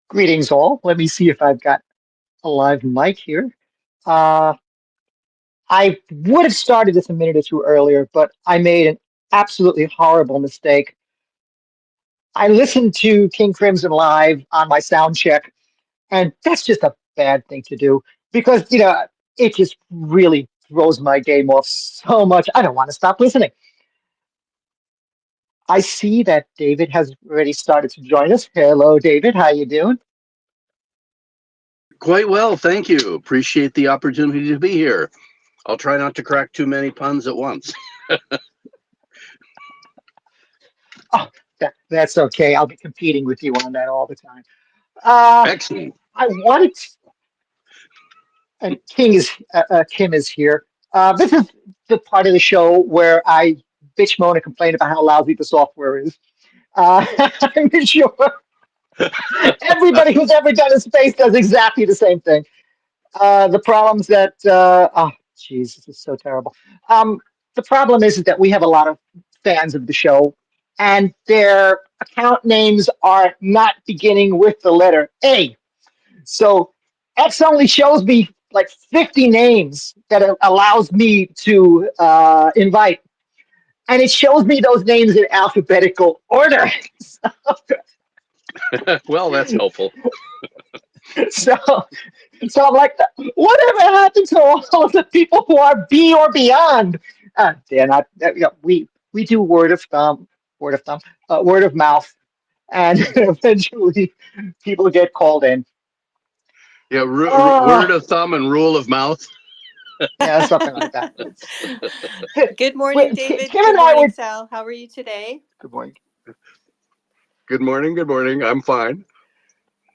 Greetings all. Let me see if I've got a live mic here. Uh, I would have started this a minute or two earlier, but I made an absolutely horrible mistake. I listened to King Crimson live on my sound check, and that's just a bad thing to do because, it just really throws my game off so much. I don't want to stop listening. I see that David has already started to join us. Hello, David. How you doing? Quite well, thank you. Appreciate the opportunity to be here. I'll try not to crack too many puns at once. Oh, that's okay. I'll be competing with you on that all the time. Uh, Excellent. I wanted, and Kim is here. This is the part of the show where I bitch, moan, and complain about how lousy the software is. I'm sure everybody who's ever done a space does exactly the same thing. The problems that, oh, jeez, this is so terrible. Um, the problem is that we have a lot of fans of the show, and their account names are not beginning with the letter A. So X only shows me like 50 names that it allows me to invite. And it shows me those names in alphabetical order. Well, that's helpful. so, so I'm like, whatever happened to all of the people who are B or beyond? They're not. We do word of mouth, and eventually people get called in. Yeah, word Oh, of thumb and rule of mouth. yeah, something like that. Good morning, David. Kim Good and I morning, were. Sal. How are you today? Good morning. Good morning, good morning. I'm fine.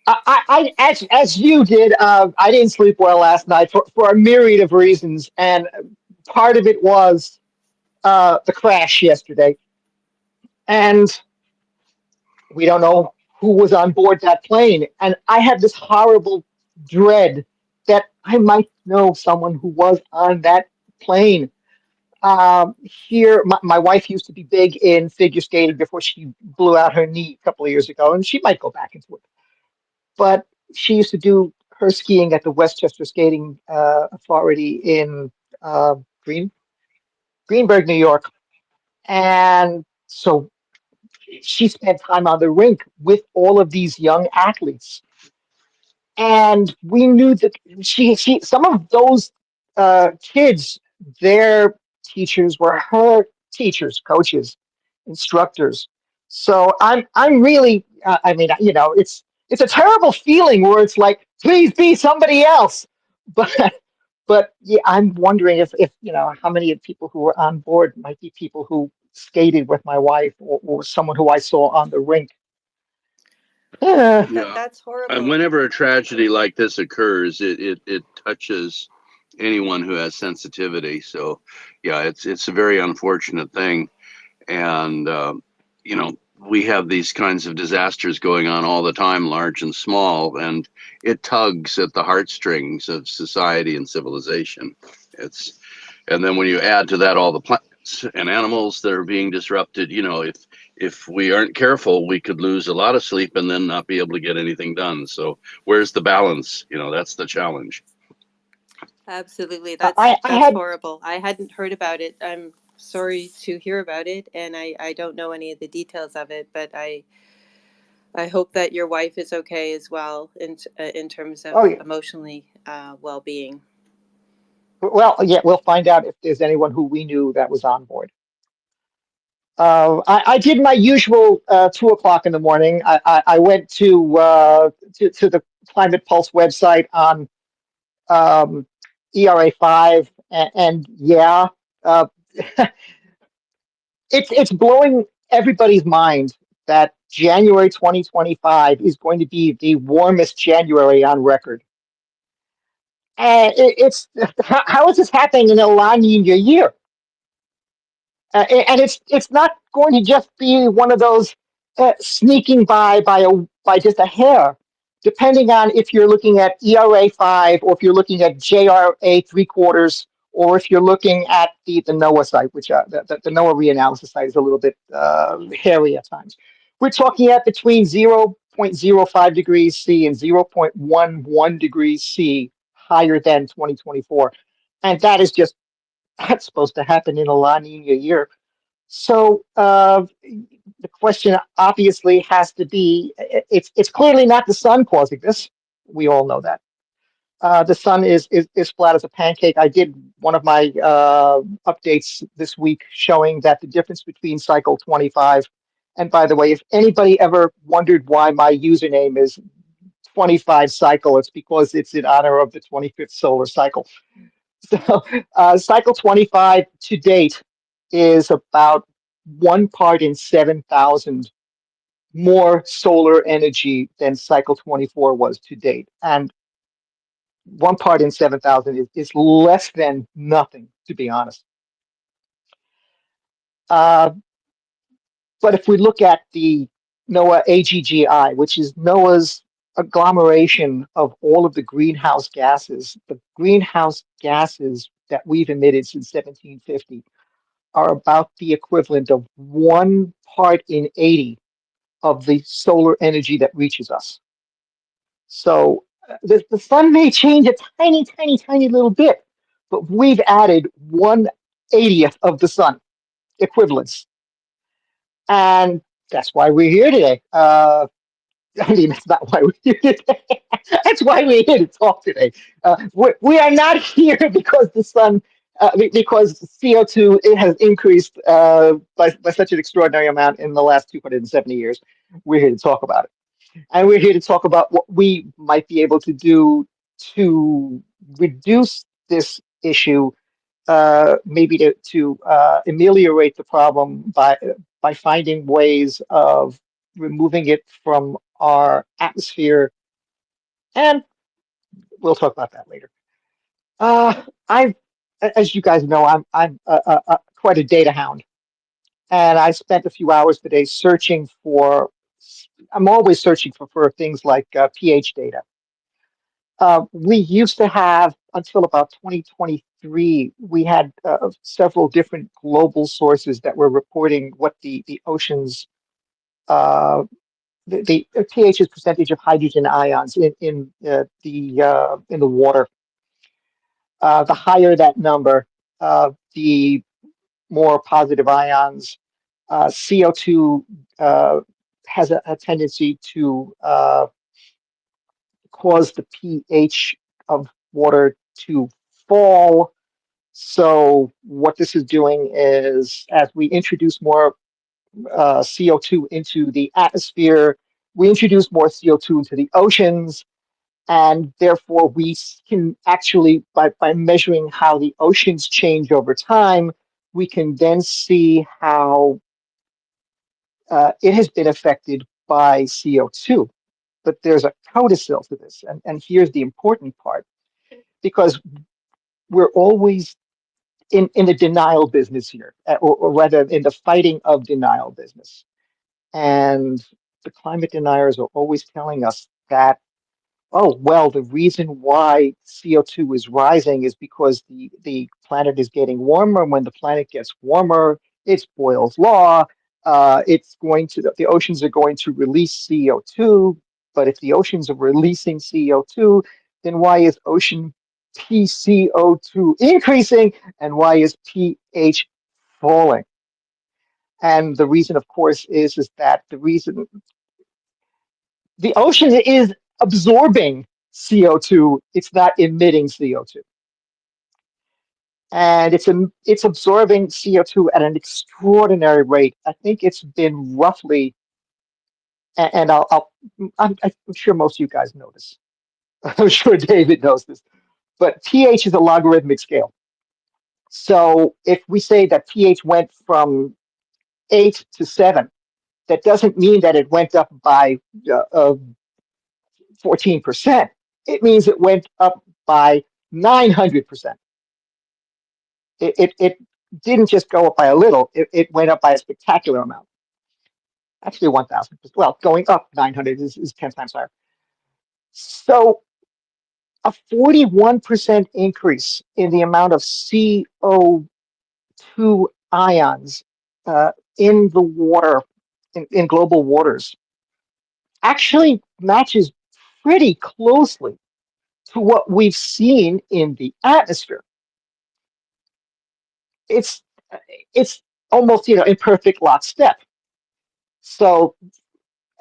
As you did, I didn't sleep well last night for a myriad of reasons, and part of it was the crash yesterday, and we don't know who was on board that plane, and I had this horrible dread that I might know someone who was on that plane. Here, my wife used to be big in figure skating before she blew out her knee a couple of years ago, and she might go back into it. But she used to do her skiing at the Westchester Skating Authority in uh, Green Greenburgh, New York, and so she spent time on the rink with all of these young athletes, and we knew that she some of those kids, their teachers were her teachers, coaches, instructors. So I'm really, I mean, it's a terrible feeling where it's like, please be somebody else, but yeah, I'm wondering if how many of the people who were on board might be people who skated with my wife, or someone who I saw on the rink. Uh, Yeah. That's And horrible. whenever a tragedy like this occurs, it touches anyone who has sensitivity. So, yeah, it's a very unfortunate thing. And, you know, we have these kinds of disasters going on all the time, large and small, and it tugs at the heartstrings of society and civilization. It's And then when you add to that all the plants and animals that are being disrupted, if we aren't careful, we could lose a lot of sleep and then not be able to get anything done. So where's the balance? That's the challenge. Absolutely. I That's had horrible. I hadn't heard about it. I'm sorry to hear about it, and I don't know any of the details of it, but I hope that your wife is okay as well in terms of oh yeah. emotionally well-being. Well, yeah, we'll find out if there's anyone who we knew that was on board. I did my usual 2 o'clock in the morning. I went to the Climate Pulse website on um, ERA5, and yeah, uh, it's blowing everybody's mind that January 2025 is going to be the warmest January on record. And it's how is this happening in a La Nina year? And it's not going to just be one of those sneaking by just a hair. Depending on if you're looking at ERA5, or if you're looking at JRA 3/4, or if you're looking at the NOAA site, which the NOAA reanalysis site is a little bit hairy at times. We're talking at between 0. 0.05 degrees C and 0.11 degrees C higher than 2024. And that's supposed to happen in a La Nina year. So the question obviously has to be, it's clearly not the sun causing this. We all know that. The sun is flat as a pancake. I did one of my updates this week showing that the difference between cycle 25, and by the way, if anybody ever wondered why my username is 25 cycle, it's because it's in honor of the 25th solar cycle. So cycle 25 to date is about 1 part in 7,000 more solar energy than cycle 24 was to date. And 1 part in 7,000 is less than nothing, to be honest. But if we look at the NOAA AGGI, which is NOAA's agglomeration of all of the greenhouse gases, the greenhouse gases that we've emitted since 1750 are about the equivalent of 1 part in 80 of the solar energy that reaches us. So the sun may change a tiny, tiny, tiny little bit, but we've added 1/80th of the sun equivalents. And that's why we're here today. I mean, that's not why we're here today. That's why we're here to talk today. We are not here because the sun, because CO2 it has increased by such an extraordinary amount in the last 270 years. We're here to talk about it. And we're here to talk about what we might be able to do to reduce this issue, maybe to ameliorate the problem by finding ways of removing it from our atmosphere. And we'll talk about that later. I, as you guys know, I'm quite a data hound, and I spent a few hours today searching for. I'm always searching for things like pH data. We used to have, until about 2023, we had several different global sources that were reporting what the oceans, uh, the pH's percentage of hydrogen ions in the water. The higher that number, the more positive ions. CO2 has a tendency to cause the pH of water to fall. So what this is doing is, as we introduce more CO2 into the atmosphere, we introduce more CO2 into the oceans, and therefore we can actually, by measuring how the oceans change over time, we can then see how it has been affected by CO2. But there's a codicil to this, and here's the important part, because we're always in the denial business here, or rather in the fighting of denial business. And the climate deniers are always telling us that, oh, well, the reason why CO2 is rising is because the planet is getting warmer. When the planet gets warmer, it's Boyle's law. The oceans are going to release CO2. But if the oceans are releasing CO2, then why is ocean PCO2 increasing and why is pH falling? And the reason, of course, is that the ocean is absorbing CO2, it's not emitting CO2. And it's absorbing CO2 at an extraordinary rate. I think it's been roughly, and I'm sure most of you guys know this. I'm sure David knows this, but pH is a logarithmic scale. So if we say that pH went from 8 to 7, that doesn't mean that it went up by 14%. It means it went up by 900%. It didn't just go up by a little, it went up by a spectacular amount. Actually, 1,000%. Well, going up 900 is 10 times higher. So a 41% increase in the amount of CO2 ions in the water, in global waters, actually matches pretty closely to what we've seen in the atmosphere. It's it's almost, in perfect lockstep. So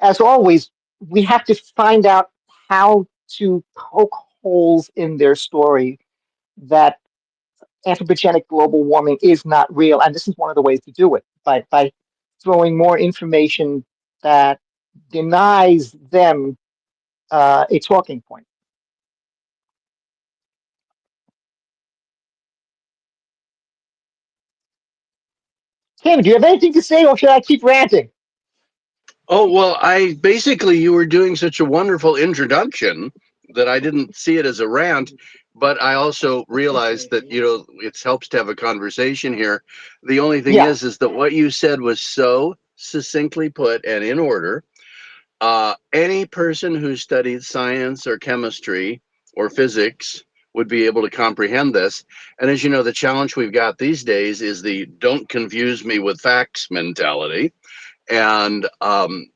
as always, we have to find out how to poke holes in their story that anthropogenic global warming is not real. And this is one of the ways to do it by throwing more information that denies them a talking point. Tim, do you have anything to say or should I keep ranting? Oh, well, you were doing such a wonderful introduction that I didn't see it as a rant, but I also realized that, it helps to have a conversation here. The only thing Yeah. is that what you said was so succinctly put and in order. Any person who studied science or chemistry or physics would be able to comprehend this. And as you know, the challenge we've got these days is the don't confuse me with facts mentality. And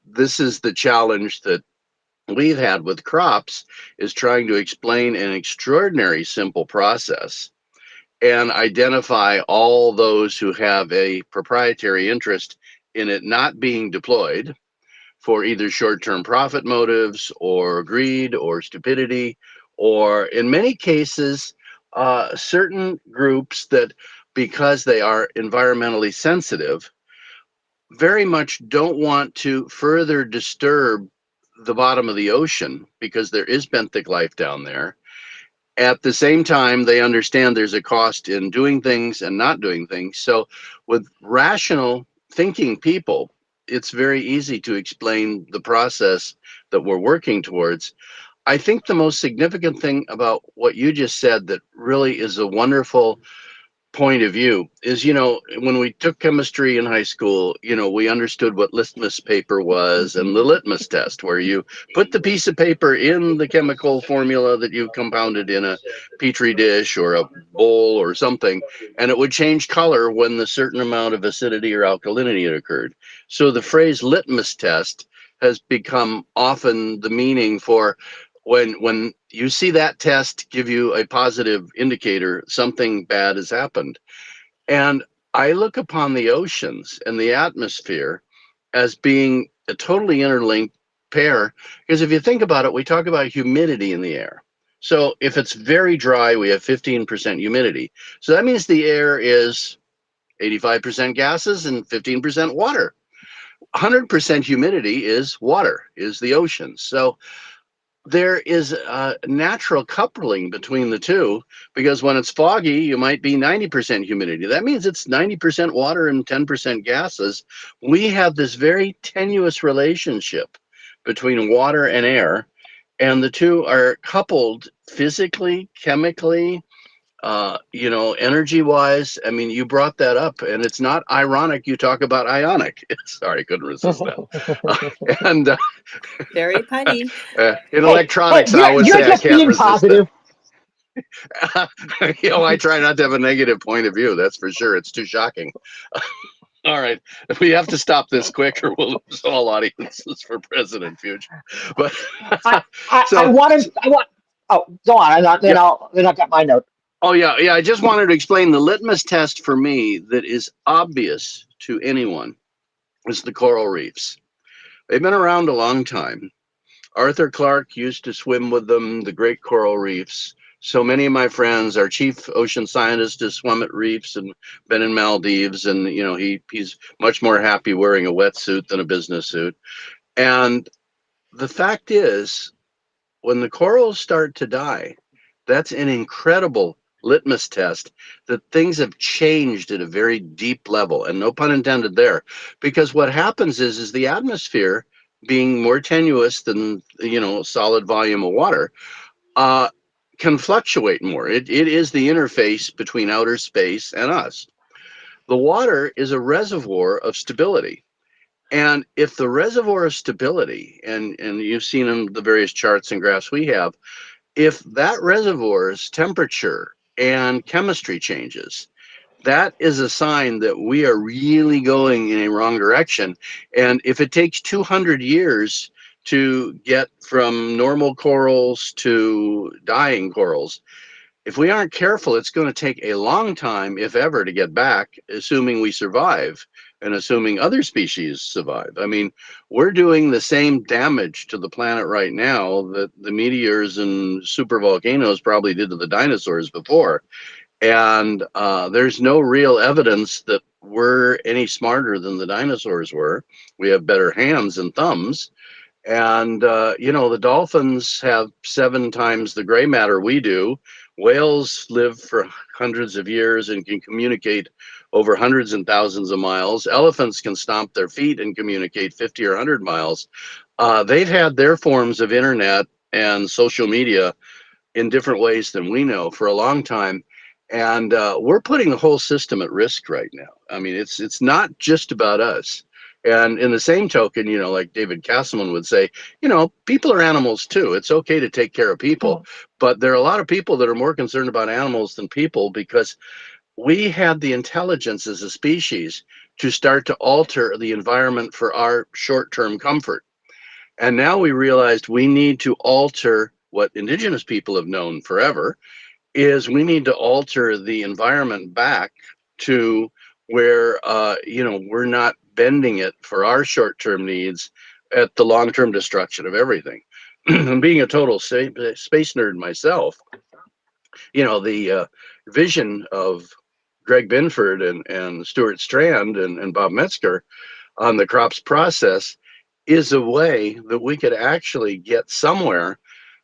this is the challenge that we've had with crops, is trying to explain an extraordinary simple process and identify all those who have a proprietary interest in it not being deployed for either short-term profit motives or greed or stupidity, or in many cases, certain groups that, because they are environmentally sensitive, very much don't want to further disturb the bottom of the ocean because there is benthic life down there. At the same time, they understand there's a cost in doing things and not doing things. So, with rational thinking people, it's very easy to explain the process that we're working towards. I think the most significant thing about what you just said that really is a wonderful point of view is, when we took chemistry in high school, we understood what litmus paper was and the litmus test, where you put the piece of paper in the chemical formula that you compounded in a petri dish or a bowl or something, and it would change color when the certain amount of acidity or alkalinity had occurred. So the phrase litmus test has become often the meaning for when you see that test give you a positive indicator, something bad has happened. And I look upon the oceans and the atmosphere as being a totally interlinked pair, because if you think about it, we talk about humidity in the air. So if it's very dry, we have 15% humidity. So that means the air is 85% gases and 15% water. 100% humidity is water, is the ocean. So there is a natural coupling between the two, because when it's foggy, you might be 90% humidity. That means it's 90% water and 10% gases. We have this very tenuous relationship between water and air, and the two are coupled physically, chemically, energy wise. I mean, you brought that up, and it's not ironic you talk about ionic. Sorry, couldn't resist that. And Very punny. in Hey, electronics, I always you're say I just can't being resist it. positive. I try not to have a negative point of view. That's for sure. It's too shocking. All right, we have to stop this quick, or we'll lose all audiences for president future. But I so want to. I want. Oh, go on. yeah. Then I've got my note. Oh yeah. I just wanted to explain the litmus test for me that is obvious to anyone is the coral reefs. They've been around a long time. Arthur Clarke used to swim with them, the great coral reefs. So many of my friends, our chief ocean scientist, has swum at reefs and been in Maldives, and he's much more happy wearing a wetsuit than a business suit. And the fact is, when the corals start to die, that's an incredible litmus test that things have changed at a very deep level, and no pun intended there, because what happens is the atmosphere, being more tenuous than solid volume of water, uh, can fluctuate more. It is the interface between outer space and us. The water is a reservoir of stability. And if the reservoir of stability, and you've seen in the various charts and graphs we have, if that reservoir's temperature and chemistry changes, that is a sign that we are really going in a wrong direction. And if it takes 200 years to get from normal corals to dying corals. If we aren't careful, it's going to take a long time, if ever, to get back, assuming we survive and assuming other species survive. I mean, we're doing the same damage to the planet right now that the meteors and supervolcanoes probably did to the dinosaurs before. And there's no real evidence that we're any smarter than the dinosaurs were. We have better hands and thumbs. And, the dolphins have 7 times the gray matter we do. Whales live for hundreds of years and can communicate over hundreds and thousands of miles. Elephants can stomp their feet and communicate 50 or 100 miles. They've had their forms of internet and social media in different ways than we know for a long time. And we're putting the whole system at risk right now. I mean, it's not just about us. And in the same token, like David Castleman would say, people are animals too. It's okay to take care of people, but there are a lot of people that are more concerned about animals than people, because we had the intelligence as a species to start to alter the environment for our short-term comfort. And now we realized we need to alter what indigenous people have known forever, is we need to alter the environment back to where we're not bending it for our short-term needs at the long-term destruction of everything. And being a total space nerd myself, the vision of Greg Binford and Stuart Strand and Bob Metzger on the crops process is a way that we could actually get somewhere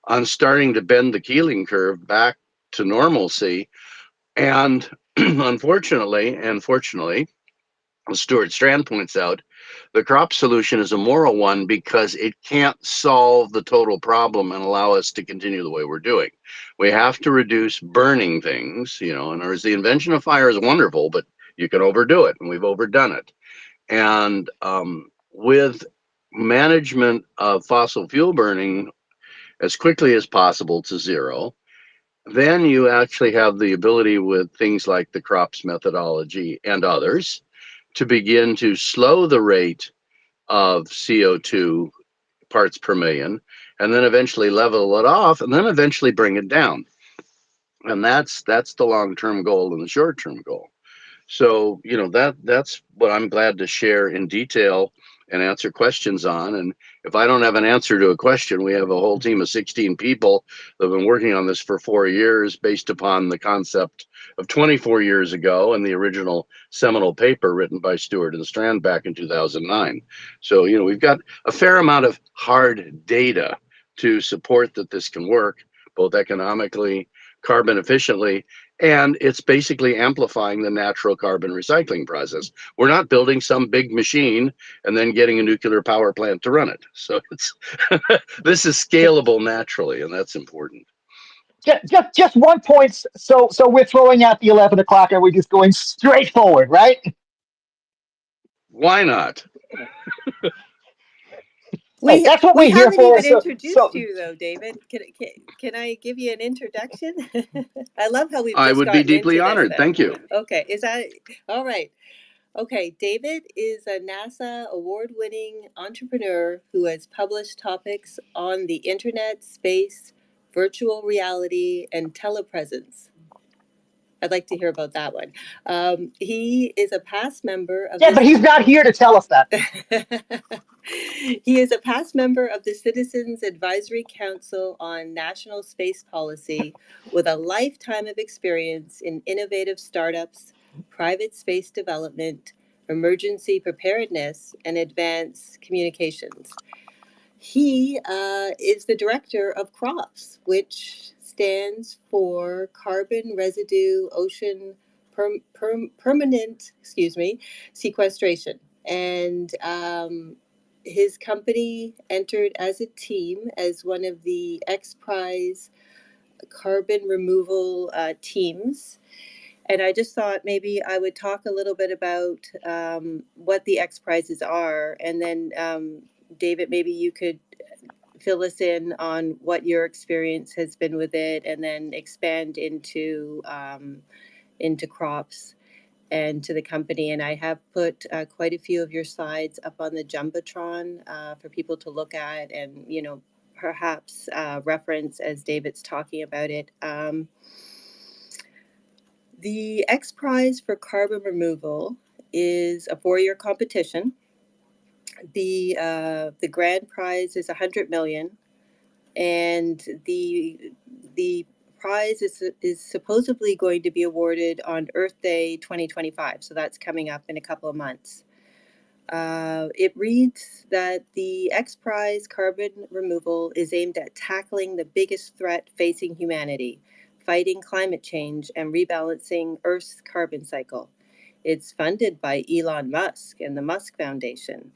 on starting to bend the Keeling curve back to normalcy. And unfortunately, and fortunately, as Stuart Strand points out, the crop solution is a moral one because it can't solve the total problem and allow us to continue the way we're doing. We have to reduce burning things, in other words, the invention of fire is wonderful, but you can overdo it, and we've overdone it. And with management of fossil fuel burning as quickly as possible to zero, then you actually have the ability with things like the crops methodology and others to begin to slow the rate of CO2 parts per million, and then eventually level it off, and then eventually bring it down. And that's the long-term goal and the short-term goal. So, that's what I'm glad to share in detail and answer questions on. And if I don't have an answer to a question, we have a whole team of 16 people that have been working on this for 4 years based upon the concept of 24 years ago and the original seminal paper written by Stewart and Strand back in 2009. So, we've got a fair amount of hard data to support that this can work, both economically, carbon efficiently, and it's basically amplifying the natural carbon recycling process. We're not building some big machine and then getting a nuclear power plant to run it. So it's this is scalable naturally, and that's important. Just 1 point. So we're throwing out the 11 o'clock, and we're just going straight forward, right? Why not? That's what We we're here haven't for. even introduced you though, David. Can I give you an introduction? I love how we've I just would be gotten deeply into honored. this. Thank you. Okay, is that all right? Okay, David is a NASA award-winning entrepreneur who has published topics on the internet, space, virtual reality, and telepresence. I'd like to hear about that one. He is a past member of but he's not here to tell us that. He is a past member of the Citizens Advisory Council on National Space Policy with a lifetime of experience in innovative startups, private space development, emergency preparedness, and advanced communications. He is the director of CROPS, which stands for Carbon Residue Ocean Permanent, sequestration. And his company entered as a team as one of the X Prize carbon removal teams. And I just thought maybe I would talk a little bit about what the X Prizes are, and then David, maybe you could fill us in on what your experience has been with it, and then expand into crops. and to the company. And I have put quite a few of your slides up on the Jumbotron for people to look at and, you know, perhaps reference as David's talking about it. The X Prize for carbon removal is a 4-year competition. The grand prize is 100 million, and the prize is supposedly going to be awarded on Earth Day 2025. So that's coming up in a couple of months. It reads that the X Prize carbon removal is aimed at tackling the biggest threat facing humanity, fighting climate change and rebalancing Earth's carbon cycle. It's funded by Elon Musk and the Musk Foundation,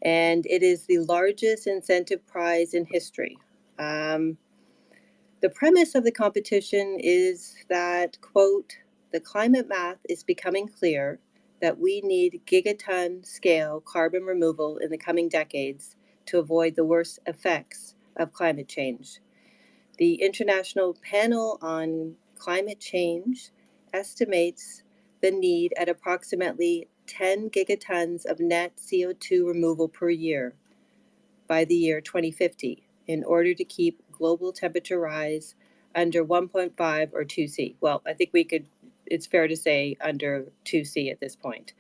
and it is the largest incentive prize in history. The premise of the competition is that, quote, the climate math is becoming clear that we need gigaton scale carbon removal in the coming decades to avoid the worst effects of climate change. The International Panel on Climate Change estimates the need at approximately 10 gigatons of net CO2 removal per year by the year 2050 in order to keep global temperature rise under 1.5 or 2C. Well, I think it's fair to say under 2C at this point.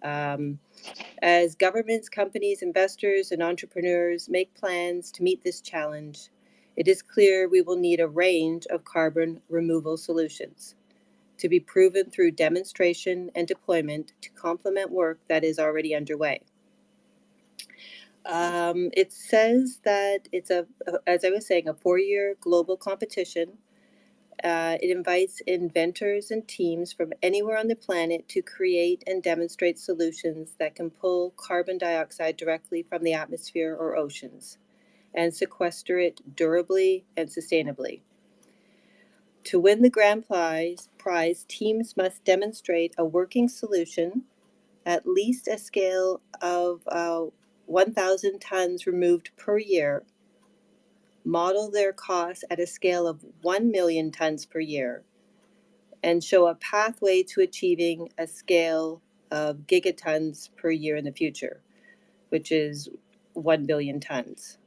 As governments, companies, investors, and entrepreneurs make plans to meet this challenge, it is clear we will need a range of carbon removal solutions to be proven through demonstration and deployment to complement work that is already underway. It says that it's as I was saying, a 4-year global competition. It invites inventors and teams from anywhere on the planet to create and demonstrate solutions that can pull carbon dioxide directly from the atmosphere or oceans and sequester it durably and sustainably. To win the grand prize, teams must demonstrate a working solution, at least a scale of 1,000 tons removed per year, model their costs at a scale of 1 million tons per year, and show a pathway to achieving a scale of gigatons per year in the future, which is 1 billion tons.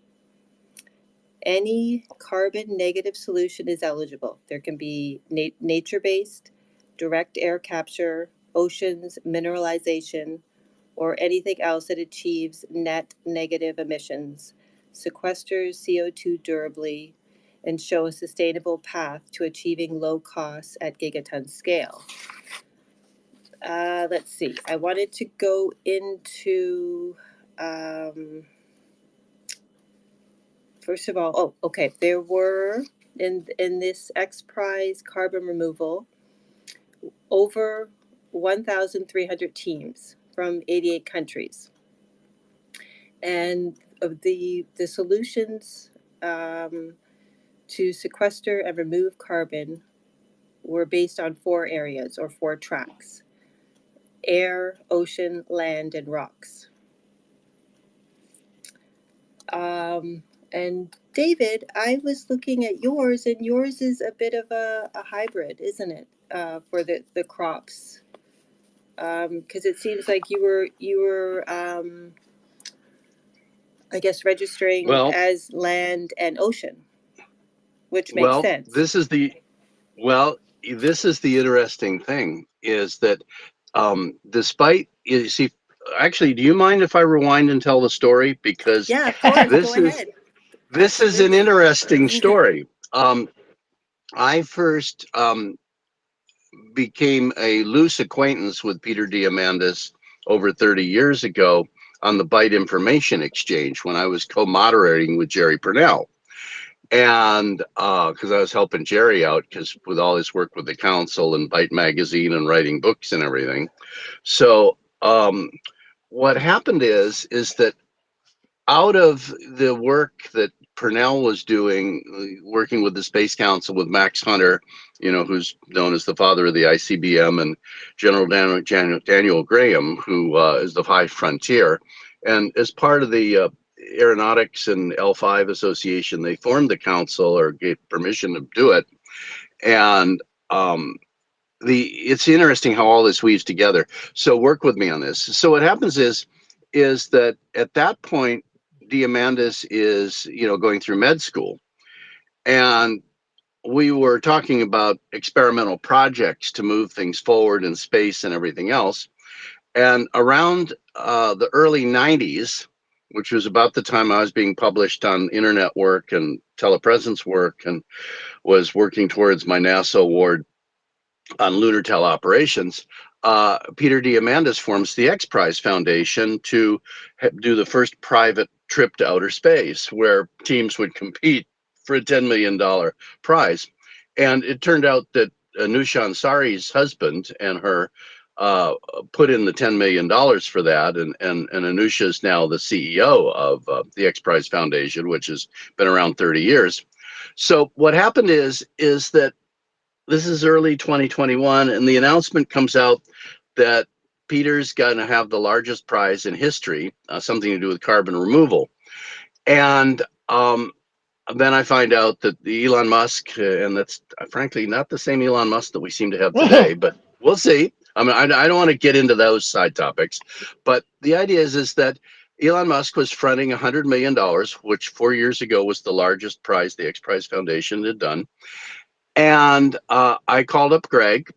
Any carbon negative solution is eligible. There can be nature-based, direct air capture, oceans, mineralization, or anything else that achieves net negative emissions, sequesters CO2 durably, and show a sustainable path to achieving low costs at gigaton scale. Let's see. I wanted to go into, first of all, okay. There were in this X Prize carbon removal over 1,300 teams from 88 countries. And of the solutions to sequester and remove carbon were based on 4 areas or 4 tracks: air, ocean, land, and rocks. And David, I was looking at yours, and yours is a bit of a hybrid, isn't it, for the crops? Because it seems like you were I guess registering as land and ocean, which makes sense. This is the interesting thing, is that despite, you see, actually, do you mind if I rewind and tell the story? Because yeah, of course, go ahead. This is an interesting story. I first became a loose acquaintance with Peter Diamandis over 30 years ago on the Byte Information Exchange when I was co-moderating with Jerry Purnell. And because I was helping Jerry out, because with all his work with the council and Byte Magazine and writing books and everything. So what happened is that out of the work that Purnell was doing, working with the Space Council with Max Hunter, you know, who's known as the father of the ICBM, and General Daniel Graham, who is the High Frontier. And as part of the Aeronautics and L5 Association, they formed the council, or gave permission to do it. And it's interesting how all this weaves together. So work with me on this. So what happens is that at that point, Diamandis is, going through med school, and we were talking about experimental projects to move things forward in space and everything else. And around the early 90s, which was about the time I was being published on internet work and telepresence work, and was working towards my NASA award on lunar teleoperations, Peter Diamandis forms the X Prize Foundation to do the first private trip to outer space, where teams would compete for a $10 million prize. And it turned out that Anusha Ansari's husband and her put in the $10 million for that. And Anusha is now the CEO of the X Prize Foundation, which has been around 30 years. So what happened is that this is early 2021, and the announcement comes out that Peter's going to have the largest prize in history, something to do with carbon removal. And then I find out that the Elon Musk, and that's frankly not the same Elon Musk that we seem to have today, but we'll see. I mean, I don't want to get into those side topics, but the idea is that Elon Musk was fronting $100 million, which 4 years ago was the largest prize the X Prize Foundation had done. And I called up Greg,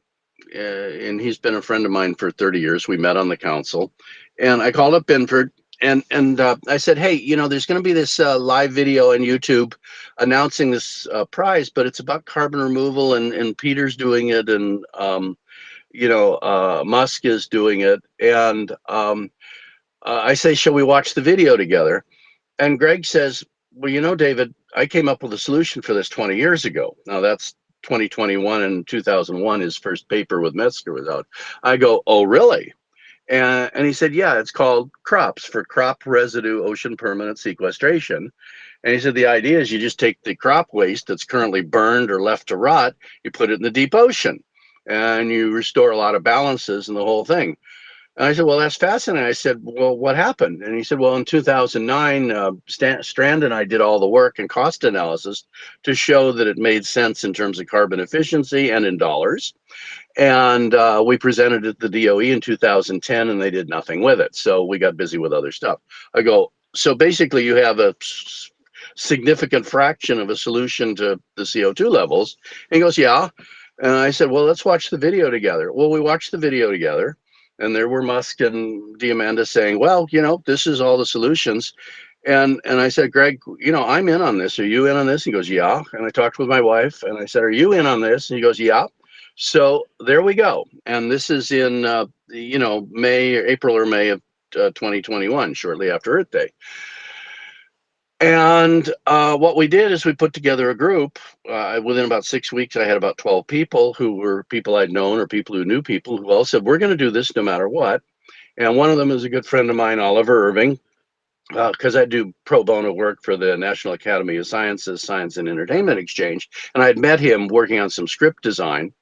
and he's been a friend of mine for 30 years. We met on the council, and I called up Binford, and I said, hey, there's going to be this live video on YouTube announcing this prize, but it's about carbon removal, and Peter's doing it, and Musk is doing it, and I say, shall we watch the video together? And Greg says, well, David, I came up with a solution for this 20 years ago. Now that's 2021, and 2001, his first paper with Metzger was out. I go, oh, really? And he said, yeah, it's called CROPS, for crop residue ocean permanent sequestration. And he said, the idea is you just take the crop waste that's currently burned or left to rot, you put it in the deep ocean, and you restore a lot of balances and the whole thing. And I said, well, that's fascinating. I said, well, what happened? And he said, well, in 2009, Strand and I did all the work and cost analysis to show that it made sense in terms of carbon efficiency and in dollars. And we presented it at the DOE in 2010, and they did nothing with it. So we got busy with other stuff. I go, so basically you have a significant fraction of a solution to the CO2 levels. And he goes, yeah. And I said, well, let's watch the video together. Well, we watched the video together. And there were Musk and Diamandis saying, well, this is all the solutions. And I said, Greg, I'm in on this. Are you in on this? He goes, yeah. And I talked with my wife, and I said, are you in on this? And he goes, yeah. So there we go. And this is in, April or May of 2021, shortly after Earth Day. And what we did is we put together a group. Within about 6 weeks, I had about 12 people who were people I'd known or people who knew people who all said, we're going to do this no matter what. And one of them is a good friend of mine, Oliver Irving, because I do pro bono work for the National Academy of Sciences, Science and Entertainment Exchange. And I'd met him working on some script design.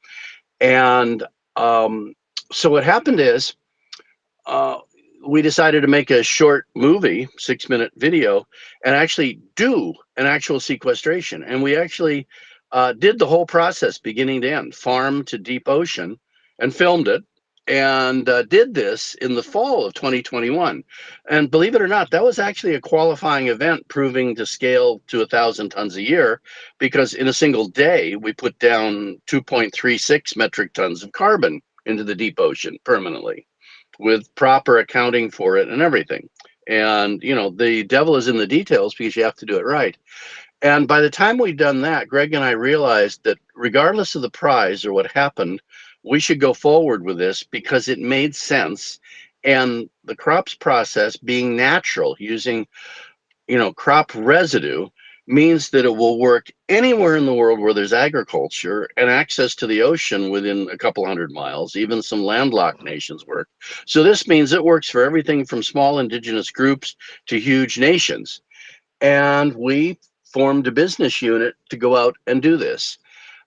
And so what happened is, we decided to make a short movie, 6-minute video, and actually do an actual sequestration. And we actually did the whole process beginning to end, farm to deep ocean, and filmed it, and did this in the fall of 2021. And believe it or not, that was actually a qualifying event, proving to scale to 1,000 tons a year, because in a single day, we put down 2.36 metric tons of carbon into the deep ocean permanently, with proper accounting for it and everything. And, the devil is in the details, because you have to do it right. And by the time we'd done that, Greg and I realized that regardless of the prize or what happened, we should go forward with this because it made sense. And the crops process being natural, using, crop residue, means that it will work anywhere in the world where there's agriculture and access to the ocean within a couple 100 miles. Even some landlocked nations work. So this means it works for everything from small indigenous groups to huge nations. And we formed a business unit to go out and do this.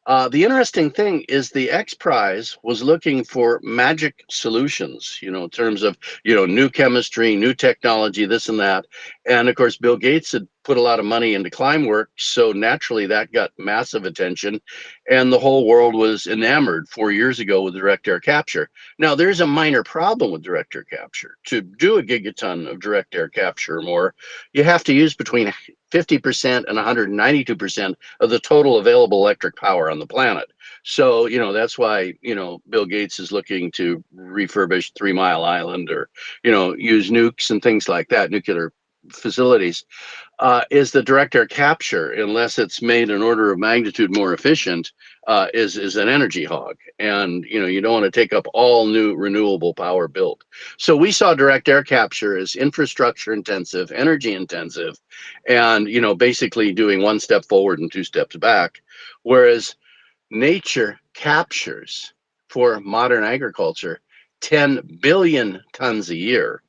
The interesting thing is the X Prize was looking for magic solutions, in terms of, new chemistry, new technology, this and that. And of course, Bill Gates had put a lot of money into climb work. So naturally, that got massive attention. And the whole world was enamored 4 years ago with direct air capture. Now, there's a minor problem with direct air capture. To do a gigaton of direct air capture or more, you have to use between 50% and 192% of the total available electric power on the planet. So, that's why, Bill Gates is looking to refurbish 3 Mile Island, or, use nukes and things like that, nuclear facilities. Is the direct air capture, unless it's made an order of magnitude more efficient, is an energy hog. And, you don't want to take up all new renewable power built. So we saw direct air capture as infrastructure intensive, energy intensive, and, basically doing one step forward and two steps back. Whereas nature captures for modern agriculture 10 billion tons a year,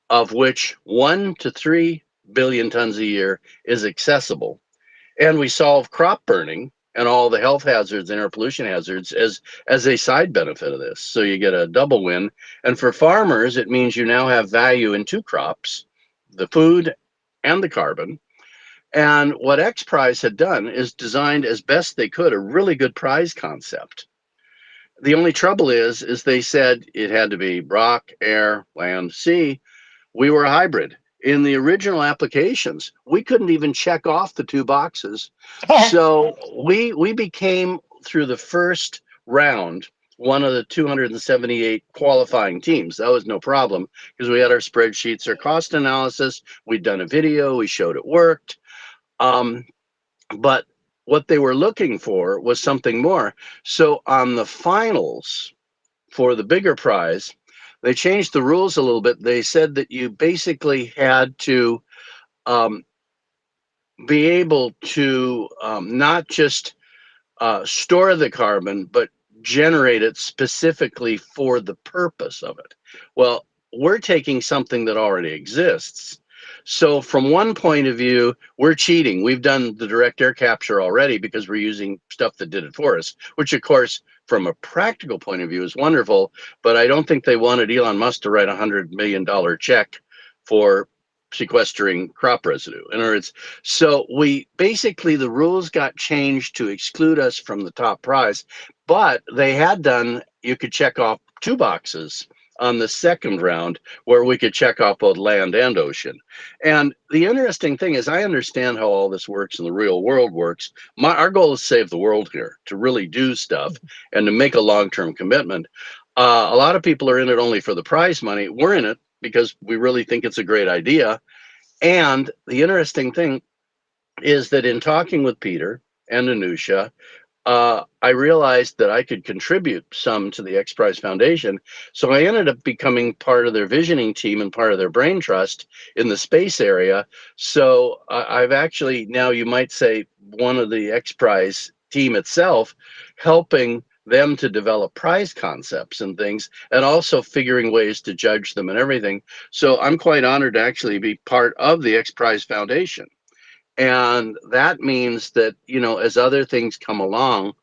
of which 1 to 3 billion tons a year is accessible. And we solve crop burning and all the health hazards and air pollution hazards as a side benefit of this. So you get a double win. And for farmers, it means you now have value in two crops, the food and the carbon. And what X Prize had done is designed as best they could a really good prize concept. The only trouble is they said it had to be rock, air, land, sea. We were a hybrid. In the original applications, we couldn't even check off the two boxes. So we became, through the first round, one of the 278 qualifying teams. That was no problem because we had our spreadsheets, our cost analysis. We'd done a video. We showed it worked. But what they were looking for was something more. So on the finals for the bigger prize, they changed the rules a little bit. They said that you basically had to be able to not just store the carbon, but generate it specifically for the purpose of it. Well, we're taking something that already exists. So from one point of view, we're cheating. We've done the direct air capture already because we're using stuff that did it for us, which of course, from a practical point of view is wonderful, but I don't think they wanted Elon Musk to write $100 million check for sequestering crop residue. In other words, so we basically, the rules got changed to exclude us from the top prize, but they had done, you could check off two boxes on the second round where we could check off both land and ocean. And the interesting thing is, I understand how all this works and the real world works. Our goal is to save the world here, to really do stuff and to make a long-term commitment. A lot of people are in it only for the prize money. We're in it because we really think it's a great idea. And the interesting thing is that in talking with Peter and Anusha, I realized that I could contribute some to the X Prize Foundation. So I ended up becoming part of their visioning team and part of their brain trust in the space area. So I've actually, now you might say, one of the X Prize team itself, helping them to develop prize concepts and things, and also figuring ways to judge them and everything. So I'm quite honored to actually be part of the X Prize Foundation. And that means that, as other things come along,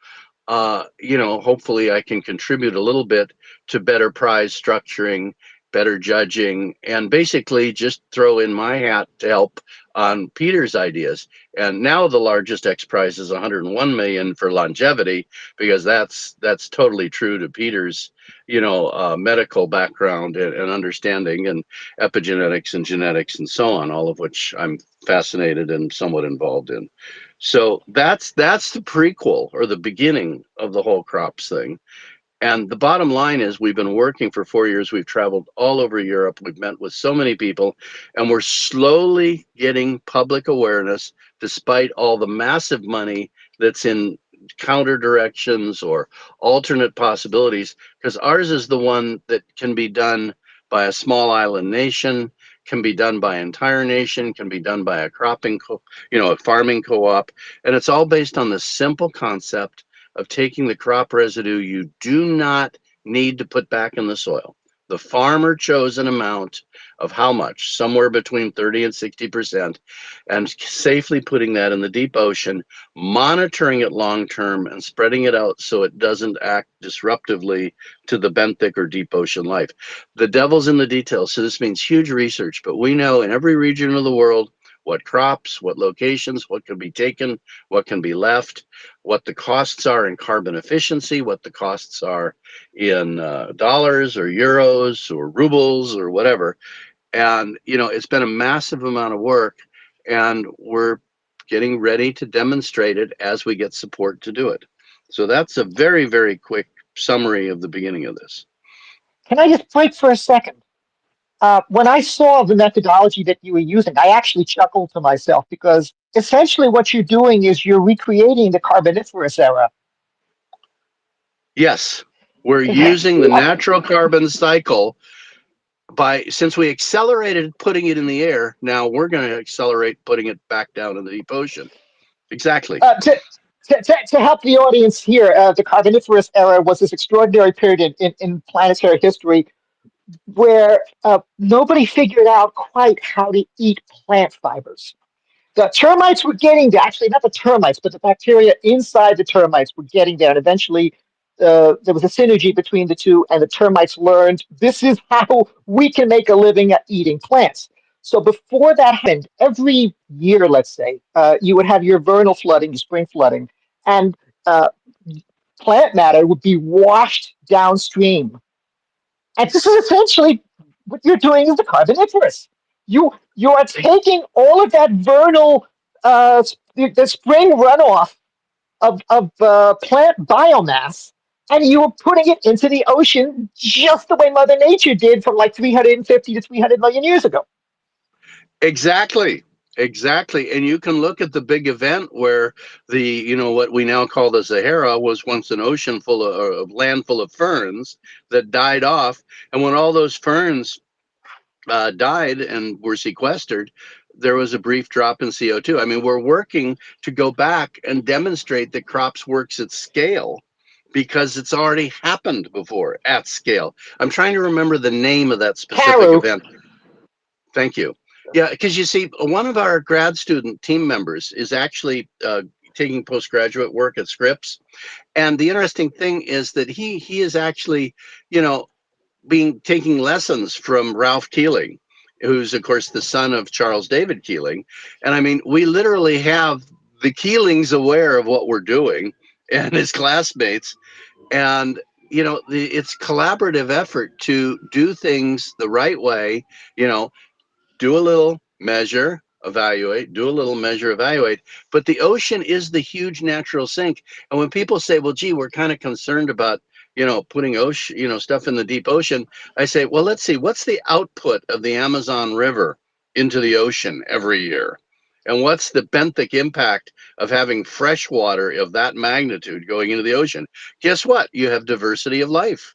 hopefully I can contribute a little bit to better prize structuring, better judging, and basically just throw in my hat to help on Peter's ideas. And now the largest X Prize is 101 million for longevity, because that's totally true to Peter's, medical background and understanding, and epigenetics and genetics and so on, all of which I'm fascinated and somewhat involved in. So that's the prequel, or the beginning of the whole crops thing. And the bottom line is, we've been working for 4 years. We've traveled all over Europe. We've met with so many people, and we're slowly getting public awareness, despite all the massive money that's in counter directions or alternate possibilities, because ours is the one that can be done by a small island nation, can be done by an entire nation, can be done by a a farming co-op. And it's all based on the simple concept of taking the crop residue you do not need to put back in the soil, the farmer chosen amount of how much, somewhere between 30 and 60%, and safely putting that in the deep ocean, monitoring it long term and spreading it out so it doesn't act disruptively to the benthic or deep ocean life. The devil's in the details. So this means huge research, but we know in every region of the world what crops, what locations, what can be taken, what can be left, what the costs are in carbon efficiency, what the costs are in dollars or euros or rubles or whatever. And, you know, it's been a massive amount of work, and we're getting ready to demonstrate it as we get support to do it. So that's a very, very quick summary of the beginning of this. Can I just break for a second? When I saw the methodology that you were using, I actually chuckled to myself because essentially what you're doing is you're recreating the Carboniferous era. Yes, we're using the natural carbon cycle since we accelerated putting it in the air, now we're going to accelerate putting it back down in the deep ocean. Exactly. To help the audience here, the Carboniferous era was this extraordinary period in planetary history where nobody figured out quite how to eat plant fibers. The termites were getting there. Actually, not the termites, but the bacteria inside the termites were getting there. And eventually, there was a synergy between the two, and the termites learned this is how we can make a living at eating plants. So before that happened, every year, let's say, you would have your vernal flooding, your spring flooding, and plant matter would be washed downstream. And this is essentially what you're doing is the Carboniferous. You are taking all of that vernal, the spring runoff of plant biomass, and you are putting it into the ocean just the way Mother Nature did from like 350 to 300 million years ago. Exactly. Exactly. And you can look at the big event where what we now call the Sahara was once an ocean full of land full of ferns that died off. And when all those ferns died and were sequestered, there was a brief drop in CO2. I mean, we're working to go back and demonstrate that crops works at scale because it's already happened before at scale. I'm trying to remember the name of that specific event. Thank you. Yeah, because you see, one of our grad student team members is actually taking postgraduate work at Scripps. And the interesting thing is that he is actually, taking lessons from Ralph Keeling, who's, of course, the son of Charles David Keeling. And I mean, we literally have the Keelings aware of what we're doing and his classmates. And, it's collaborative effort to do things the right way, do a little, measure, evaluate, do a little, measure, evaluate. But the ocean is the huge natural sink. And when people say, well, gee, we're kind of concerned about, putting ocean, stuff in the deep ocean, I say, well, let's see, what's the output of the Amazon River into the ocean every year? And what's the benthic impact of having fresh water of that magnitude going into the ocean? Guess what? You have diversity of life.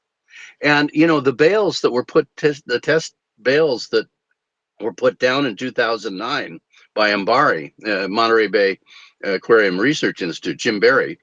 And, the bales that were the test bales that were put down in 2009 by Mbari, Monterey Bay Aquarium Research Institute, Jim Barry.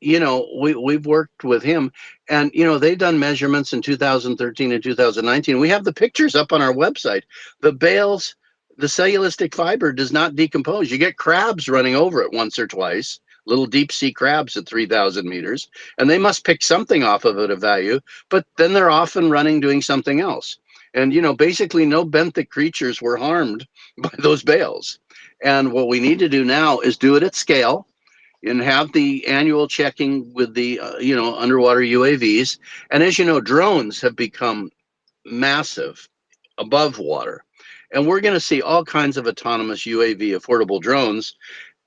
We've worked with him, and they've done measurements in 2013 and 2019. We have the pictures up on our website. The bales, the cellulistic fiber does not decompose. You get crabs running over it once or twice, little deep sea crabs at 3,000 meters, and they must pick something off of it of value, but then they're off and running doing something else. And, basically no benthic creatures were harmed by those bales. And what we need to do now is do it at scale and have the annual checking with the, underwater UAVs. And as you know, drones have become massive above water. And we're going to see all kinds of autonomous UAV affordable drones.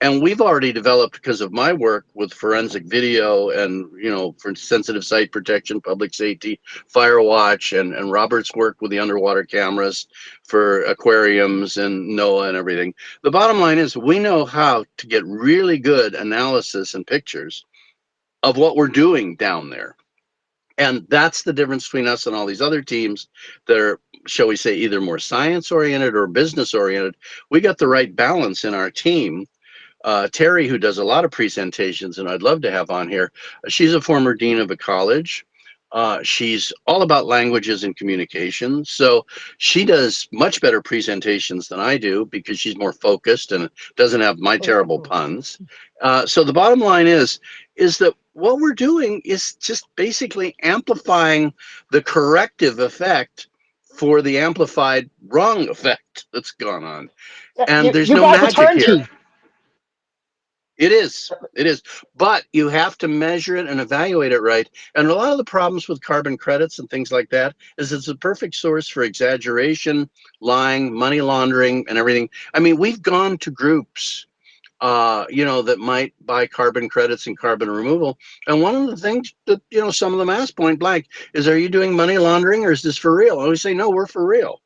And we've already developed, because of my work with forensic video and, for sensitive site protection, public safety, fire watch, and Robert's work with the underwater cameras for aquariums and NOAA and everything. The bottom line is we know how to get really good analysis and pictures of what we're doing down there. And that's the difference between us and all these other teams that are, shall we say, either more science oriented or business oriented. We got the right balance in our team. Terry, who does a lot of presentations and I'd love to have on here, she's a former dean of a college. She's all about languages and communication. So she does much better presentations than I do because she's more focused and doesn't have my terrible puns. So the bottom line is that what we're doing is just basically amplifying the corrective effect for the amplified wrong effect that's gone on. And there's You no guys are magic here. turnkey. It is. It is. But you have to measure it and evaluate it right. And a lot of the problems with carbon credits and things like that is it's a perfect source for exaggeration, lying, money laundering, and everything. I mean, we've gone to groups, that might buy carbon credits and carbon removal. And one of the things that, some of them ask point blank is, are you doing money laundering or is this for real? I always say, no, we're for real.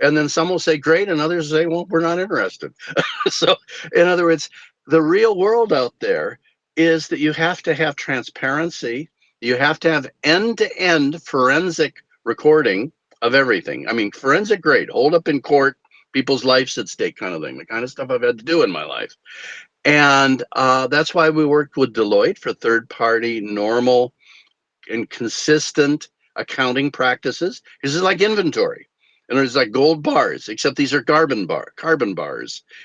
And then some will say great, and others say, well, we're not interested. So, in other words, the real world out there is that you have to have transparency. You have to have end-to-end forensic recording of everything. I mean, forensic, great, hold up in court, people's lives at stake kind of thing, the kind of stuff I've had to do in my life. And that's why we worked with Deloitte for third-party, normal, and consistent accounting practices. This is like inventory. And there's like gold bars, except these are carbon bars. In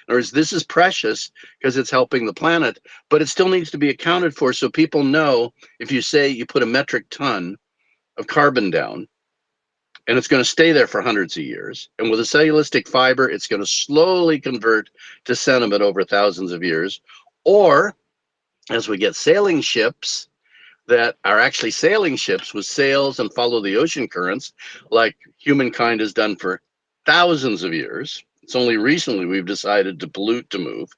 other words, this is precious because it's helping the planet, but it still needs to be accounted for so people know if you say you put a metric ton of carbon down and it's going to stay there for hundreds of years. And with a cellulosic fiber, it's going to slowly convert to sediment over thousands of years. Or as we get sailing ships that are actually sailing ships with sails and follow the ocean currents, like humankind has done for thousands of years. It's only recently we've decided to pollute to move.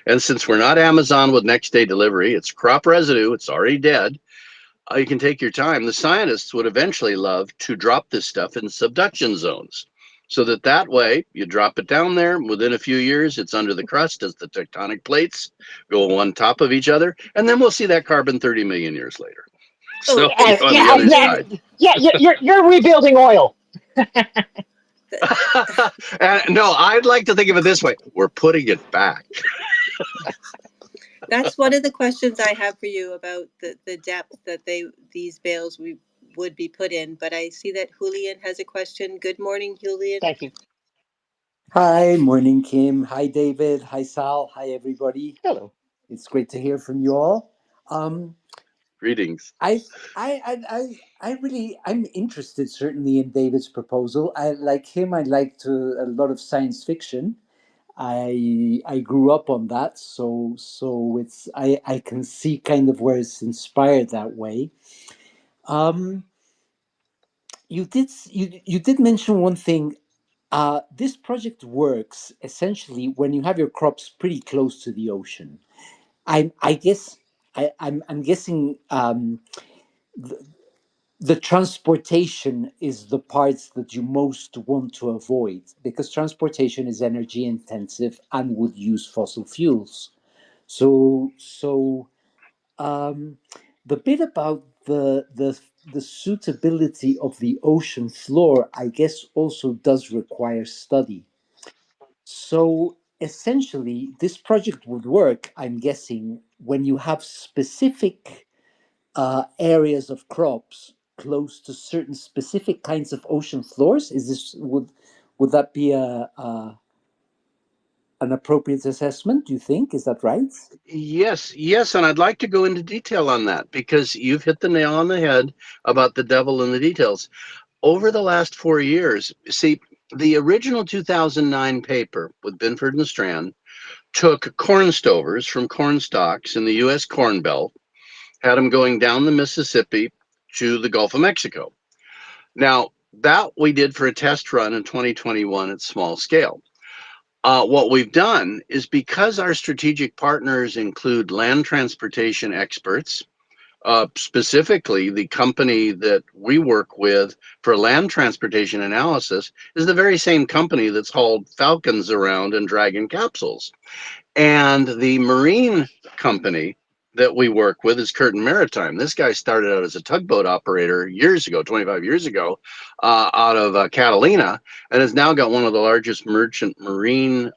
And since we're not Amazon with next day delivery, it's crop residue, it's already dead. You can take your time. The scientists would eventually love to drop this stuff in subduction zones so that way you drop it down there. Within a few years, it's under the crust as the tectonic plates go on top of each other. And then we'll see that carbon 30 million years later. So Yeah, on the yeah, other yeah, side. yeah. You're rebuilding oil. And no, I'd like to think of it this way. We're putting it back. That's one of the questions I have for you about the depth that these bales would be put in. But I see that Julian has a question. Good morning, Julian. Thank you. Hi, morning, Kim. Hi, David. Hi, Sal. Hi, everybody. Hello. It's great to hear from you all. Greetings. I'm interested certainly in David's proposal. I like him. I liked a lot of science fiction. I grew up on that, so it's I can see kind of where it's inspired that way. You did mention one thing. This project works essentially when you have your crops pretty close to the ocean. I guess I'm guessing the transportation is the parts that you most want to avoid because transportation is energy intensive and would use fossil fuels. So the bit about the suitability of the ocean floor, I guess, also does require study. So essentially, this project would work, I'm guessing, when you have specific areas of crops close to certain specific kinds of ocean floors. Is this would that be an appropriate assessment? Do you think? Is that right? Yes, and I'd like to go into detail on that because you've hit the nail on the head about the devil in the details. Over the last 4 years, see, the original 2009 paper with Binford and Strand took corn stovers from corn stalks in the U.S. Corn Belt, had them going down the Mississippi to the Gulf of Mexico. Now, that we did for a test run in 2021 at small scale. What we've done is because our strategic partners include land transportation experts, specifically the company that we work with for land transportation analysis is the very same company that's hauled Falcons around and Dragon capsules. And the marine company that we work with is Curtin Maritime. This guy started out as a tugboat operator years ago, 25 years ago, out of Catalina, and has now got one of the largest merchant marine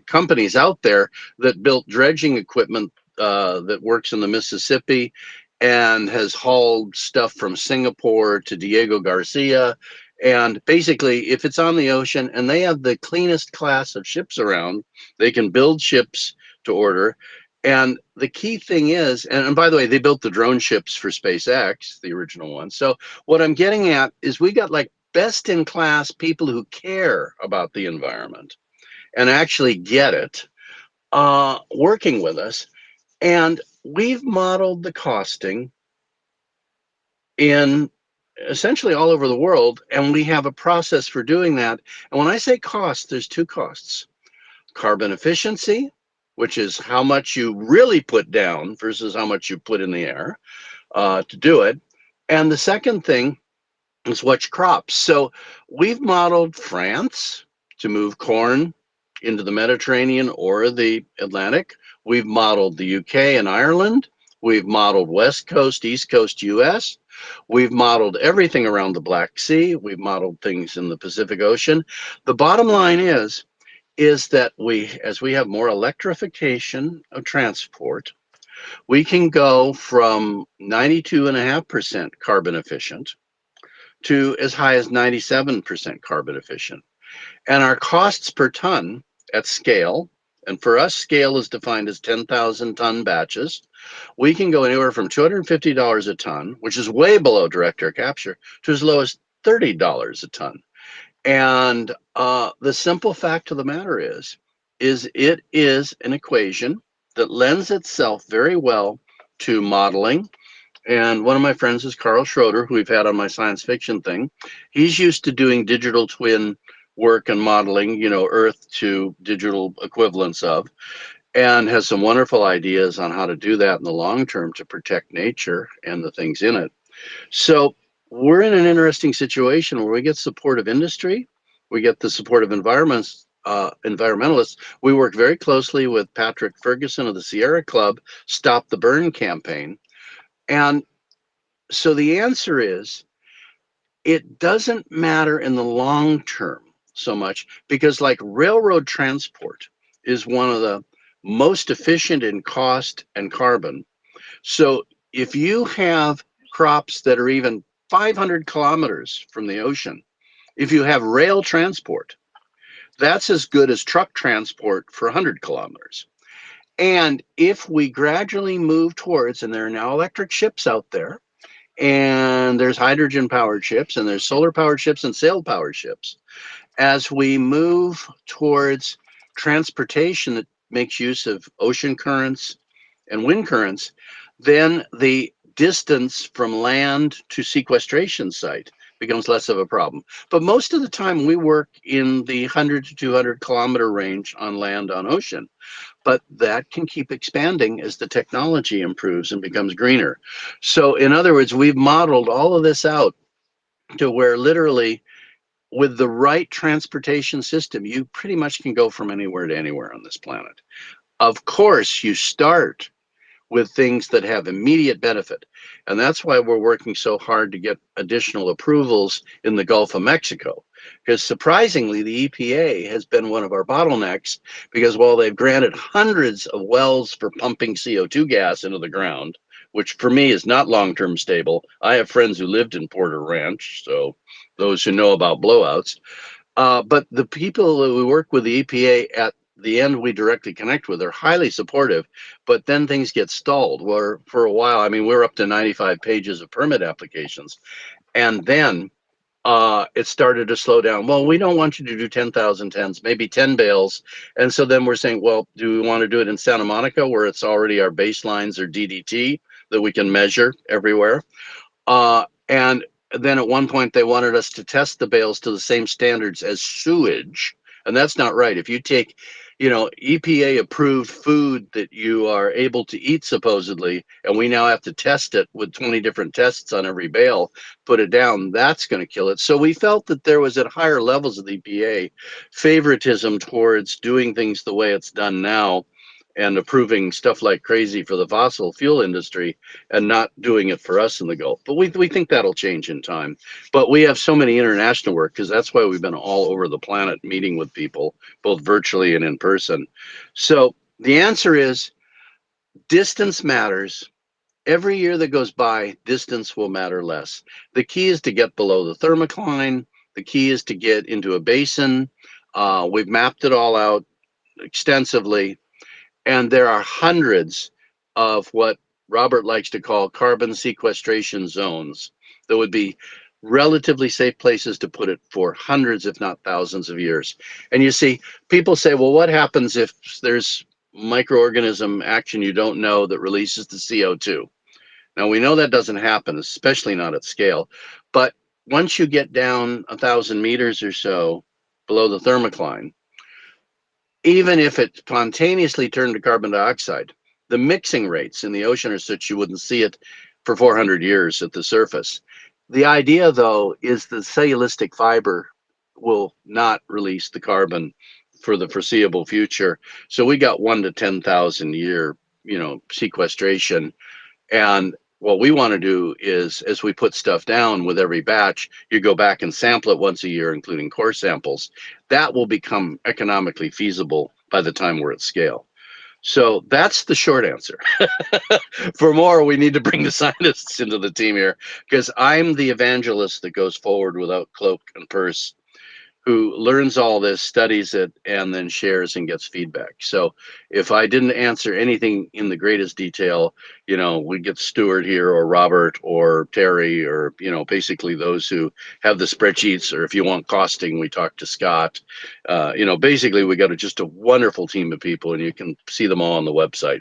companies out there that built dredging equipment that works in the Mississippi and has hauled stuff from Singapore to Diego Garcia. And basically, if it's on the ocean and they have the cleanest class of ships around, they can build ships to order. And the key thing is, and by the way, they built the drone ships for SpaceX, the original one. So what I'm getting at is we got like best in class people who care about the environment and actually get it, working with us. And we've modeled the costing in essentially all over the world, and we have a process for doing that. And when I say cost, there's two costs: carbon efficiency, which is how much you really put down versus how much you put in the air to do it. And the second thing is which crops. So we've modeled France to move corn into the Mediterranean or the Atlantic. We've modeled the UK and Ireland. We've modeled West Coast, East Coast US. We've modeled everything around the Black Sea. We've modeled things in the Pacific Ocean. The bottom line is that as we have more electrification of transport, we can go from 92.5% carbon efficient to as high as 97% carbon efficient. And our costs per ton at scale, and for us, scale is defined as 10,000 ton batches. We can go anywhere from $250 a ton, which is way below direct air capture, to as low as $30 a ton. And the simple fact of the matter is it is an equation that lends itself very well to modeling. And one of my friends is Carl Schroeder, who we've had on my science fiction thing. He's used to doing digital twin work and modeling, Earth to digital equivalents of, and has some wonderful ideas on how to do that in the long term to protect nature and the things in it. So we're in an interesting situation where we get support of industry, we get the support of environmentalists. We work very closely with Patrick Ferguson of the Sierra Club, Stop the Burn campaign. And so the answer is, it doesn't matter in the long term so much, because like railroad transport is one of the most efficient in cost and carbon. So if you have crops that are even 500 kilometers from the ocean, if you have rail transport, that's as good as truck transport for 100 kilometers. And if we gradually move towards, and there are now electric ships out there, and there's hydrogen powered ships, and there's solar powered ships and sail powered ships, as we move towards transportation that makes use of ocean currents and wind currents, then the distance from land to sequestration site becomes less of a problem. But most of the time we work in the 100 to 200 kilometer range on land, on ocean. But that can keep expanding as the technology improves and becomes greener. So in other words, we've modeled all of this out to where literally with the right transportation system, you pretty much can go from anywhere to anywhere on this planet. Of course, you start with things that have immediate benefit. And that's why we're working so hard to get additional approvals in the Gulf of Mexico. Because surprisingly, the EPA has been one of our bottlenecks, because while they've granted hundreds of wells for pumping CO2 gas into the ground, which for me is not long-term stable. I have friends who lived in Porter Ranch, so those who know about blowouts. But the people that we work with the EPA at the end we directly connect with are highly supportive, but then things get stalled. Where for a while, I mean, we're up to 95 pages of permit applications, and then it started to slow down. Well, we don't want you to do 10,000 tons, maybe 10 bales. And so then we're saying, well, do we want to do it in Santa Monica, where it's already our baselines or DDT that we can measure everywhere? And then at one point they wanted us to test the bales to the same standards as sewage. And that's not right. If you take, EPA approved food that you are able to eat supposedly, and we now have to test it with 20 different tests on every bale, put it down, that's going to kill it. So we felt that there was at higher levels of the EPA favoritism towards doing things the way it's done now, and approving stuff like crazy for the fossil fuel industry and not doing it for us in the Gulf. But we think that'll change in time. But we have so many international work, because that's why we've been all over the planet meeting with people, both virtually and in person. So the answer is, distance matters, Every year that goes by, distance will matter less. The key is to get below the thermocline. The key is to get into a basin. We've mapped it all out extensively, and there are hundreds of what Robert likes to call carbon sequestration zones that would be relatively safe places to put it for hundreds, if not thousands of years. And you see, people say, well, what happens if there's microorganism action you don't know that releases the CO2? Now, we know that doesn't happen, especially not at scale. But once you get down 1,000 meters or so below the thermocline, even if it spontaneously turned to carbon dioxide, the mixing rates in the ocean are such you wouldn't see it for 400 years at the surface. The idea, though, is the cellulistic fiber will not release the carbon for the foreseeable future. So we got 1 to 10,000 year, sequestration. And what we want to do is, as we put stuff down with every batch, you go back and sample it once a year, including core samples. That will become economically feasible by the time we're at scale. So that's the short answer. For more, we need to bring the scientists into the team here, because I'm the evangelist that goes forward without cloak and purse, who learns all this, studies it, and then shares and gets feedback. So if I didn't answer anything in the greatest detail, we get Stuart here, or Robert, or Terry, or, basically those who have the spreadsheets, or if you want costing, we talk to Scott. Basically we got just a wonderful team of people, and you can see them all on the website.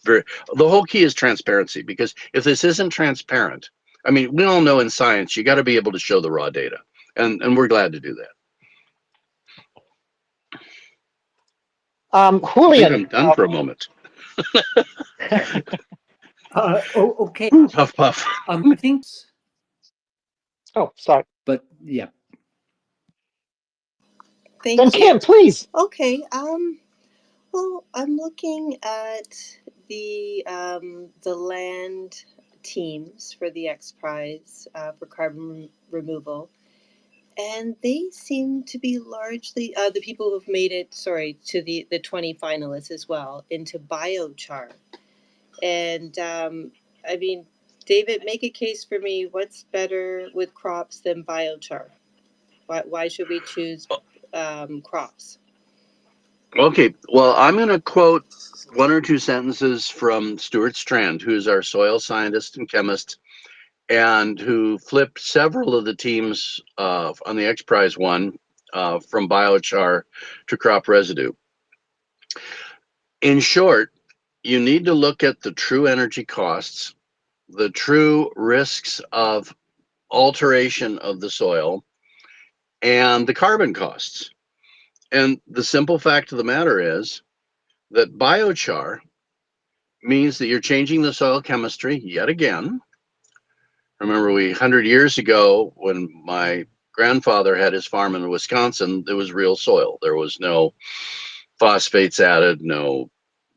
The whole key is transparency, because if this isn't transparent, we all know in science, you got to be able to show the raw data, and we're glad to do that. I think Julian. I'm done for a moment. Okay. Puff, puff. I think. Oh, sorry. But yeah. Thank Then you. Kim, please. Okay. Well, I'm looking at the land teams for the X Prize for carbon removal, and they seem to be largely the people who've made it. To the 20 finalists as well into biochar, and David, make a case for me. What's better with crops than biochar? Why should we choose crops? Okay, well, I'm going to quote 1 or 2 sentences from Stuart Strand, who's our soil scientist and chemist, and who flipped several of the teams on the X Prize one from biochar to crop residue. In short, you need to look at the true energy costs, the true risks of alteration of the soil, and the carbon costs. And the simple fact of the matter is that biochar means that you're changing the soil chemistry yet again. Remember, 100 years ago, when my grandfather had his farm in Wisconsin, there was real soil. There was no phosphates added, no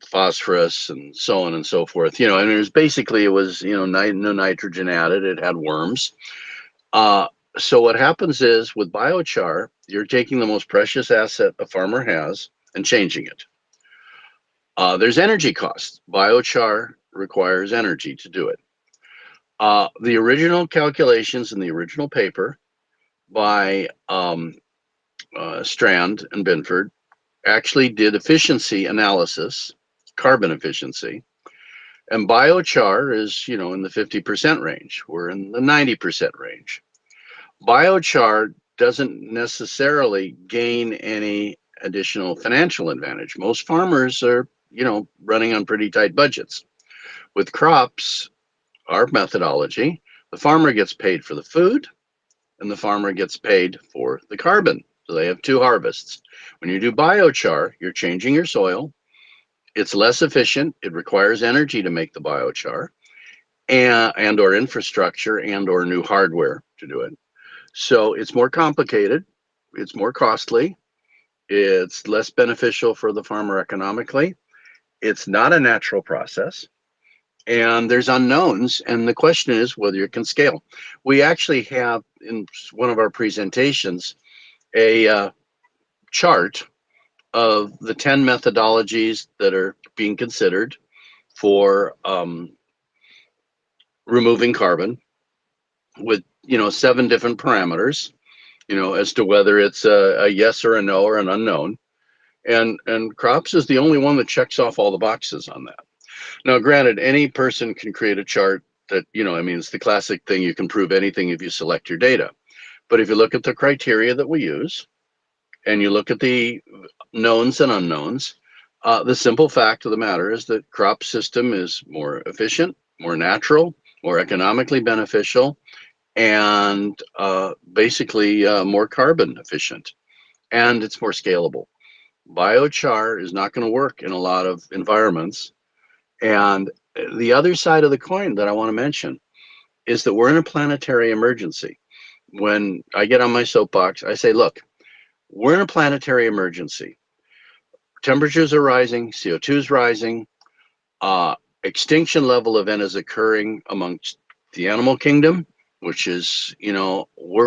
phosphorus, and so on and so forth. And it was no nitrogen added. It had worms. So what happens is, with biochar, you're taking the most precious asset a farmer has and changing it. There's energy costs. Biochar requires energy to do it. The original calculations in the original paper by Strand and Binford actually did efficiency analysis, carbon efficiency, and biochar is, in the 50% range. We're in the 90% range. Biochar doesn't necessarily gain any additional financial advantage. Most farmers are, running on pretty tight budgets. With crops, our methodology, the farmer gets paid for the food and the farmer gets paid for the carbon. So they have 2 harvests. When you do biochar, you're changing your soil. It's less efficient. It requires energy to make the biochar and or infrastructure and or new hardware to do it. So it's more complicated. It's more costly. It's less beneficial for the farmer economically. It's not a natural process. And there's unknowns, and the question is whether it can scale. We actually have, in one of our presentations, a chart of the 10 methodologies that are being considered for removing carbon with, 7 different parameters, as to whether it's a yes or a no or an unknown. And crops is the only one that checks off all the boxes on that. Now, granted, any person can create a chart that, it's the classic thing. You can prove anything if you select your data. But if you look at the criteria that we use and you look at the knowns and unknowns, the simple fact of the matter is that crop system is more efficient, more natural, more economically beneficial, and basically more carbon efficient, and it's more scalable. Biochar is not going to work in a lot of environments. And the other side of the coin that I want to mention is that we're in a planetary emergency. When I get on my soapbox, I say, look, we're in a planetary emergency. Temperatures are rising, CO2 is rising, extinction level event is occurring amongst the animal kingdom, which is,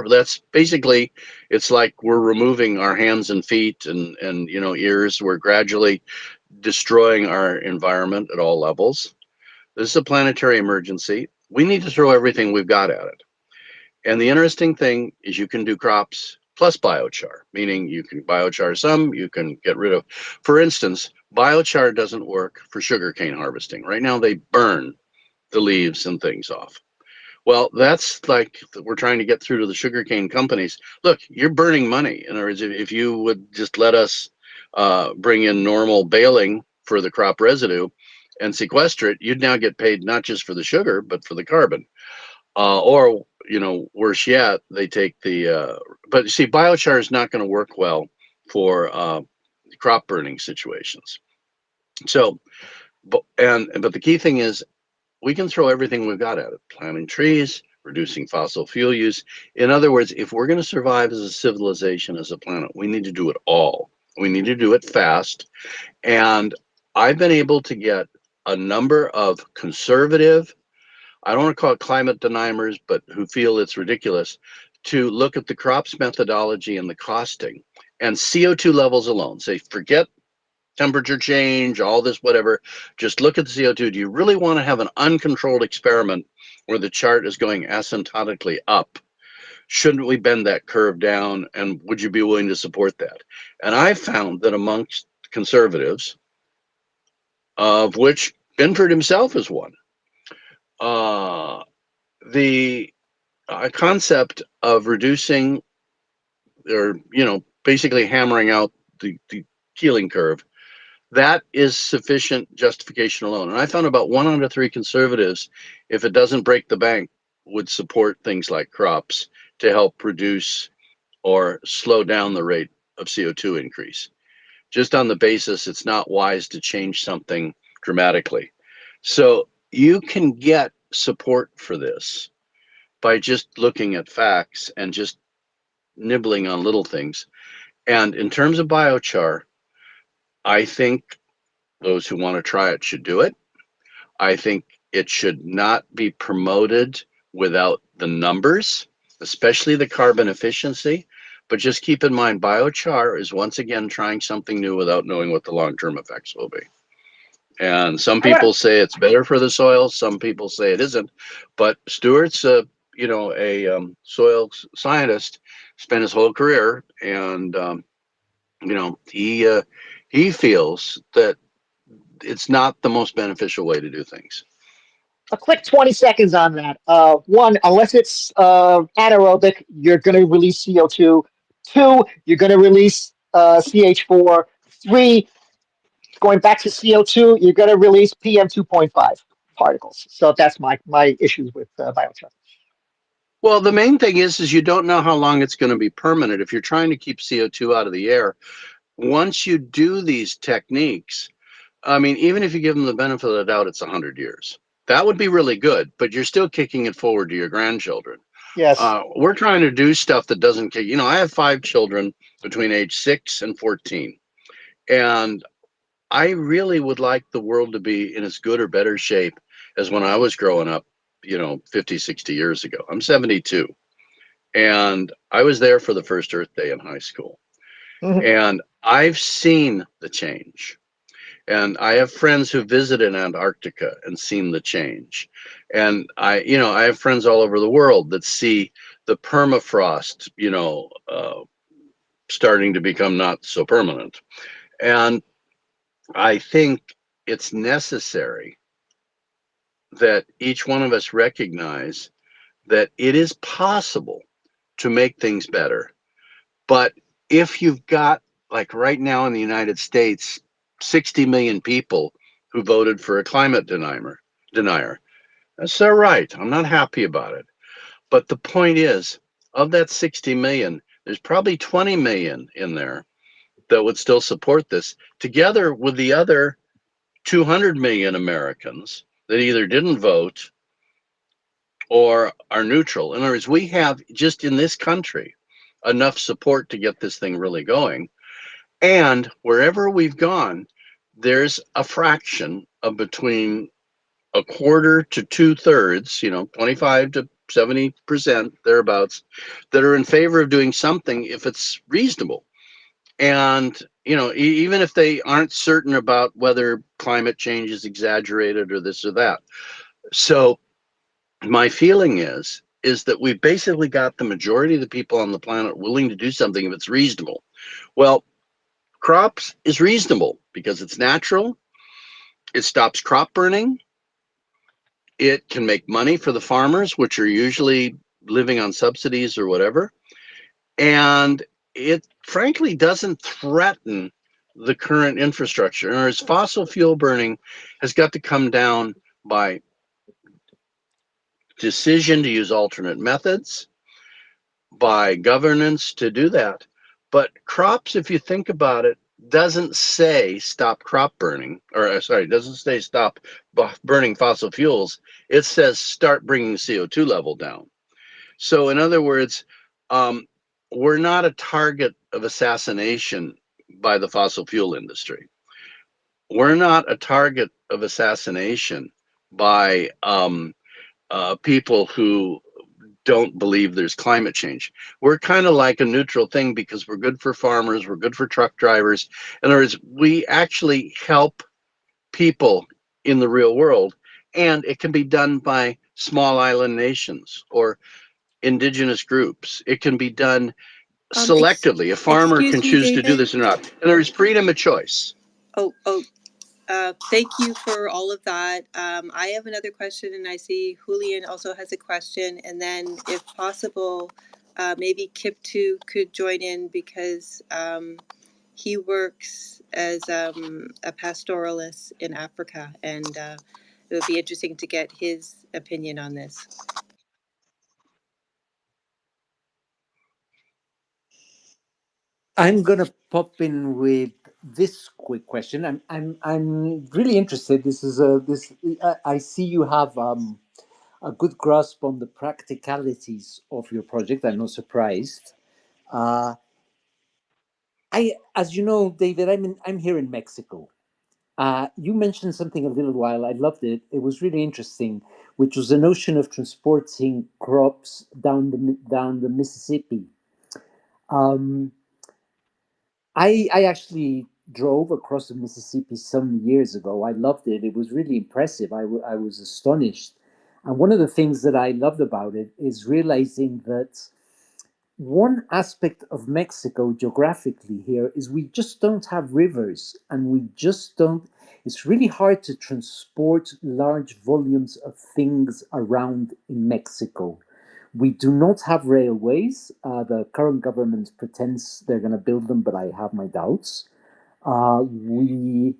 that's basically, it's like we're removing our hands and feet and ears. We're gradually destroying our environment at all levels. This is a planetary emergency. We need to throw everything we've got at it. And the interesting thing is you can do crops plus biochar, meaning you can biochar some, you can get rid of, for instance, biochar doesn't work for sugarcane harvesting. Right now they burn the leaves and things off. Well, that's like we're trying to get through to the sugarcane companies. Look, you're burning money. In other words, if you would just let us bring in normal baling for the crop residue and sequester it, you'd now get paid not just for the sugar, but for the carbon. Or, worse yet, they take but you see, biochar is not going to work well for crop burning situations. So, but the key thing is, we can throw everything we've got at it, planting trees, reducing fossil fuel use. In other words, if we're going to survive as a civilization, as a planet, we need to do it all. We need to do it fast. And I've been able to get a number of conservative, I don't want to call it climate deniers, but who feel it's ridiculous, to look at the crops methodology and the costing and CO2 levels alone. Say, forget temperature change, all this, whatever. Just look at the CO2. Do you really want to have an uncontrolled experiment where the chart is going asymptotically up? Shouldn't we bend that curve down? And would you be willing to support that? And I found that amongst conservatives, of which Binford himself is one, the concept of reducing or, basically hammering out the Keeling curve, that is sufficient justification alone. And I found about 1 out of 3 conservatives, if it doesn't break the bank, would support things like crops to help reduce or slow down the rate of CO2 increase. Just on the basis it's not wise to change something dramatically. So you can get support for this by just looking at facts and just nibbling on little things. And in terms of biochar, I think those who want to try it should do it. I think it should not be promoted without the numbers, especially the carbon efficiency. But just keep in mind, biochar is once again trying something new without knowing what the long-term effects will be. And some people say it's better for the soil. Some people say it isn't. But Stuart's a soil scientist, spent his whole career, and he feels that it's not the most beneficial way to do things. A quick 20 seconds on that. One, unless it's anaerobic, you're going to release CO2. 2, you're going to release CH4. 3, going back to CO2, you're going to release PM 2.5 particles. So that's my issues with biochar. Well, the main thing is you don't know how long it's going to be permanent. If you're trying to keep CO2 out of the air, once you do these techniques, I mean, even if you give them the benefit of the doubt, it's 100 years. That would be really good, but you're still kicking it forward to your grandchildren. Yes. We're trying to do stuff that doesn't kick. I have 5 children between age 6 and 14. And I really would like the world to be in as good or better shape as when I was growing up, 50, 60 years ago. I'm 72. And I was there for the first Earth Day in high school. Mm-hmm. And I've seen the change. And I have friends who visited Antarctica and seen the change. And I have friends all over the world that see the permafrost, starting to become not so permanent. And I think it's necessary that each one of us recognize that it is possible to make things better. But if you've got, like right now in the United States, 60 million people who voted for a climate denier, that's their right. I'm not happy about it. But the point is, of that 60 million, there's probably 20 million in there that would still support this, together with the other 200 million Americans that either didn't vote or are neutral. In other words, we have just in this country enough support to get this thing really going. And wherever we've gone, there's a fraction of between a quarter to 2/3, 25 to 70% thereabouts, that are in favor of doing something if it's reasonable. And, even if they aren't certain about whether climate change is exaggerated or this or that. So my feeling is that we've basically got the majority of the people on the planet willing to do something if it's reasonable. Well, crops is reasonable because it's natural. It stops crop burning. It can make money for the farmers, which are usually living on subsidies or whatever. And it frankly doesn't threaten the current infrastructure. Whereas fossil fuel burning has got to come down by decision to use alternate methods, by governance to do that. But crops, if you think about it, doesn't say stop crop burning, or sorry, doesn't say stop burning fossil fuels. It says start bringing CO2 level down. So in other words, we're not a target of assassination by the fossil fuel industry. We're not a target of assassination by people who don't believe there's climate change. We're kind of like a neutral thing because we're good for farmers, we're good for truck drivers. In other words, we actually help people in the real world, and it can be done by small island nations or indigenous groups. It can be done selectively. A farmer can Excuse me, choose to do David. this or not. And there's freedom of choice. Thank you for all of that. I have another question, and I see Julian also has a question. And then, if possible, maybe Kiptu could join in because he works as a pastoralist in Africa, and it would be interesting to get his opinion on this. I'm gonna pop in with this quick question. I'm really interested. This is a this. I see you have a good grasp on the practicalities of your project. I'm not surprised. Uh, as you know, David, I'm here in Mexico. You mentioned something a little while. I loved it. It was really interesting, which was the notion of transporting crops down the Mississippi. Um, I actually drove across the Mississippi some years ago. I loved it. It was really impressive. I was astonished. And one of the things that I loved about it is realizing that one aspect of Mexico geographically here is we just don't have rivers, and we just don't. It's really hard to transport large volumes of things around in Mexico. We do not have railways. The current government pretends they're going to build them, but I have my doubts. We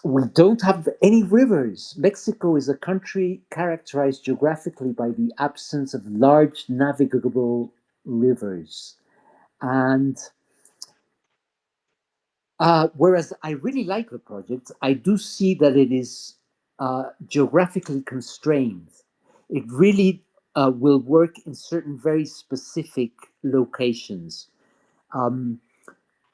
don't have any rivers. Mexico is a country characterized geographically by the absence of large navigable rivers. And whereas I really like the project, I do see that it is geographically constrained. It really will work in certain very specific locations. Um,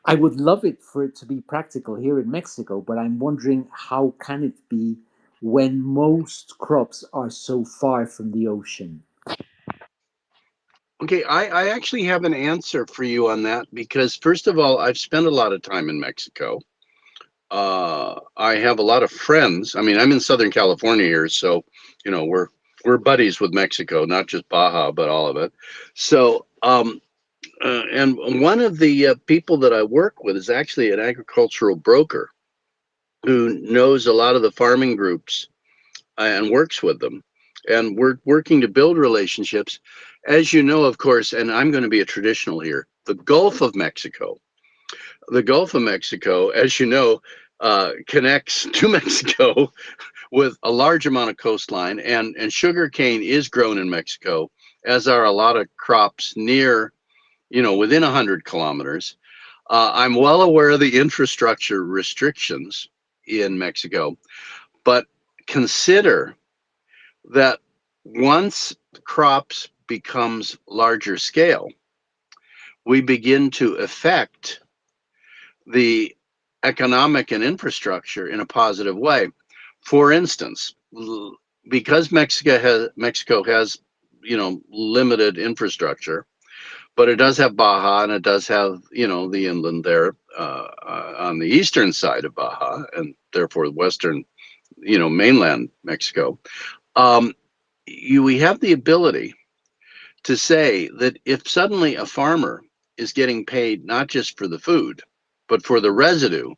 I would love it for it to be practical here in Mexico, but I'm wondering how can it be when most crops are so far from the ocean? Okay, I actually have an answer for you on that because, first of all, I've spent a lot of time in Mexico. I have a lot of friends. I mean, I'm in Southern California here, so you know we're buddies with Mexico, not just Baja, but all of it. So, and one of the people that I work with is actually an agricultural broker who knows a lot of the farming groups and works with them. And we're working to build relationships. As you know, of course, and I'm going to be a traditional here, the Gulf of Mexico. The Gulf of Mexico, as you know, connects to Mexico with a large amount of coastline, and sugar cane is grown in Mexico, as are a lot of crops near, you know, within 100 kilometers. I'm well aware of the infrastructure restrictions in Mexico, but consider that once crops becomes larger scale, we begin to affect the economic and infrastructure in a positive way. For instance, because Mexico has, you know, limited infrastructure, but it does have Baja, and it does have, you know, the inland there on the eastern side of Baja, and therefore western, you know, mainland Mexico. We have the ability to say that if suddenly a farmer is getting paid not just for the food, but for the residue,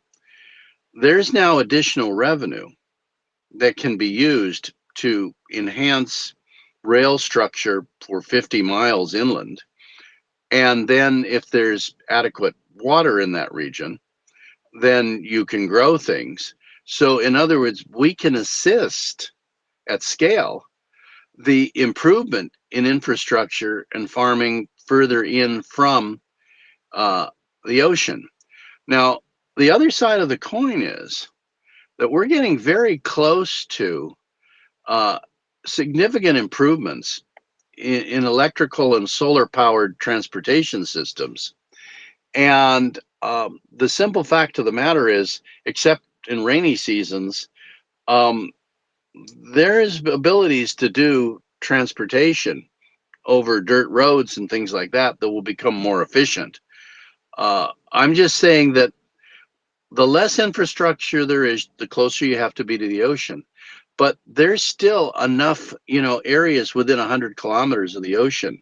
there's now additional revenue that can be used to enhance rail structure for 50 miles inland. And then if there's adequate water in that region, then you can grow things. So in other words, we can assist at scale the improvement in infrastructure and farming further in from the ocean. Now, the other side of the coin is that we're getting very close to uh, significant improvements in electrical and solar powered transportation systems. And the simple fact of the matter is, except in rainy seasons, um, there's abilities to do transportation over dirt roads and things like that that will become more efficient. I'm just saying that the less infrastructure there is, the closer you have to be to the ocean. But there's still enough, you know, areas within 100 kilometers of the ocean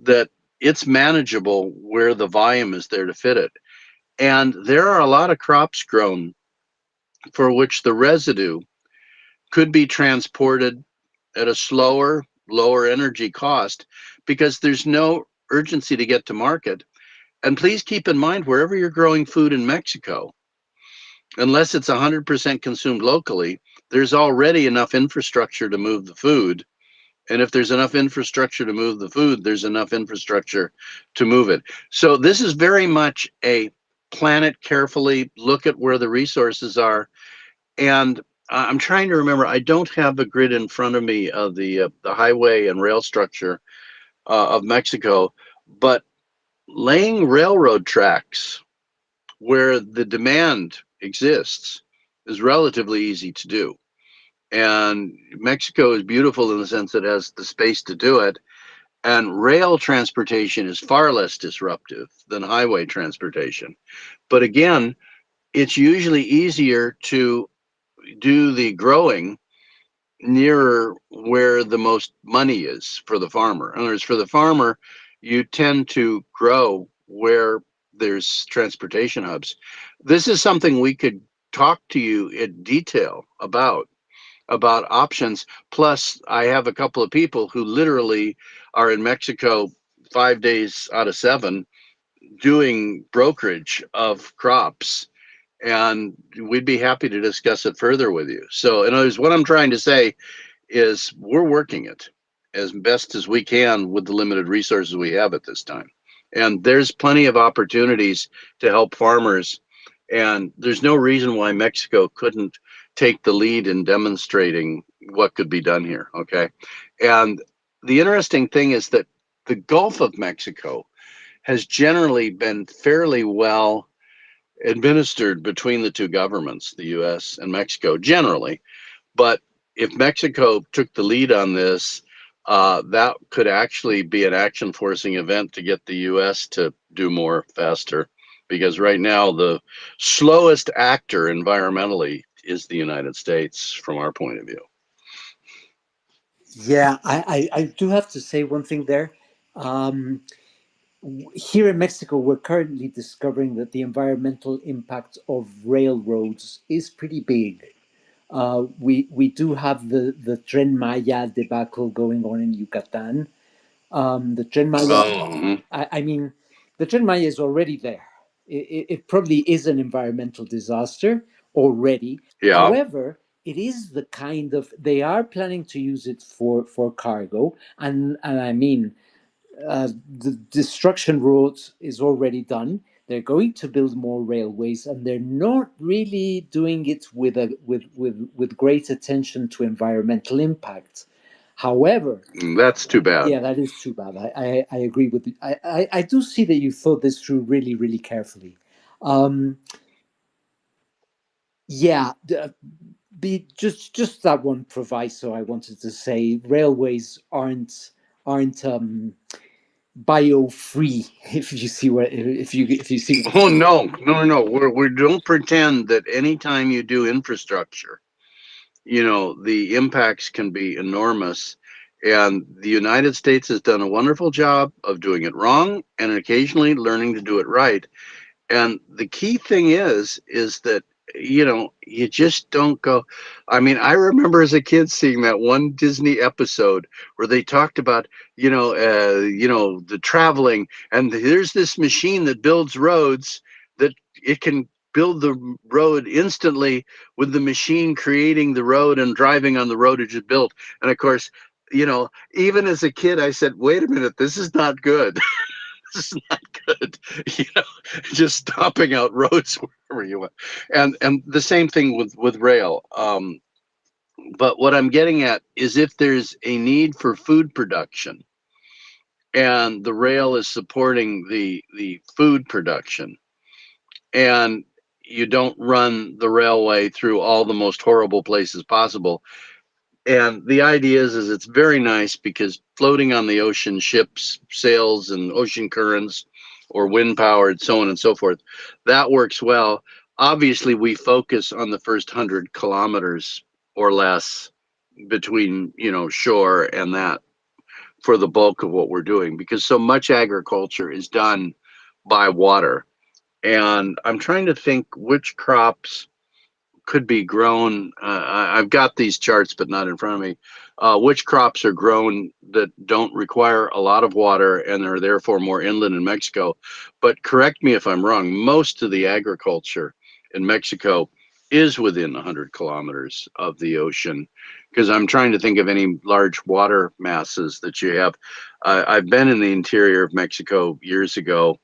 that it's manageable where the volume is there to fit it. And there are a lot of crops grown for which the residue could be transported at a slower, lower energy cost because there's no urgency to get to market. And please keep in mind, wherever you're growing food in Mexico, unless it's 100% consumed locally, there's already enough infrastructure to move the food. And if there's enough infrastructure to move the food, there's enough infrastructure to move it. So this is very much a plan it carefully, look at where the resources are. And I'm trying to remember, I don't have a grid in front of me of the highway and rail structure of Mexico, but laying railroad tracks where the demand exists is relatively easy to do. And Mexico is beautiful in the sense it has the space to do it. And rail transportation is far less disruptive than highway transportation. But again, it's usually easier to do the growing nearer where the most money is for the farmer. In other words, for the farmer, you tend to grow where there's transportation hubs. This is something we could talk to you in detail about options. Plus, I have a couple of people who literally are in Mexico 5 days out of 7 doing brokerage of crops, and we'd be happy to discuss it further with you. So, in other words, what I'm trying to say is we're working it as best as we can with the limited resources we have at this time. And there's plenty of opportunities to help farmers. And there's no reason why Mexico couldn't take the lead in demonstrating what could be done here. Okay. And the interesting thing is that the Gulf of Mexico has generally been fairly well administered between the two governments, the US and Mexico generally. But if Mexico took the lead on this, that could actually be an action forcing event to get the US to do more faster. because right now the slowest actor environmentally is the United States from our point of view. Yeah, I do have to say one thing there. Um, Here in Mexico, we're currently discovering that the environmental impact of railroads is pretty big. We do have the Tren Maya debacle going on in Yucatan. The Tren Maya, Oh, I mean, the Tren Maya is already there. It probably is an environmental disaster already. yeah. However, it is the kind of, they are planning to use it for cargo, and I mean, the destruction road is already done. They're going to build more railways, and they're not really doing it with with great attention to environmental impact. However, That's too bad. yeah, that is too bad. I agree with you. I do see that you thought this through really, really carefully. Um, yeah, be just that one proviso I wanted to say. Railways aren't bio-free, if you see what if you see. Oh no, no, no, no. We don't pretend that anytime you do infrastructure, the impacts can be enormous. And the United States has done a wonderful job of doing it wrong and occasionally learning to do it right. And the key thing is that you just don't go. I mean, I remember as a kid seeing that one Disney episode where they talked about the traveling, and there's this machine that builds roads that it can build the road instantly with the machine creating the road and driving on the road it just built. And of course, even as a kid, I said, wait a minute, this is not good. This is not good. You know, just stomping out roads wherever you want. And the same thing with rail. But what I'm getting at is if there's a need for food production and the rail is supporting the food production, and you don't run the railway through all the most horrible places possible. And the idea is it's very nice because floating on the ocean, ships, sails, and ocean currents, or wind powered, so on and so forth, that works well. Obviously, we focus on the first 100 kilometers or less between shore and that for the bulk of what we're doing, because so much agriculture is done by water. And I'm trying to think which crops could be grown. I've got these charts, but not in front of me. Which crops are grown that don't require a lot of water and are therefore more inland in Mexico? But correct me if I'm wrong. Most of the agriculture in Mexico is within 100 kilometers of the ocean, because I'm trying to think of any large water masses that you have. I've been in the interior of Mexico years ago,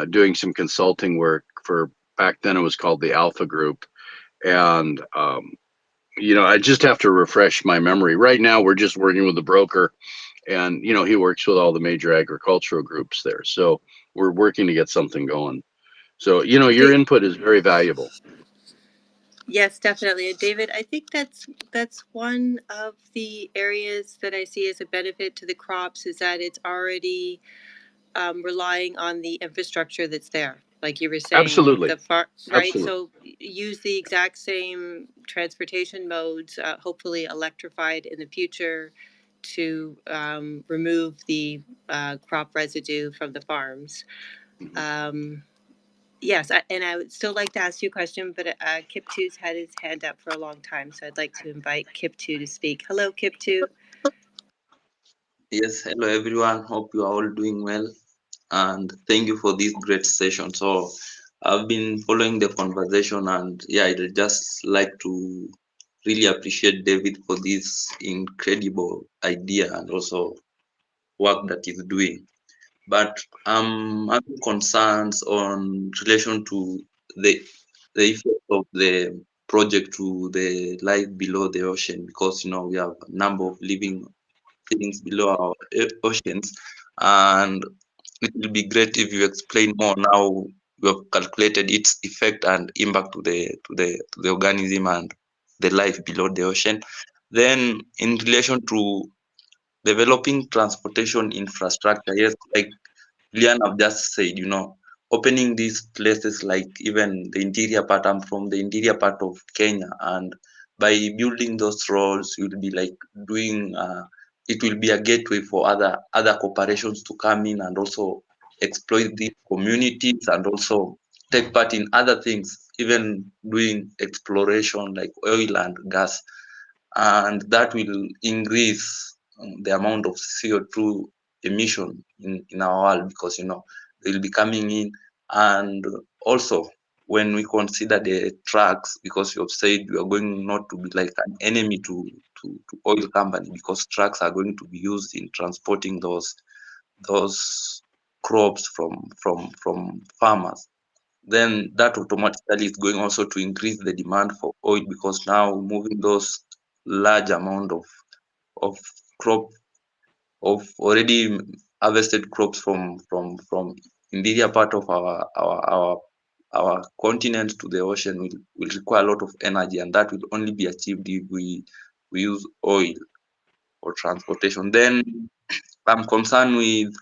doing some consulting work for, back then it was called the Alpha Group. And I just have to refresh my memory. Right now we're just working with the broker, and he works with all the major agricultural groups there, so we're working to get something going. So your input is very valuable. Yes, definitely. And David, I think that's one of the areas that I see as a benefit to the crops, is that it's already relying on the infrastructure that's there. Like you were saying, Absolutely. the far right. Absolutely. So use the exact same transportation modes, hopefully electrified in the future, to remove the crop residue from the farms. Yes, and I would still like to ask you a question, but Kip2's had his hand up for a long time, so I'd like to invite Kip2 to speak. Hello, Kip2. Yes, hello everyone. Hope you are all doing well, and thank you for this great session. So, I've been following the conversation, and yeah, I'd just like to really appreciate David for this incredible idea and also work that he's doing. But I'm having concerns on relation to the the effect of the project to the life below the ocean, because we have a number of living things below our oceans, and it will be great if you explain more now. You have calculated its effect and impact to the organism and the life below the ocean. Then, in relation to developing transportation infrastructure, yes, like Lian have just said, opening these places like even the interior part. I'm from the interior part of Kenya, and by building those roads, you'll be like doing. It will be a gateway for other corporations to come in and also exploit these communities and also take part in other things, even doing exploration like oil and gas, and that will increase the amount of CO2 emission in our world, because they'll be coming in. And also when we consider the trucks, because you have said you are going not to be like an enemy to oil company, because trucks are going to be used in transporting those crops from farmers, then that automatically is going also to increase the demand for oil, because now moving those large amount of crop of already harvested crops from interior part of our continent to the ocean will require a lot of energy, and that will only be achieved if we use oil for transportation. Then I'm concerned with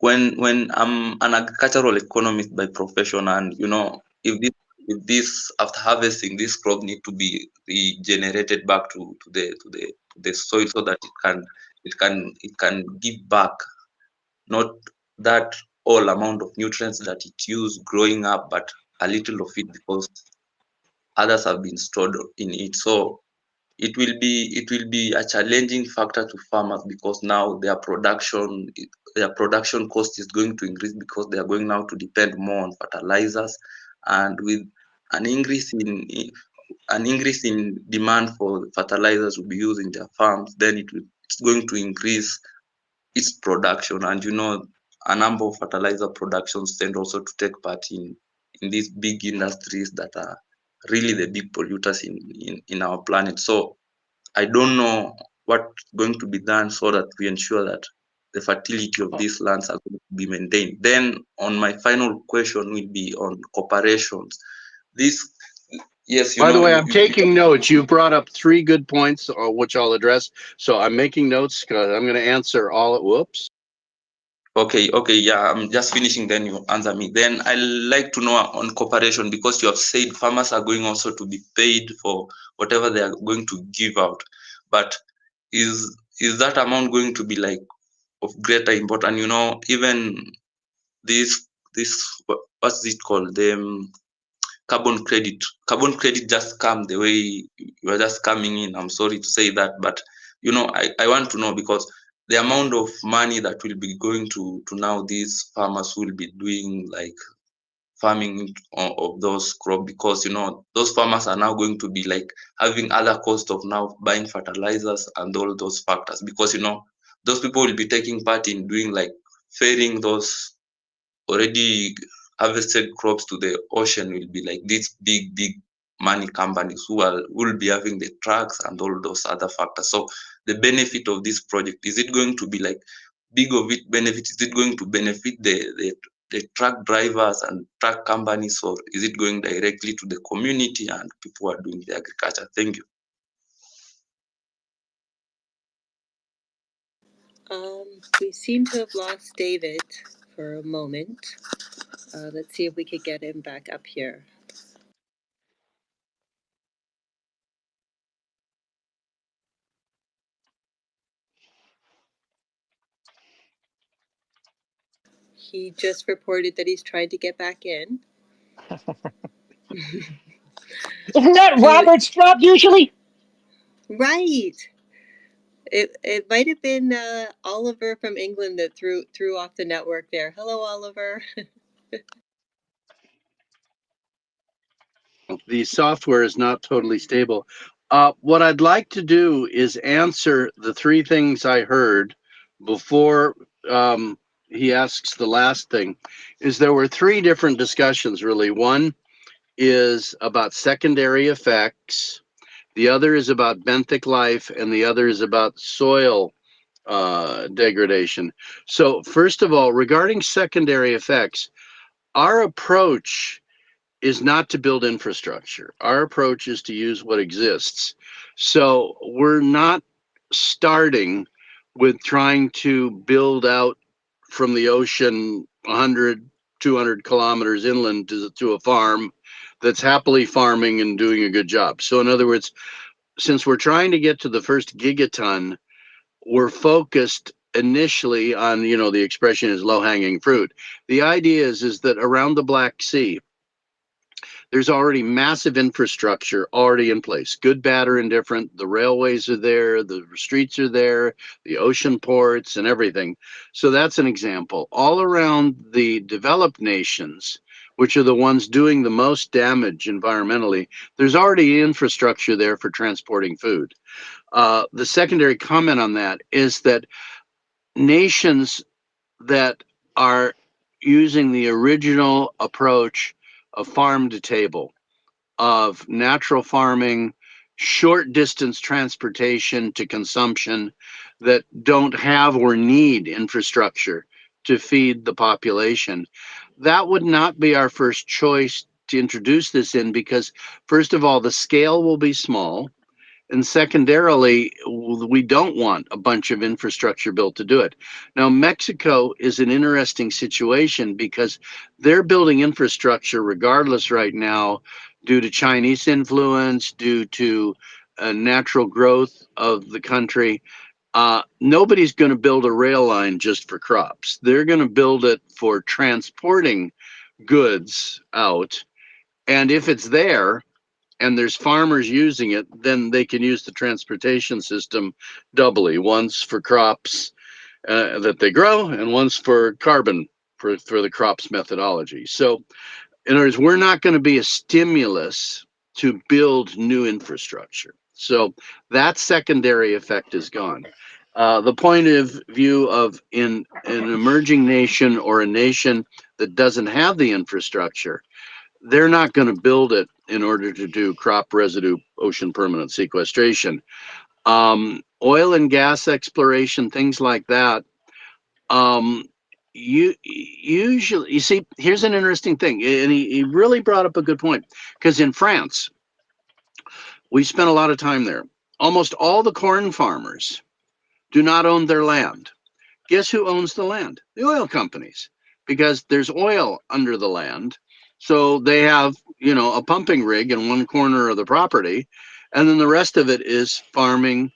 when I'm an agricultural economist by profession, and if this after harvesting this crop need to be regenerated back to the soil, so that it can give back not that all amount of nutrients that it used growing up, but a little of it, because others have been stored in it. So it will be a challenging factor to farmers, because now their production cost is going to increase, because they are going now to depend more on fertilizers, and with an increase in demand for fertilizers to be used in their farms, then it's going to increase its production. And a number of fertilizer productions tend also to take part in these big industries that are really the big polluters in our planet. So I don't know what's going to be done so that we ensure that the fertility of these lands are going to be maintained. Then on my final question will be on corporations. This, yes, By the way, I'm taking notes. You brought up 3 good points, which I'll address. So I'm making notes because I'm going to answer all at whoops. Okay, yeah, I'm just finishing, then you answer me. Then I like to know on cooperation, because you have said farmers are going also to be paid for whatever they are going to give out. But is that amount going to be like of greater importance? Even this what's it called? The carbon credit. Carbon credit just come the way you are just coming in. I'm sorry to say that, but I want to know, because the amount of money that will be going to now these farmers who will be doing like farming of those crops, because those farmers are now going to be like having other cost of now buying fertilizers and all those factors, because those people will be taking part in doing like ferrying those already harvested crops to the ocean, will be like these big money companies who will be having the trucks and all those other factors. So the benefit of this project, is it going to be like big of it benefit? Is it going to benefit the truck drivers and truck companies, or is it going directly to the community and people who are doing the agriculture? Thank you. We seem to have lost David for a moment. Let's see if we could get him back up here. He just reported that he's tried to get back in. Isn't that Robert's job usually? Right. It might have been Oliver from England that threw off the network there. Hello, Oliver. The software is not totally stable. What I'd like to do is answer the 3 things I heard before he asks the last thing. There were 3 different discussions, really. One is about secondary effects, the other is about benthic life, and the other is about soil degradation. So first of all, regarding secondary effects, our approach is not to build infrastructure. Our approach is to use what exists. So we're not starting with trying to build out from the ocean 100, 200 kilometers inland to a farm that's happily farming and doing a good job. So in other words, since we're trying to get to the first gigaton, we're focused initially on, the expression is low-hanging fruit. The idea is that around the Black Sea, there's already massive infrastructure already in place, good, bad, or indifferent. The railways are there, the streets are there, the ocean ports and everything. So that's an example. All around the developed nations, which are the ones doing the most damage environmentally, there's already infrastructure there for transporting food. The secondary comment on that is that nations that are using the original approach of farm to table, of natural farming, short distance transportation to consumption, that don't have or need infrastructure to feed the population, that would not be our first choice to introduce this in, because first of all, the scale will be small. And secondarily, we don't want a bunch of infrastructure built to do it. Now, Mexico is an interesting situation because they're building infrastructure regardless right now due to Chinese influence, due to natural growth of the country. Nobody's going to build a rail line just for crops. They're going to build it for transporting goods out. And if it's there, and there's farmers using it, then they can use the transportation system doubly, once for crops that they grow and once for carbon for the crops methodology. So in other words, we're not going to be a stimulus to build new infrastructure. So that secondary effect is gone. The point of view of in an emerging nation or a nation that doesn't have the infrastructure, they're not going to build it in order to do crop residue ocean permanent sequestration. Oil and gas exploration, things like that. You usually, you see, here's an interesting thing, and he really brought up a good point, because in France, we spent a lot of time there. Almost all the corn farmers do not own their land. Guess who owns the land? The oil companies, because there's oil under the land. So they have, a pumping rig in one corner of the property, and then the rest of it is farming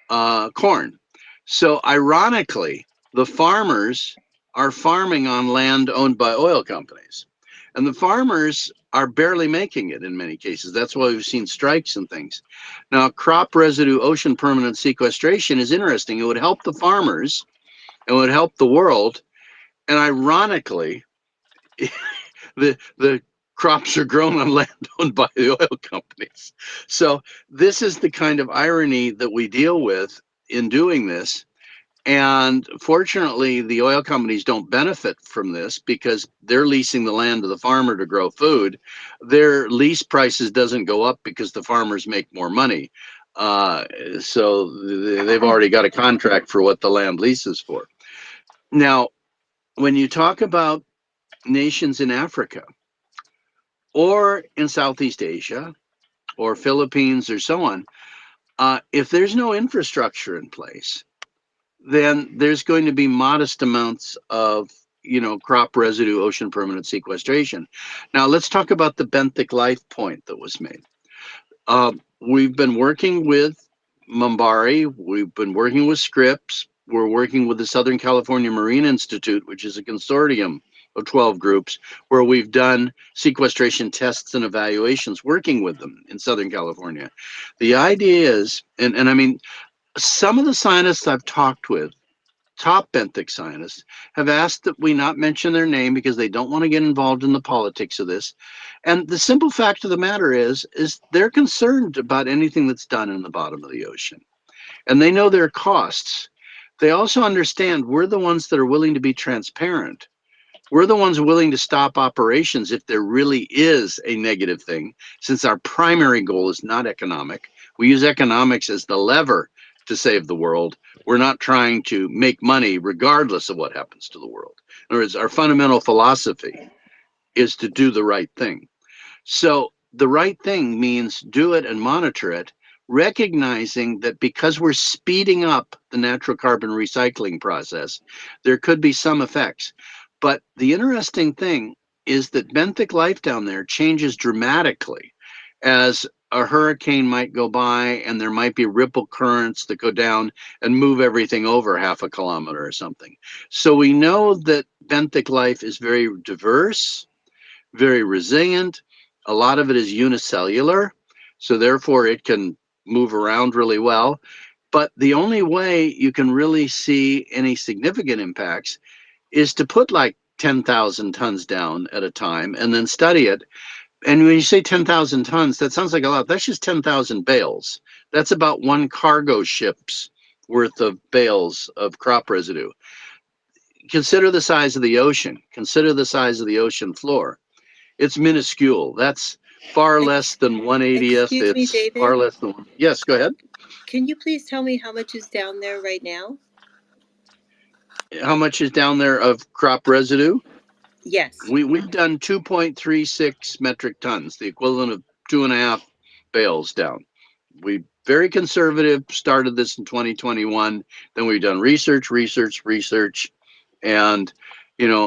corn. So ironically, the farmers are farming on land owned by oil companies, and the farmers are barely making it in many cases. That's why we've seen strikes and things. Now, crop residue ocean permanent sequestration is interesting. It would help the farmers, it would help the world, and ironically, the crops are grown on land owned by the oil companies. So this is the kind of irony that we deal with in doing this. And fortunately, the oil companies don't benefit from this because they're leasing the land to the farmer to grow food. Their lease prices doesn't go up because the farmers make more money. So they've already got a contract for what the land leases for. Now, when you talk about nations in Africa or in Southeast Asia or Philippines or so on, if there's no infrastructure in place, then there's going to be modest amounts of, crop residue ocean permanent sequestration. Now, let's talk about the benthic life point that was made. We've been working with Mumbari, we've been working with Scripps, we're working with the Southern California Marine Institute, which is a consortium of 12 groups, where we've done sequestration tests and evaluations working with them in Southern California. The idea is, and I mean, some of the scientists I've talked with, top benthic scientists, have asked that we not mention their name because they don't want to get involved in the politics of this. And the simple fact of the matter is they're concerned about anything that's done in the bottom of the ocean. And they know their costs. They also understand we're the ones that are willing to be transparent. We're the ones willing to stop operations if there really is a negative thing, since our primary goal is not economic. We use economics as the lever to save the world. We're not trying to make money regardless of what happens to the world. In other words, our fundamental philosophy is to do the right thing. So the right thing means do it and monitor it recognizing that because we're speeding up the natural carbon recycling process, there could be some effects. But the interesting thing is that benthic life down there changes dramatically as a hurricane might go by and there might be ripple currents that go down and move everything over half a kilometer or something. So we know that benthic life is very diverse, very resilient. A lot of it is unicellular, so therefore it can move around really well. But the only way you can really see any significant impacts is to put like 10,000 tons down at a time and then study it. And when you say 10,000 tons, that sounds like a lot. That's just 10,000 bales. That's about one cargo ship's worth of bales of crop residue. Consider the size of the ocean. Consider the size of the ocean floor. It's minuscule. That's far less than 1/80th. Excuse me, It's David. far less than one. Yes, go ahead. Can you please tell me how much is down there right now? How much is down there of crop residue? Yes. We've done 2.36 metric tons, the equivalent of 2.5 bales down. We very conservative, started this in 2021. Then we've done research, and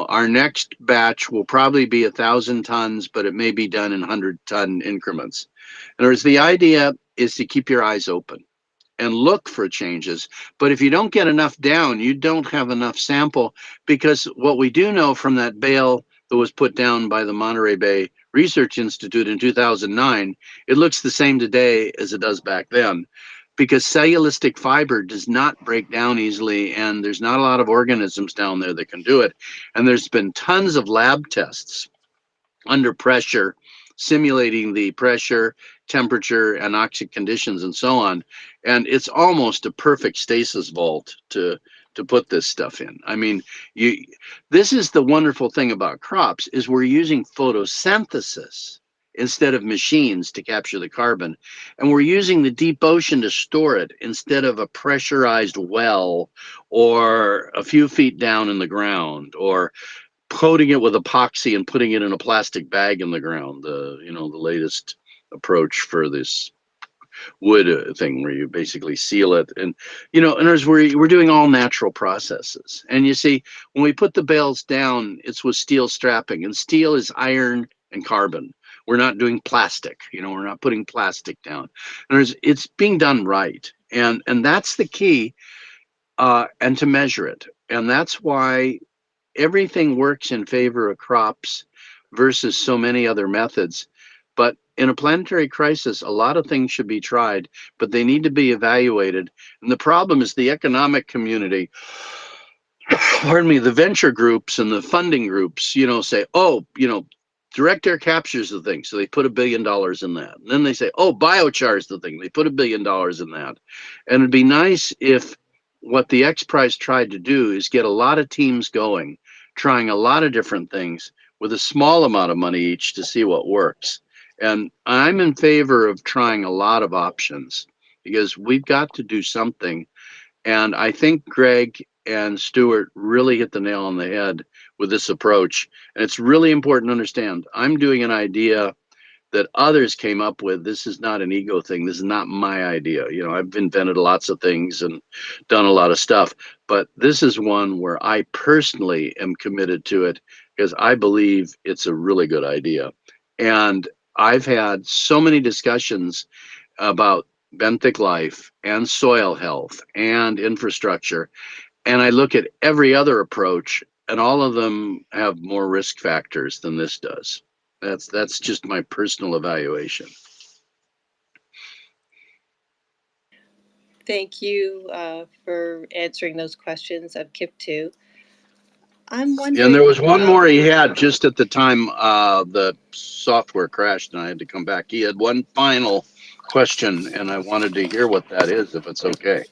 our next batch will probably be 1,000 tons, but it may be done in 100-ton increments. In other words, the idea is to keep your eyes open and look for changes. But if you don't get enough down, you don't have enough sample, because what we do know from that bale that was put down by the Monterey Bay Research Institute in 2009, it looks the same today as it does back then, because cellulistic fiber does not break down easily, and there's not a lot of organisms down there that can do it. And there's been tons of lab tests under pressure, simulating the pressure, temperature, and oxic conditions and so on. And it's almost a perfect stasis vault to put this stuff in. I mean, this is the wonderful thing about crops, is we're using photosynthesis instead of machines to capture the carbon. And we're using the deep ocean to store it instead of a pressurized well or a few feet down in the ground, or coating it with epoxy and putting it in a plastic bag in the ground. The latest approach for this wood thing, where you basically seal it, and in other words, we're doing all natural processes. And you see, when we put the bales down, it's with steel strapping, and steel is iron and carbon. We're not doing plastic. We're not putting plastic down. And it's being done right, and that's the key, and to measure it. And that's why everything works in favor of crops versus so many other methods. But in a planetary crisis, a lot of things should be tried, but they need to be evaluated. And the problem is the economic community, pardon me, the venture groups and the funding groups, say, oh, direct air capture is the thing. So they put $1 billion in that. And then they say, oh, biochar is the thing. They put $1 billion in that. And it'd be nice if what the X Prize tried to do is get a lot of teams going, trying a lot of different things with a small amount of money each to see what works. And I'm in favor of trying a lot of options, because we've got to do something. And I think Greg and Stuart really hit the nail on the head with this approach. And it's really important to understand, I'm doing an idea that others came up with. This is not an ego thing. This is not my idea. I've invented lots of things and done a lot of stuff, but this is one where I personally am committed to it, because I believe it's a really good idea. And I've had so many discussions about benthic life and soil health and infrastructure, and I look at every other approach, and all of them have more risk factors than this does. That's just my personal evaluation. Thank you for answering those questions of KIP 2. I'm wondering. And there was one more he had just at the time the software crashed and I had to come back. He had one final question, and I wanted to hear what that is, if it's okay.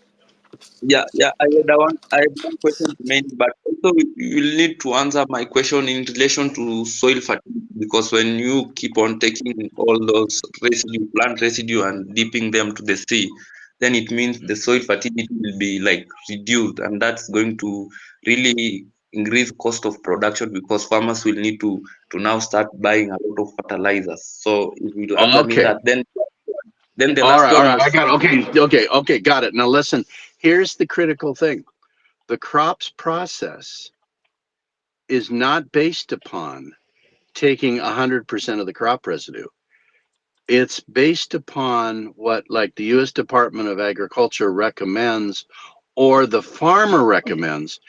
Yeah, I had one question to make, but also you will need to answer my question in relation to soil fertility, because when you keep on taking all those residue, plant residue, and dipping them to the sea, then it means the soil fertility will be like reduced, and that's going to really increase cost of production, because farmers will need to now start buying a lot of fertilizers. So if you answer me Okay. that, then Then the All last right, all one right. I is got it. Okay, got it. Now listen, here's the critical thing. The crops process is not based upon taking 100% of the crop residue. It's based upon what, like, the U.S. Department of Agriculture recommends or the farmer recommends.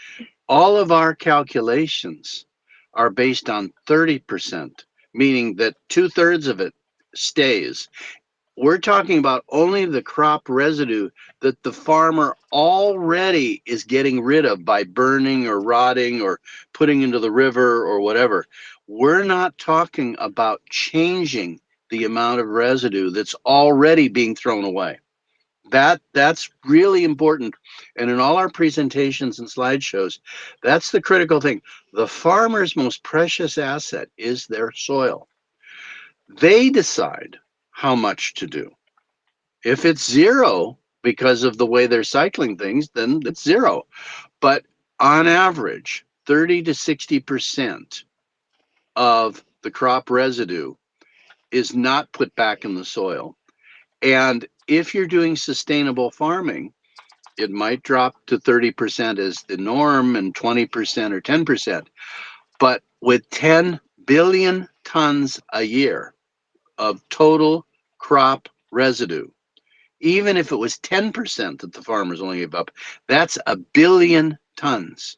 All of our calculations are based on 30%, meaning that 2/3 of it stays. We're talking about only the crop residue that the farmer already is getting rid of by burning or rotting or putting into the river or whatever. We're not talking about changing the amount of residue that's already being thrown away. That's really important. And in all our presentations and slideshows, that's the critical thing. The farmer's most precious asset is their soil. They decide how much to do. If it's zero because of the way they're cycling things, then it's zero. But on average, 30 to 60% of the crop residue is not put back in the soil. And if you're doing sustainable farming, it might drop to 30% as the norm and 20% or 10%. But with 10 billion tons a year of total crop residue, even if it was 10% that the farmers only give up, that's 1 billion tons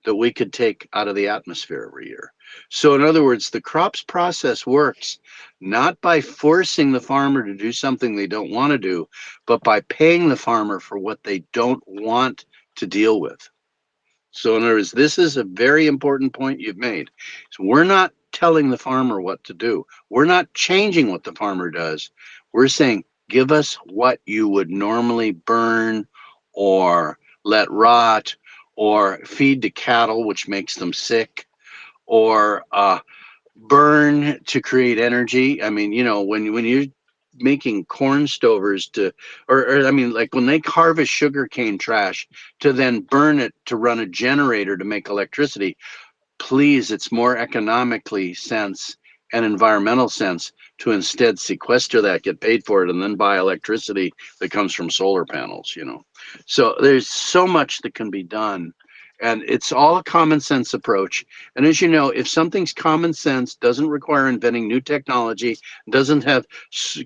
that we could take out of the atmosphere every year. So in other words, the crops process works not by forcing the farmer to do something they don't want to do, but by paying the farmer for what they don't want to deal with. So in other words, this is a very important point you've made. So we're not telling the farmer what to do. We're not changing what the farmer does. We're saying, give us what you would normally burn or let rot or feed to cattle, which makes them sick, or burn to create energy. I mean, when you're making corn stovers to, or I mean, like when they harvest sugarcane trash to then burn it to run a generator to make electricity, please, it's more economically sense and environmental sense to instead sequester that, get paid for it, and then buy electricity that comes from solar panels. So there's so much that can be done. And it's all a common sense approach. And as you know, if something's common sense, doesn't require inventing new technology, doesn't have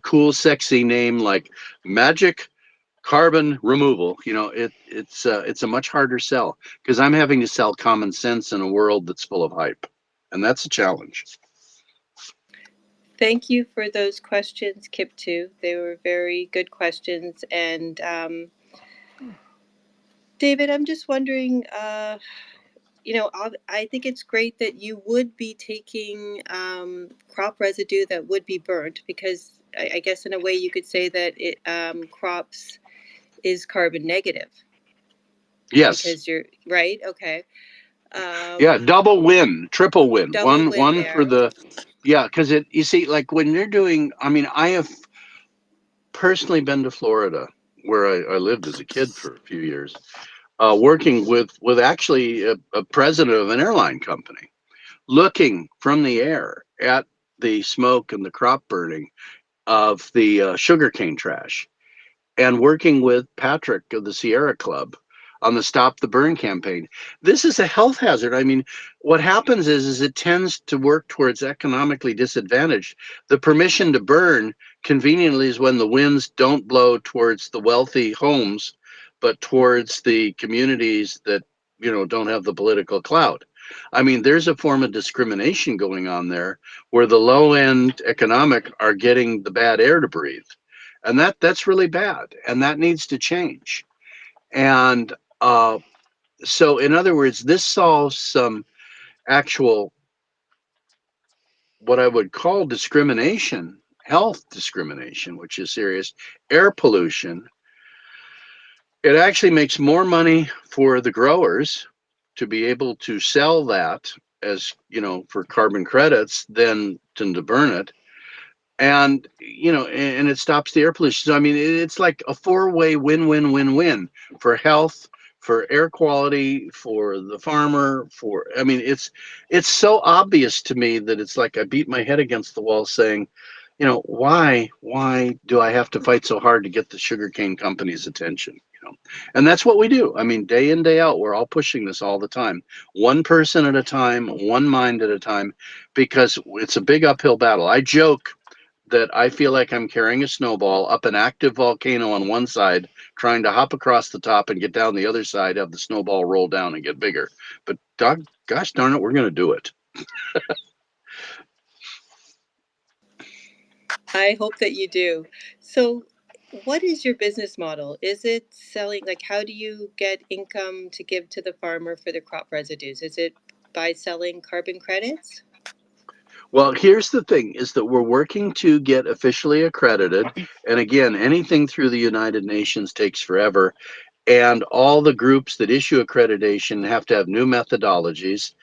cool, sexy name like magic carbon removal, it's a much harder sell because I'm having to sell common sense in a world that's full of hype, and that's a challenge. Thank you for those questions, Kip2. They were very good questions. And David, I'm just wondering, I think it's great that you would be taking crop residue that would be burnt, because I guess in a way you could say that crops is carbon negative. Yes. Because you're right. Okay. Yeah, double win, triple win. Double win One there. for the, yeah, because you see, like when you're doing, I mean, I have personally been to Florida, where I lived as a kid for a few years, working with actually a president of an airline company, looking from the air at the smoke and the crop burning of the sugarcane trash, and working with Patrick of the Sierra Club on the Stop the Burn campaign. This is a health hazard. I mean, what happens is it tends to work towards economically disadvantaged. The permission to burn conveniently is when the winds don't blow towards the wealthy homes, but towards the communities that, don't have the political clout. I mean, there's a form of discrimination going on there where the low end economic are getting the bad air to breathe. And that's really bad, and that needs to change. And so in other words, this solves some actual, what I would call discrimination, health discrimination, which is serious. Air pollution, it actually makes more money for the growers to be able to sell that as, for carbon credits than to burn it. And and it stops the air pollution. So I mean, it's like a four-way win-win-win-win for health, for air quality, for the farmer. I mean, it's so obvious to me that it's like I beat my head against the wall saying, you know, why do I have to fight so hard to get the sugarcane company's attention? You know, and that's what we do. I mean, day in, day out, we're all pushing this all the time, one person at a time, one mind at a time, because it's a big uphill battle. I joke that I feel like I'm carrying a snowball up an active volcano on one side, trying to hop across the top and get down the other side, have the snowball roll down and get bigger. But gosh darn it, we're going to do it. I hope that you do. So, what is your business model? Is it selling, like, how do you get income to give to the farmer for the crop residues? Is it by selling carbon credits? Well, here's the thing is that we're working to get officially accredited. And again, anything through the United Nations takes forever. And all the groups that issue accreditation have to have new methodologies.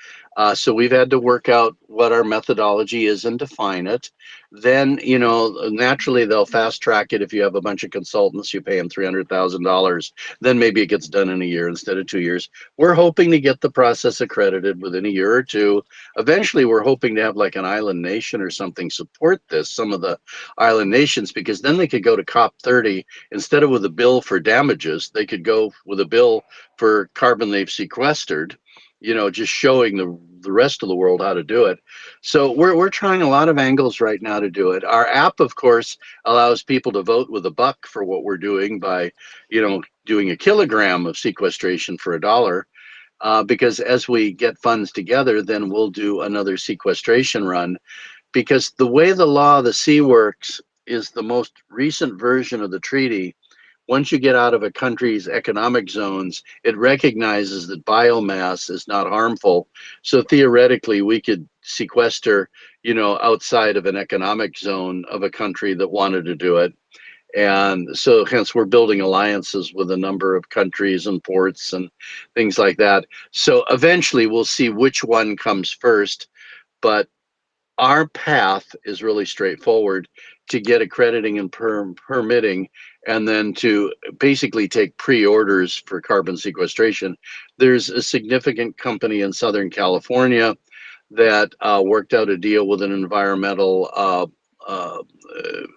So we've had to work out what our methodology is and define it. Then, you know, naturally they'll fast track it. If you have a bunch of consultants, you pay them $300,000. Then maybe it gets done in a year instead of 2 years. We're hoping to get the process accredited within a year or two. Eventually, we're hoping to have like an island nation or something support this, some of the island nations, because then they could go to COP30 instead of with a bill for damages, they could go with a bill for carbon they've sequestered, you know, just showing the rest of the world how to do it. So we're trying a lot of angles right now to do it. Our app, of course, allows people to vote with a buck for what we're doing by, you know, doing a kilogram of sequestration for $1. Because as we get funds together, then we'll do another sequestration run. Because the way the law of the sea works is the most recent version of the treaty. Once you get out of a country's economic zones, it recognizes that biomass is not harmful. So theoretically, we could sequester, you know, outside of an economic zone of a country that wanted to do it. And so hence we're building alliances with a number of countries and ports and things like that. So eventually we'll see which one comes first, but our path is really straightforward to get accrediting and permitting, and then to basically take pre-orders for carbon sequestration. There's a significant company in Southern California that worked out a deal with an environmental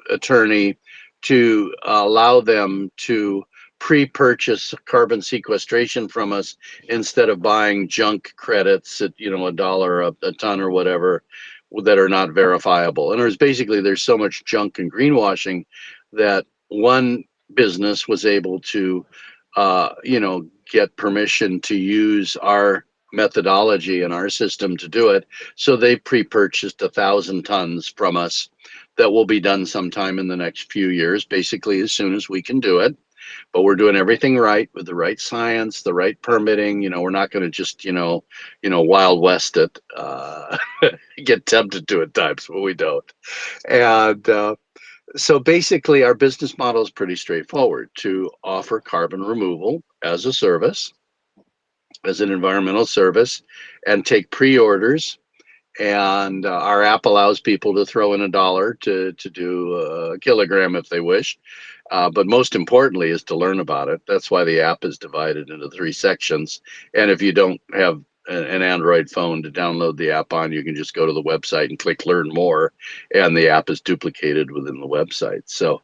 attorney to allow them to pre-purchase carbon sequestration from us instead of buying junk credits at, you know, $1 a ton or whatever that are not verifiable. And there's so much junk and greenwashing that one business was able to you know, get permission to use our methodology and our system to do it. So they pre-purchased 1,000 tons from us that will be done sometime in the next few years, basically as soon as we can do it. But we're doing everything right with the right science, the right permitting. You know, we're not going to just, Wild West it, get tempted to at times, but we don't. And so basically, our business model is pretty straightforward: to offer carbon removal as a service, as an environmental service, and take pre-orders. And our app allows people to throw in $1 to do a kilogram if they wish. But most importantly is to learn about it. That's why the app is divided into 3 sections. And if you don't have an Android phone to download the app on, you can just go to the website and click learn more, and the app is duplicated within the website. So,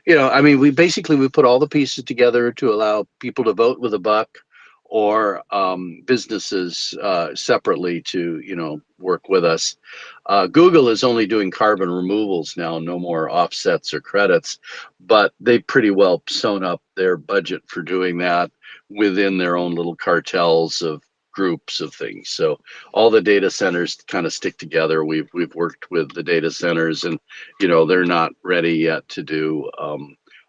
I mean, we put all the pieces together to allow people to vote with a buck, or businesses separately to work with us. Google is only doing carbon removals now, no more offsets or credits, but they pretty well sewn up their budget for doing that within their own little cartels of groups of things. So all the data centers kind of stick together. We've worked with the data centers, and they're not ready yet to do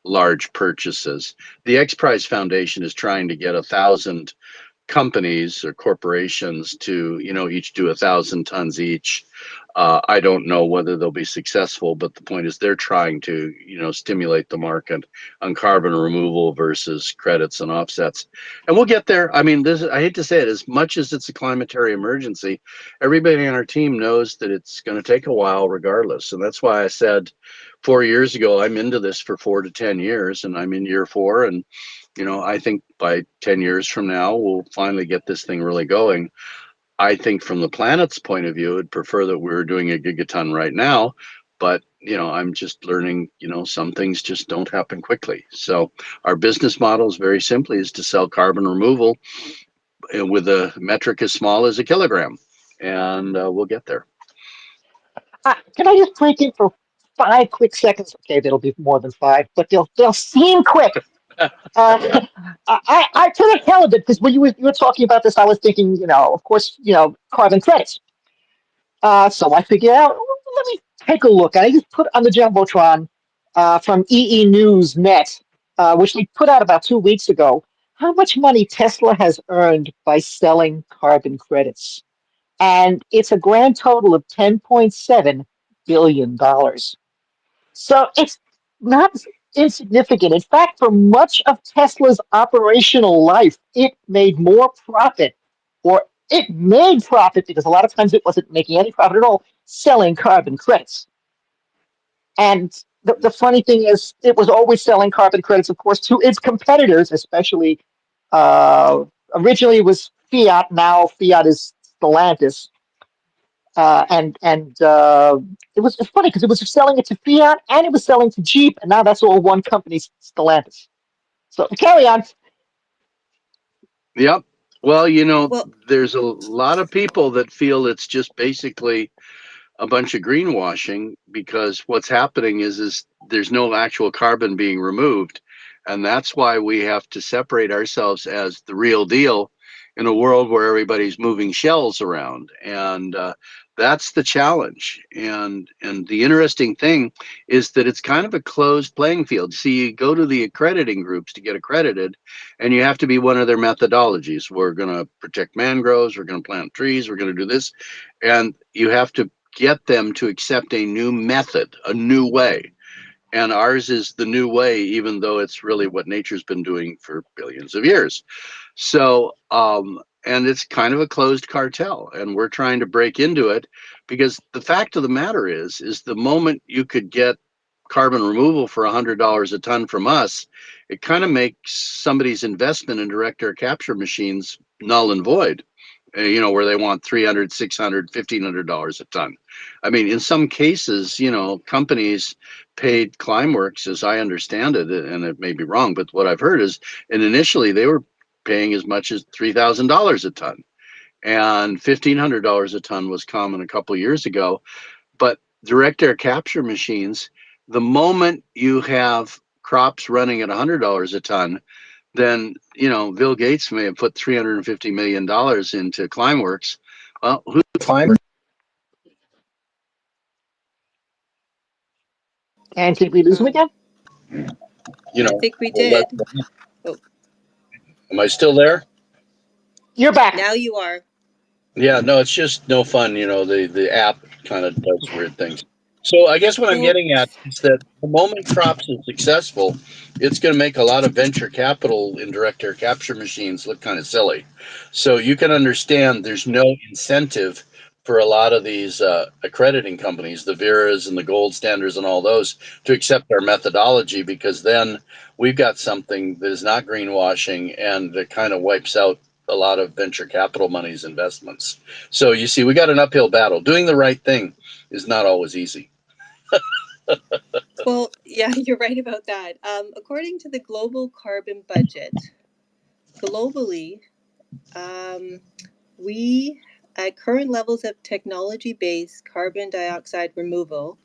large purchases. The X Prize Foundation is trying to get 1,000 companies or corporations to each do 1,000 tons each. I don't know whether they'll be successful, but the point is they're trying to stimulate the market on carbon removal versus credits and offsets, and we'll get there. I mean, I hate to say it, as much as it's a climatary emergency, everybody on our team knows that it's going to take a while regardless. And that's why I said 4 years ago, I'm into this for 4 to 10 years, and I'm in year 4. And I think by 10 years from now, we'll finally get this thing really going. I think from the planet's point of view, I'd prefer that we were doing a gigaton right now, But, I'm just learning, some things just don't happen quickly. So our business model is very simply is to sell carbon removal with a metric as small as a kilogram. And we'll get there. Can I just break in for 5 quick seconds? Okay, that'll be more than 5, but they'll seem quick. I could have held it because when you were talking about this, I was thinking, of course, carbon credits. So I figured out, let me take a look. I just put on the Jumbotron from EE News Net, which they put out about 2 weeks ago, how much money Tesla has earned by selling carbon credits. And it's a grand total of $10.7 billion. So it's not insignificant. In fact, for much of Tesla's operational life, it made more profit, or it made profit because a lot of times it wasn't making any profit at all, selling carbon credits. And the funny thing is, it was always selling carbon credits, of course, to its competitors, especially originally it was Fiat, now Fiat is Stellantis. And it's funny because it was selling it to Fiat and it was selling to Jeep, and now that's all one company, Stellantis. So carry on. Yep. Well, Well, there's a lot of people that feel it's just basically a bunch of greenwashing, because what's happening is there's no actual carbon being removed. And that's why we have to separate ourselves as the real deal in a world where everybody's moving shells around. And that's the challenge. And the interesting thing is that it's kind of a closed playing field. See, you go to the accrediting groups to get accredited, and you have to be one of their methodologies. We're going to protect mangroves, we're going to plant trees, we're going to do this. And you have to get them to accept a new method, a new way. And ours is the new way, even though it's really what nature's been doing for billions of years. So, and it's kind of a closed cartel, and we're trying to break into it, because the fact of the matter is the moment you could get carbon removal for $100 a ton from us, it kind of makes somebody's investment in direct air capture machines null and void. Where they want $300, $600, $1,500 a ton. I mean, in some cases, companies paid Climeworks, as I understand it, and it may be wrong, but what I've heard is, and initially they were paying as much as $3,000 a ton, and $1,500 a ton was common a couple of years ago. But direct air capture machines, the moment you have crops running at $100 a ton, then Bill Gates may have put $350 million into Climeworks. Well, who's Climeworks? And did we lose him again? I think we did. Oh, Am I still there? You're back. now you are. Yeah, no, it's just no fun. The app kind of does weird things. So I guess what I'm getting at is that the moment crops is successful, it's going to make a lot of venture capital in direct air capture machines look kind of silly. So you can understand there's no incentive for a lot of these accrediting companies, the Veras and the Gold Standards and all those, to accept our methodology, because then we've got something that is not greenwashing and that kind of wipes out a lot of venture capital money's investments. So you see, we got an uphill battle. Doing the right thing is not always easy. Well, yeah, you're right about that. According to the global carbon budget, globally, we, at current levels of technology-based carbon dioxide removal,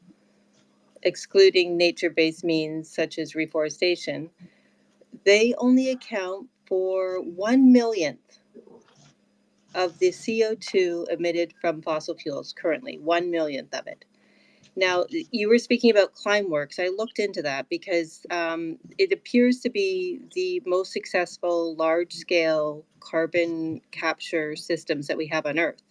excluding nature-based means such as reforestation, they only account for 1/millionth of the CO2 emitted from fossil fuels currently, 1/millionth of it. Now, you were speaking about Climeworks. I looked into that because it appears to be the most successful large-scale carbon capture systems that we have on Earth.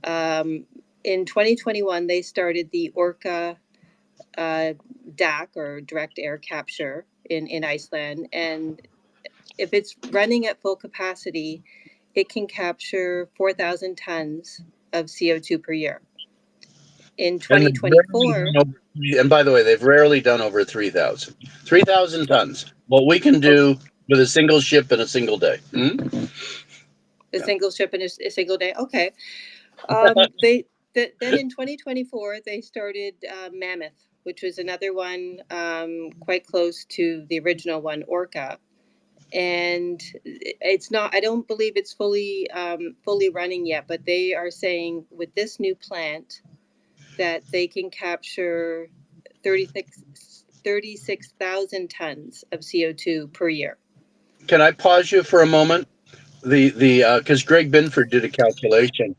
In 2021, they started the Orca DAC, or direct air capture, in Iceland. And if it's running at full capacity, it can capture 4,000 tons of CO2 per year. In 2024, and by the way, they've rarely done over 3,000. 3,000 tons. What we can do with a single ship in a single day. A single ship in a single day. Okay. then in 2024, they started Mammoth, which was another one quite close to the original one, Orca. And it's not, I don't believe it's fully running yet, but they are saying with this new plant that they can capture 36,000 tons of CO2 per year. Can I pause you for a moment? Because Greg Binford did a calculation.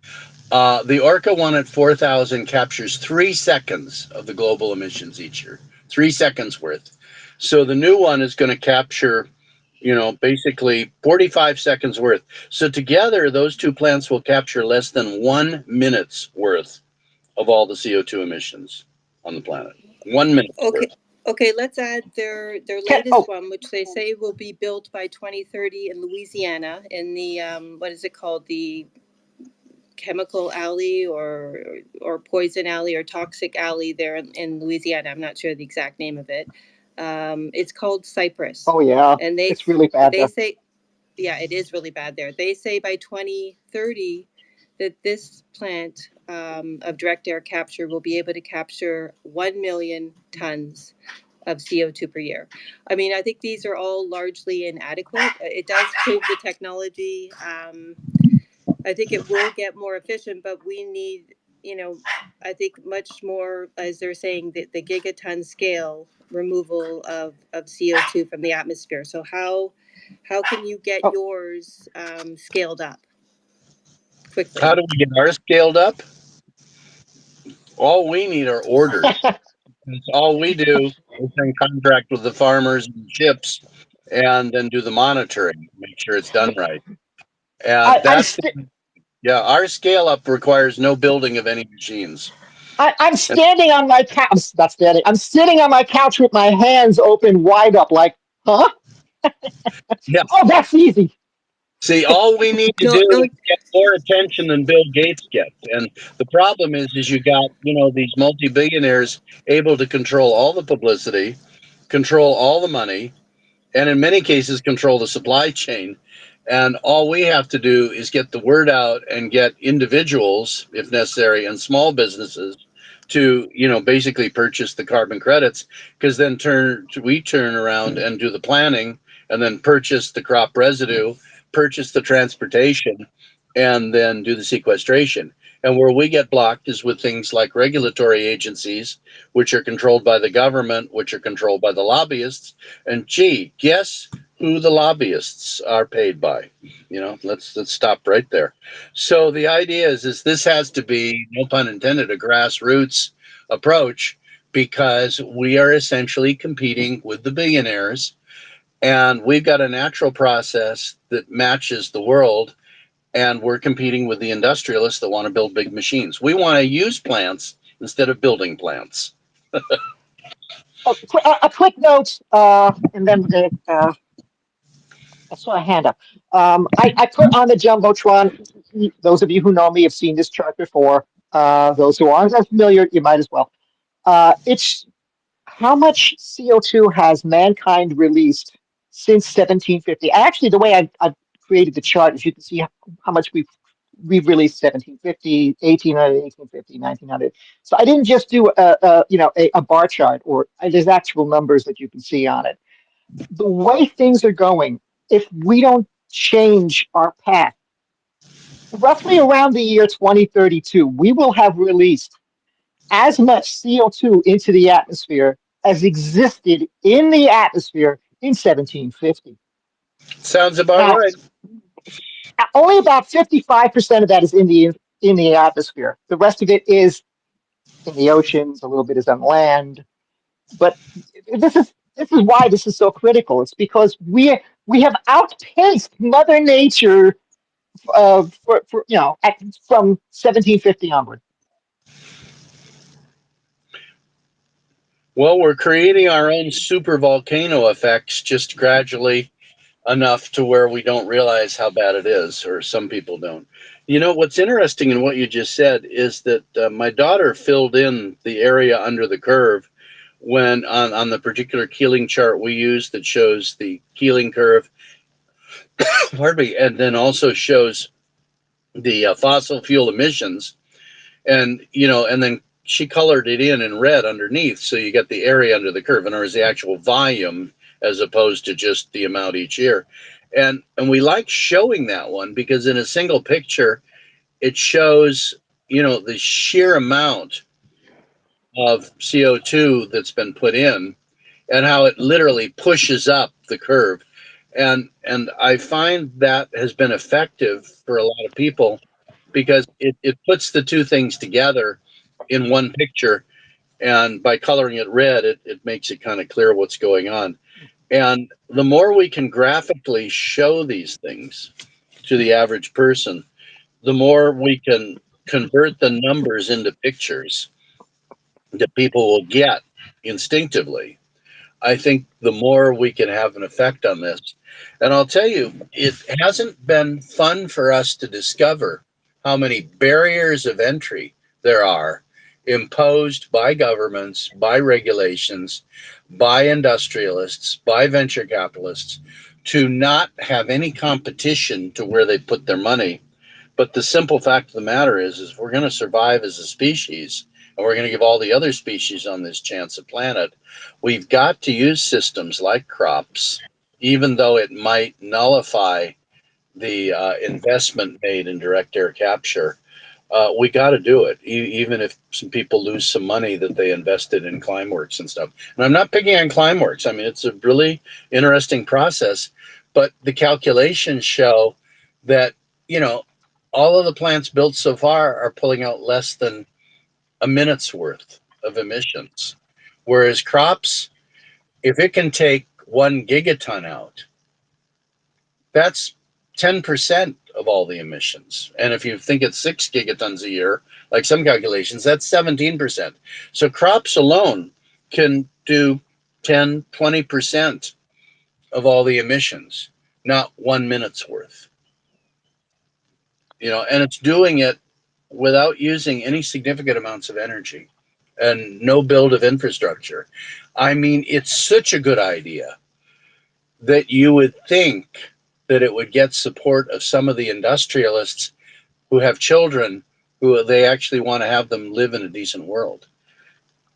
The Orca one at 4,000 captures 3 seconds of the global emissions each year, 3 seconds worth. So the new one is going to capture, basically 45 seconds worth. So together, those two plants will capture less than 1 minute's worth of all the CO2 emissions on the planet. 1 minute's worth. Okay, let's add their latest one, which they say will be built by 2030 in Louisiana, in the what is it called, the chemical alley or poison alley or toxic alley there in Louisiana. I'm not sure the exact name of it. It's called Cypress. Oh yeah, and it's really bad. They say, yeah, it is really bad there. They say by 2030 that this plant of direct air capture will be able to capture 1 million tons of CO2 per year. I mean, I think these are all largely inadequate. It does prove the technology. I think it will get more efficient, but we need, I think much more, as they're saying, the gigaton scale removal of CO2 from the atmosphere. So how can you get yours scaled up quickly? How do we get ours scaled up? All we need are orders. That's all we do is then contract with the farmers and ships and then do the monitoring, make sure it's done right. And our scale up requires no building of any machines. I'm standing on my couch. Not standing. I'm sitting on my couch with my hands open wide up, like, huh? Yeah. Oh, that's easy. See, all we need to do is get more attention than Bill Gates gets. And the problem is you got, these multi-billionaires able to control all the publicity, control all the money, and in many cases control the supply chain. And all we have to do is get the word out and get individuals, if necessary, and small businesses to, basically purchase the carbon credits, because then we turn around and do the planning and then purchase the crop residue, purchase the transportation, and then do the sequestration. And where we get blocked is with things like regulatory agencies, which are controlled by the government, which are controlled by the lobbyists. And gee, guess who the lobbyists are paid by? Let's stop right there. So the idea is this has to be, no pun intended, a grassroots approach, because we are essentially competing with the billionaires, and we've got a natural process that matches the world, and we're competing with the industrialists that want to build big machines. We want to use plants instead of building plants. A quick note, and then I saw a hand up. I put on the Jumbotron. Those of you who know me have seen this chart before. Those who aren't as familiar, you might as well. It's how much CO2 has mankind released since 1750. Actually, the way I've created the chart is you can see how much we've released 1750, 1800, 1850, 1900. So I didn't just do a bar chart, or there's actual numbers that you can see on it. The way things are going, if we don't change our path, roughly around the year 2032, we will have released as much CO2 into the atmosphere as existed in the atmosphere in 1750. Sounds about right. Only about 55% of that is in the atmosphere. The rest of it is in the oceans. A little bit is on land. But this is why this is so critical. It's because we have outpaced Mother Nature from 1750 onward. Well, we're creating our own super volcano effects, just gradually enough to where we don't realize how bad it is, or some people don't. What's interesting in what you just said is that my daughter filled in the area under the curve when on the particular Keeling chart we use that shows the Keeling curve, pardon me, and then also shows the fossil fuel emissions. And and then she colored it in red underneath, so you get the area under the curve. In other words, the actual volume as opposed to just the amount each year. And we like showing that one because in a single picture, it shows the sheer amount of CO2 that's been put in and how it literally pushes up the curve. And I find that has been effective for a lot of people because it puts the two things together in one picture. And by coloring it red, it makes it kind of clear what's going on. And the more we can graphically show these things to the average person, the more we can convert the numbers into pictures that people will get instinctively. I think the more we can have an effect on this. And I'll tell you, it hasn't been fun for us to discover how many barriers of entry there are imposed by governments, by regulations, by industrialists, by venture capitalists to not have any competition to where they put their money. But the simple fact of the matter is we're going to survive as a species, and we're going to give all the other species on this chance of planet. We've got to use systems like crops, even though it might nullify the investment made in direct air capture. We got to do it, even if some people lose some money that they invested in Climeworks and stuff. And I'm not picking on Climeworks. I mean, it's a really interesting process, but the calculations show that, all of the plants built so far are pulling out less than a minute's worth of emissions. Whereas crops, if it can take 1 gigaton out, that's 10% of all the emissions. And if you think it's 6 gigatons a year, like some calculations, that's 17%. So crops alone can do 10, 20% of all the emissions, not 1 minute's worth. And it's doing it without using any significant amounts of energy and no build of infrastructure. I mean, it's such a good idea that you would think that it would get support of some of the industrialists who have children who they actually want to have them live in a decent world.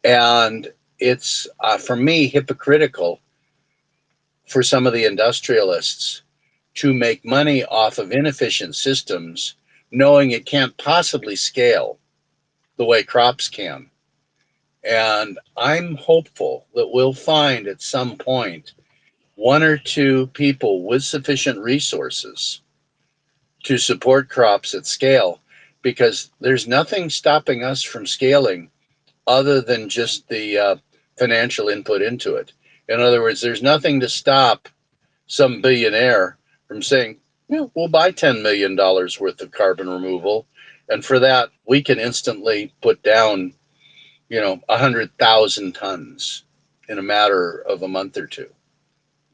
And it's, for me, hypocritical for some of the industrialists to make money off of inefficient systems, knowing it can't possibly scale the way crops can. And I'm hopeful that we'll find at some point one or two people with sufficient resources to support crops at scale, because there's nothing stopping us from scaling other than just the financial input into it. In other words, there's nothing to stop some billionaire from saying, we'll buy $10 million worth of carbon removal. And for that, we can instantly put down, 100,000 tons in a matter of a month or two.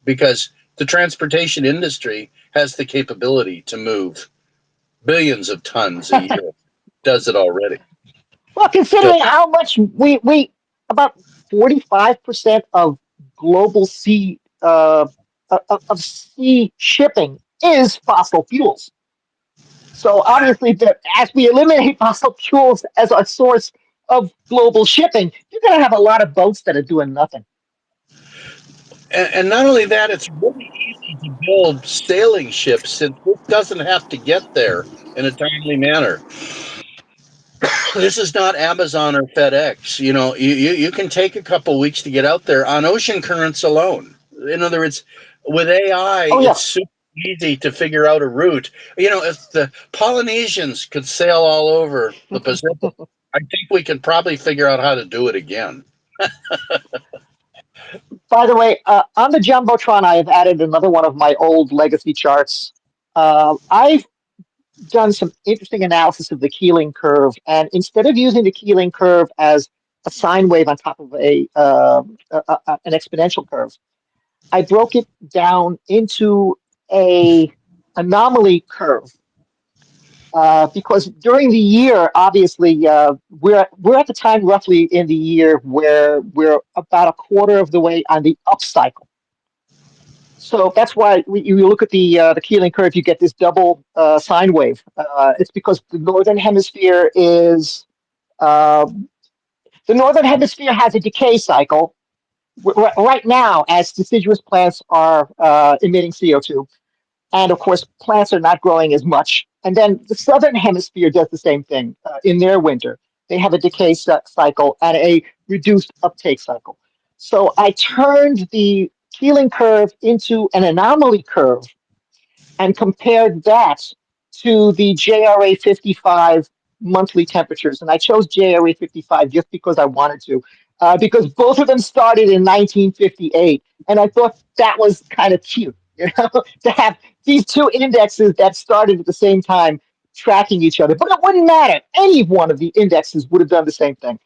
Because the transportation industry has the capability to move billions of tons a year, does it already. Well, So, considering how much we about 45% of global sea of sea shipping is fossil fuels. So obviously, as we eliminate fossil fuels as a source of global shipping, you're going to have a lot of boats that are doing nothing. and not only that, it's really easy to build sailing ships since this doesn't have to get there in a timely manner. This is not Amazon or FedEx. You can take a couple weeks to get out there on ocean currents alone. In other words, with AI, Oh yeah, it's super easy to figure out a route. If the Polynesians could sail all over the Pacific, I think we could probably figure out how to do it again. by the way, on the Jumbotron, I have added another one of my old legacy charts. I've done some interesting analysis of the Keeling curve, and instead of using the Keeling curve as a sine wave on top of an exponential curve, I broke it down into a anomaly curve. Because during the year, obviously, we're at the time roughly in the year where we're about a quarter of the way on the up cycle. So that's why you look at the Keeling curve, you get this double sine wave. It's because the northern hemisphere is Uh, the northern hemisphere has a decay cycle right now as deciduous plants are emitting CO2. And of course, plants are not growing as much. And then the southern hemisphere does the same thing in their winter. They have a decay cycle and a reduced uptake cycle. So I turned the Keeling curve into an anomaly curve and compared that to the JRA 55 monthly temperatures. And I chose JRA 55 just because I wanted to, because both of them started in 1958. And I thought that was kind of cute, you know, to have these two indexes that started at the same time tracking each other. But it wouldn't matter. Any one of the indexes would have done the same thing.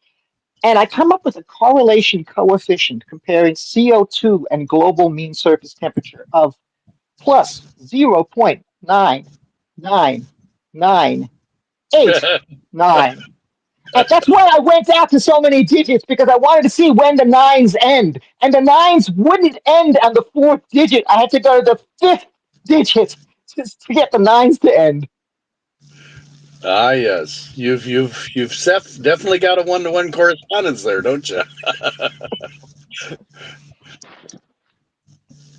And I come up with a correlation coefficient comparing CO2 and global mean surface temperature of plus 0.999989. And that's why I went out to so many digits, because I wanted to see when the nines end. And the nines wouldn't end on the fourth digit. I had to go to the fifth digit just to get the nines to end. Ah, yes. You've definitely got a one-to-one correspondence there, don't you?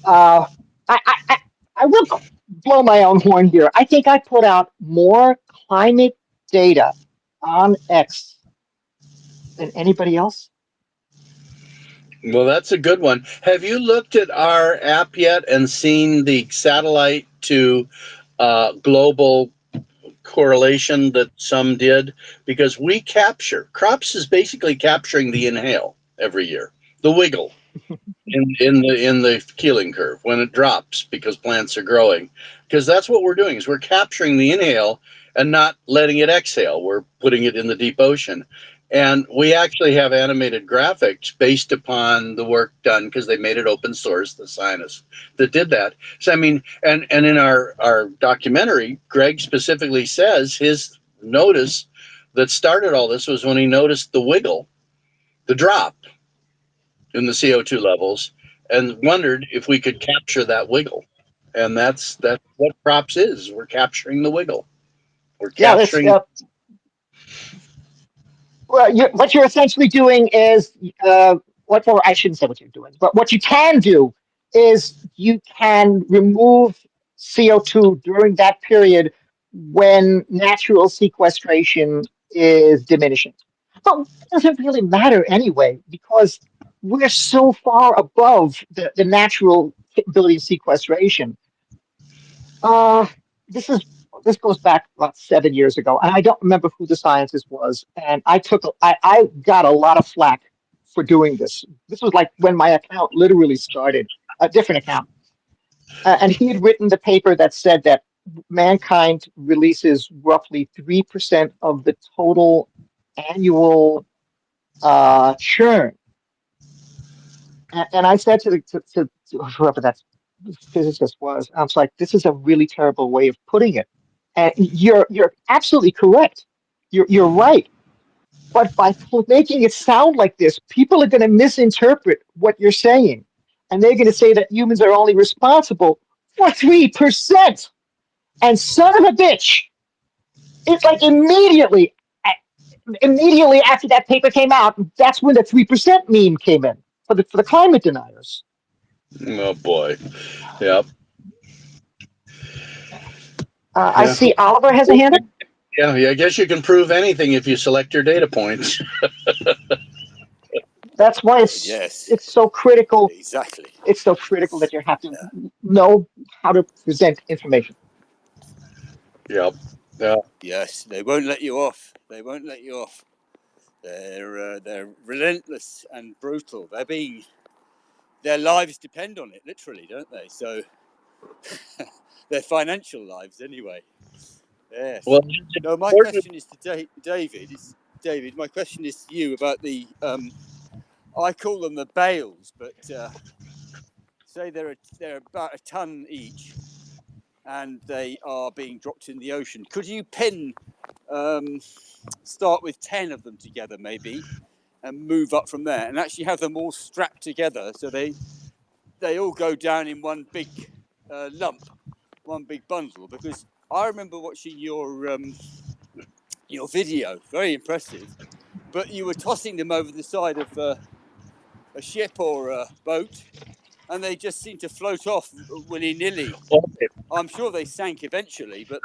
Uh, I will blow my own horn here. I think I put out more climate data on X than anybody else. Well, that's a good one. Have you looked at our app yet and seen the satellite to global correlation that some did? Because we capture, crops is basically capturing the inhale every year, the wiggle in the Keeling curve when it drops because plants are growing. Because that's what we're doing, is we're capturing the inhale and not letting it exhale. We're putting it in the deep ocean. And we actually have animated graphics based upon the work done, because they made it open source, the scientists that did that. So, I mean, and in our documentary, Greg specifically says his notice that started all this was when he noticed the wiggle, the drop in the CO2 levels, and wondered if we could capture that wiggle. And that's what crops is. We're capturing the wiggle. We're Yeah, that's capturing. well, what you're essentially doing is well, I shouldn't say what you're doing, but what you can do is you can remove CO2 during that period when natural sequestration is diminishing. But it doesn't really matter anyway, because we're so far above the natural capability of sequestration. Uh, this is this goes back about 7 years ago, and I don't remember who the scientist was. And I got a lot of flack for doing this. This was like when my account literally started, a different account, and he had written the paper that said that mankind releases roughly 3% of the total annual churn. And I said to whoever that physicist was, I was like, this is a really terrible way of putting it. And you're absolutely correct. You're right. But by making it sound like this, people are going to misinterpret what you're saying, and they're going to say that humans are only responsible for 3%. And son of a bitch, it's like immediately after that paper came out, that's when the 3% meme came in for the climate deniers. Oh boy, yeah, I yeah, see Oliver has a hand up. yeah. I guess you can prove anything if you select your data points. That's why Yes, it's so critical. exactly. It's so critical that you have to know how to present information. Yep. Yeah. Yes, they won't let you off. They won't let you off. They're relentless and brutal. Their lives depend on it, literally, don't they? So their financial lives, anyway. Yes. Well, No, my question is to David. David, my question is to you about the. I call them the bales, but say they're about a ton each, and they are being dropped in the ocean. Could you start with 10 of them together, maybe, and move up from there, and actually have them all strapped together so they all go down in one big lump, one big bundle? Because I remember watching your video, very impressive, but you were tossing them over the side of a ship or a boat, and they just seemed to float off willy-nilly. Okay. I'm sure they sank eventually, but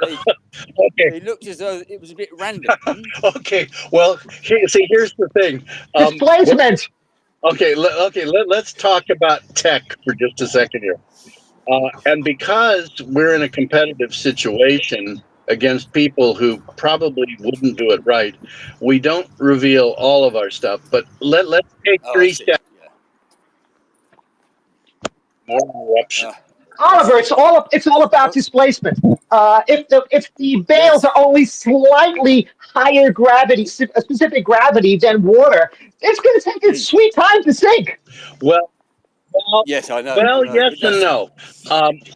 they looked as though it was a bit random. Okay. Well, see, here's the thing. Displacement. Let's talk about tech for just a second here. And because we're in a competitive situation against people who probably wouldn't do it right, we don't reveal all of our stuff. But let's take Oh, I 3 see. steps. Yeah. More eruption. I Oliver, see. it's all about Oh, displacement. If the bales yes. are only slightly higher gravity, specific gravity than water, it's going to take its sweet time to sink. Well, Yes, I know. yes But and that's no.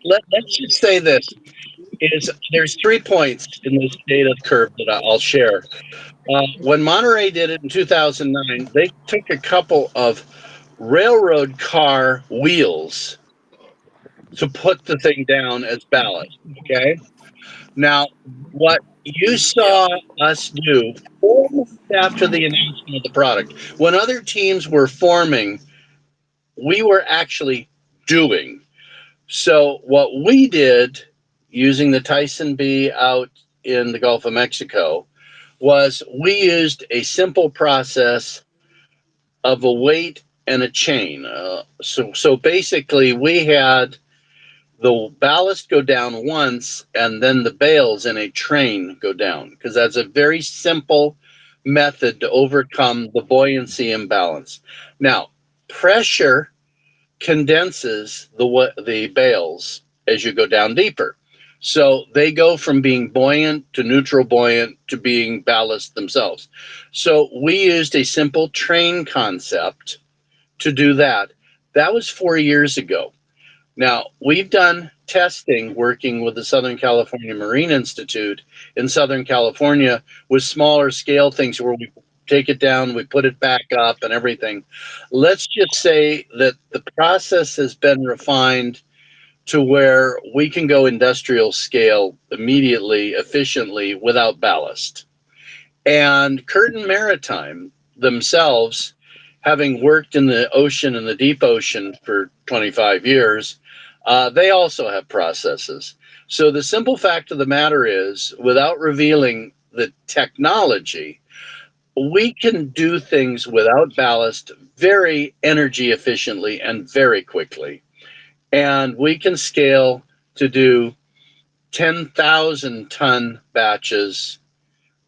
Let's just say this: there's 3 points in this data curve that I'll share. When Monterey did it in 2009, they took a couple of railroad car wheels to put the thing down as ballast. Okay. Now, what you yeah. saw us do 4 months after the announcement of the product, when other teams were forming, we were actually doing. So, what we did using the Tyson B out in the Gulf of Mexico was we used a simple process of a weight and a chain. So basically, we had the ballast go down once and then the bales in a train go down, because that's a very simple method to overcome the buoyancy imbalance. Now, pressure condenses the bales as you go down deeper. So they go from being buoyant to neutral buoyant to being ballast themselves. So we used a simple train concept to do that. That was 4 years ago. Now, we've done testing working with the Southern California Marine Institute in Southern California with smaller scale things where we take it down, we put it back up and everything. Let's just say that the process has been refined to where we can go industrial scale immediately, efficiently, without ballast. And Curtin Maritime themselves, having worked in the ocean and the deep ocean for 25 years, they also have processes. So the simple fact of the matter is, without revealing the technology, we can do things without ballast very energy efficiently and very quickly. And we can scale to do 10,000 ton batches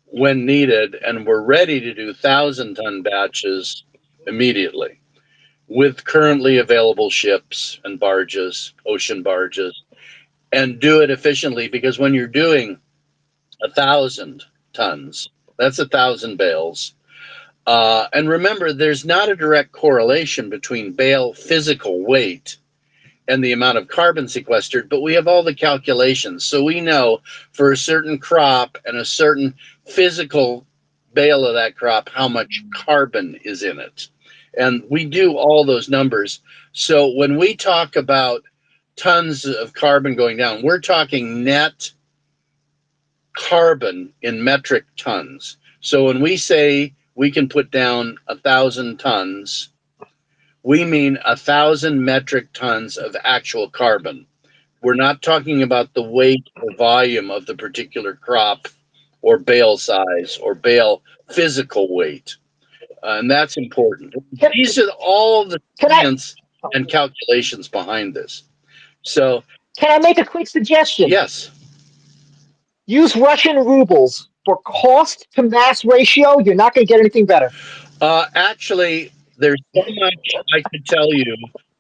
when needed, and we're ready to do 1,000-ton batches immediately with currently available ships and barges, ocean barges, and do it efficiently, because when you're doing 1,000 tons, that's 1,000 bales. And remember, there's not a direct correlation between bale physical weight and the amount of carbon sequestered, but we have all the calculations. So we know for a certain crop and a certain physical bale of that crop how much carbon is in it. And we do all those numbers. So when we talk about tons of carbon going down, we're talking net carbon in metric tons. So when we say we can put down 1,000 tons, we mean 1,000 metric tons of actual carbon. We're not talking about the weight or volume of the particular crop or bale size or bale physical weight. And that's important. These are all the science and calculations behind this. So, can I make a quick suggestion? Yes. Use Russian rubles. For cost to mass ratio, you're not going to get anything better. Actually, there's so much I could tell you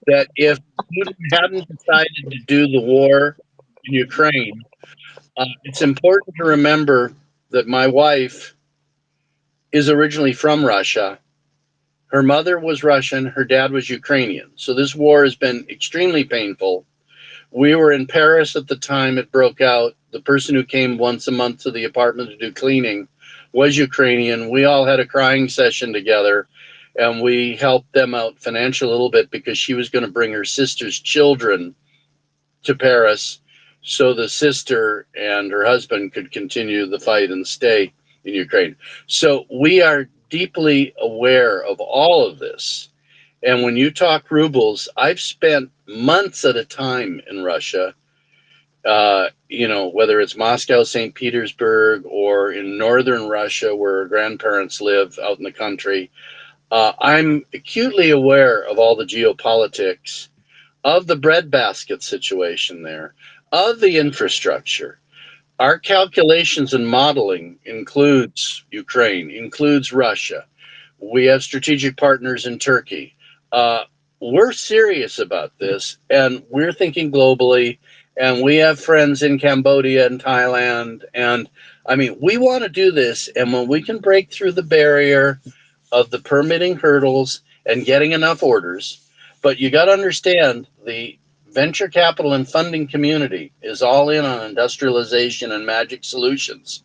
that if Putin hadn't decided to do the war in Ukraine, it's important to remember that my wife is originally from Russia. Her mother was Russian, her dad was Ukrainian. So this war has been extremely painful. We were in Paris at the time it broke out. The person who came once a month to the apartment to do cleaning was Ukrainian. We all had a crying session together, and we helped them out financially a little bit because she was going to bring her sister's children to Paris so the sister and her husband could continue the fight and stay in Ukraine. So we are deeply aware of all of this. And when you talk rubles, I've spent months at a time in Russia, whether it's Moscow, St. Petersburg, or in northern Russia where grandparents live out in the country. I'm acutely aware of all the geopolitics, of the breadbasket situation there, of the infrastructure. Our calculations and modeling includes Ukraine, includes Russia. We have strategic partners in Turkey. Uh, we're serious about this, and we're thinking globally. And we have friends in Cambodia and Thailand. And I mean, we want to do this. And when we can break through the barrier of the permitting hurdles and getting enough orders, but you got to understand the venture capital and funding community is all in on industrialization and magic solutions.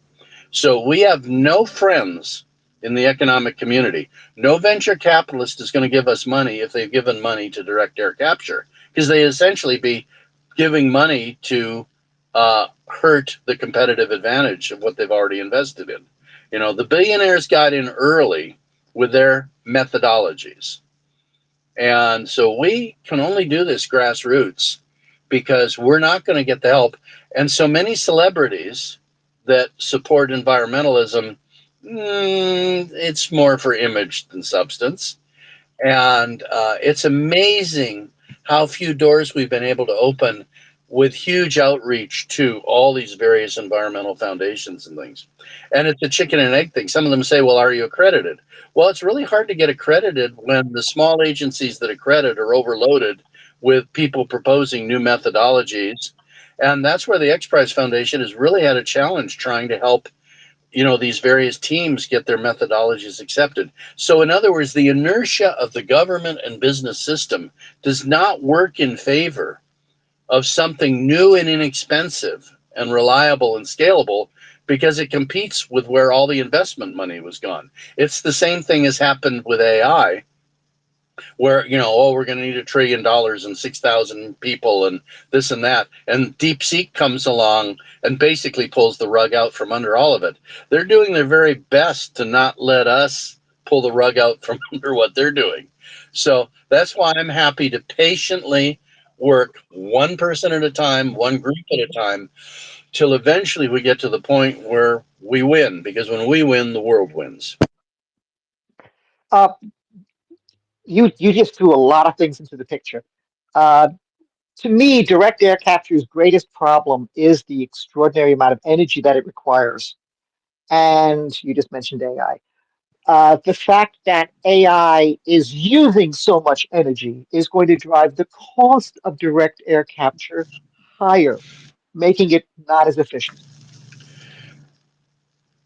So we have no friends in the economic community. No venture capitalist is going to give us money if they've given money to direct air capture, because they essentially be giving money to hurt the competitive advantage of what they've already invested in. The billionaires got in early with their methodologies. And so we can only do this grassroots because we're not going to get the help. And so many celebrities that support environmentalism, it's more for image than substance. And it's amazing how few doors we've been able to open with huge outreach to all these various environmental foundations and things. And it's a chicken and egg thing. Some of them say, well, are you accredited? Well, it's really hard to get accredited when the small agencies that accredit are overloaded with people proposing new methodologies. And that's where the X Prize Foundation has really had a challenge trying to help these various teams get their methodologies accepted. So in other words, the inertia of the government and business system does not work in favor of something new and inexpensive and reliable and scalable, because it competes with where all the investment money was gone. It's the same thing has happened with AI, where we're going to need $1 trillion and 6,000 people and this and that, and DeepSeek comes along and basically pulls the rug out from under all of it. They're doing their very best to not let us pull the rug out from under what they're doing. So that's why I'm happy to patiently work one person at a time, one group at a time, till eventually we get to the point where we win, because when we win, the world wins. Uh, you just threw a lot of things into the picture. Uh, to me, direct air capture's greatest problem is the extraordinary amount of energy that it requires. And you just mentioned AI. The fact that AI is using so much energy is going to drive the cost of direct air capture higher, making it not as efficient.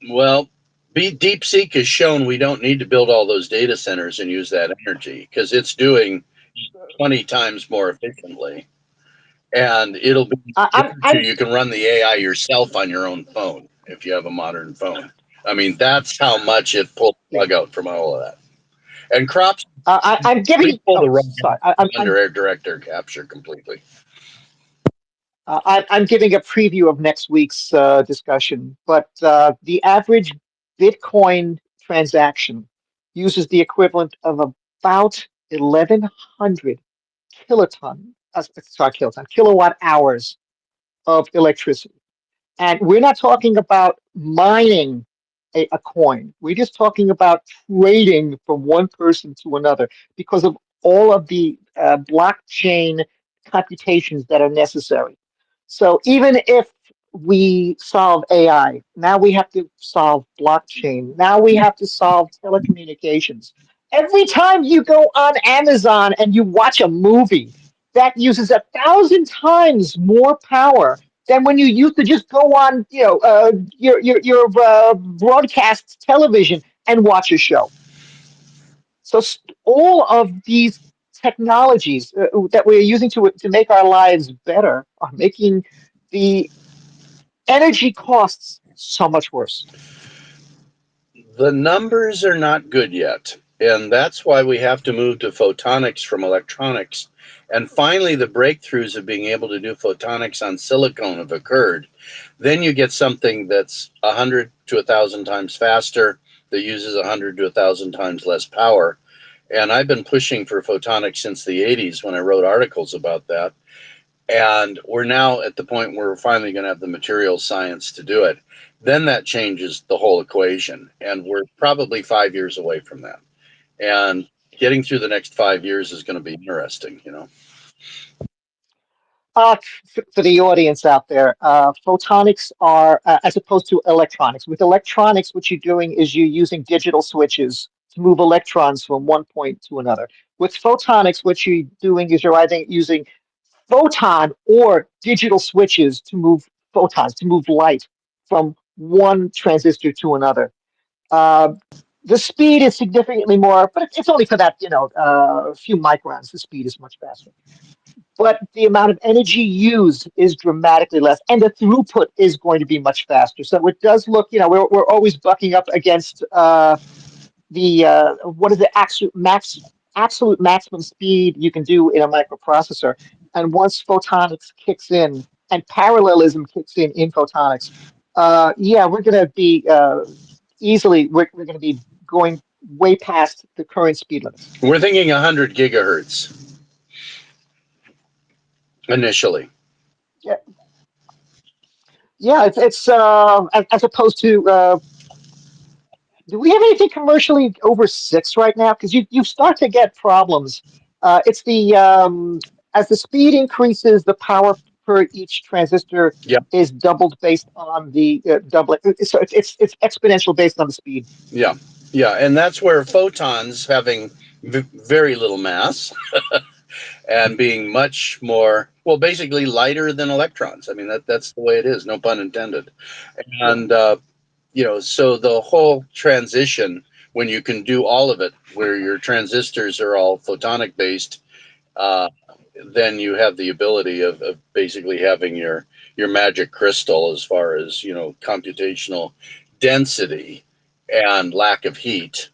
Well, DeepSeek has shown we don't need to build all those data centers and use that energy, because it's doing 20 times more efficiently. And it'll be you can run the AI yourself on your own phone if you have a modern phone. I mean, that's how much it pulled the rug out from all of that. And crops, I'm giving. pull the rug Sorry, under air direct air capture completely. I'm giving a preview of next week's discussion, but the average Bitcoin transaction uses the equivalent of about 1,100 kilowatt hours of electricity. And we're not talking about mining a coin. We're just talking about trading from one person to another because of all of the blockchain computations that are necessary. So even if we solve AI, now we have to solve blockchain. Now we have to solve telecommunications. Every time you go on Amazon and you watch a movie, that uses 1,000 times more power than when you used to just go on, your broadcast television and watch a show. So all of these technologies that we're using to make our lives better are making the energy costs so much worse. The numbers are not good yet. And that's why we have to move to photonics from electronics. And finally, the breakthroughs of being able to do photonics on silicon have occurred. Then you get something that's 100 to 1,000 times faster that uses 100 to 1,000 times less power. And I've been pushing for photonics since the 80s when I wrote articles about that. And we're now at the point where we're finally going to have the material science to do it. Then that changes the whole equation. And we're probably 5 years away from that. And getting through the next 5 years is going to be interesting, you know. For the audience out there, photonics are, as opposed to electronics. With electronics, what you're doing is you're using digital switches to move electrons from one point to another. With photonics, what you're doing is you're either using photon or digital switches to move photons, to move light from one transistor to another. Uh, the speed is significantly more, but it's only for that, a few microns. The speed is much faster, but the amount of energy used is dramatically less, and the throughput is going to be much faster. So it does look, we're always bucking up against the what is the absolute maximum speed you can do in a microprocessor. And once photonics kicks in and parallelism kicks in photonics, yeah, we're going to be we're going to be going way past the current speed limits. We're thinking 100 gigahertz initially. Yeah, yeah, it's as opposed to. Do we have anything commercially over 6 right now? Because you start to get problems. It's the as the speed increases, the power per each transistor Yeah, is doubled based on the doublet. So it's exponential based on the speed. yeah, yeah. And that's where photons having very little mass and being much more, well, basically lighter than electrons. I mean, that's the way it is, no pun intended. Yeah. And so the whole transition, when you can do all of it, where your transistors are all photonic based, uh, then you have the ability of basically having your magic crystal as far as, computational density and lack of heat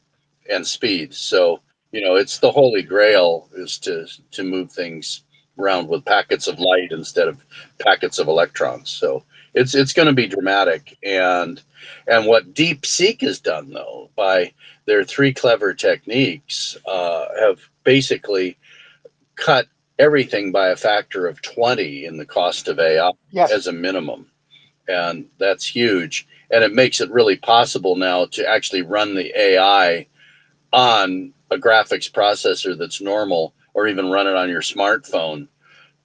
and speed. So, it's the holy grail is to move things around with packets of light instead of packets of electrons. So it's going to be dramatic. And what DeepSeek has done, though, by their 3 clever techniques, have basically cut everything by a factor of 20 in the cost of AI Yes. as a minimum. And that's huge. And it makes it really possible now to actually run the AI on a graphics processor that's normal, or even run it on your smartphone.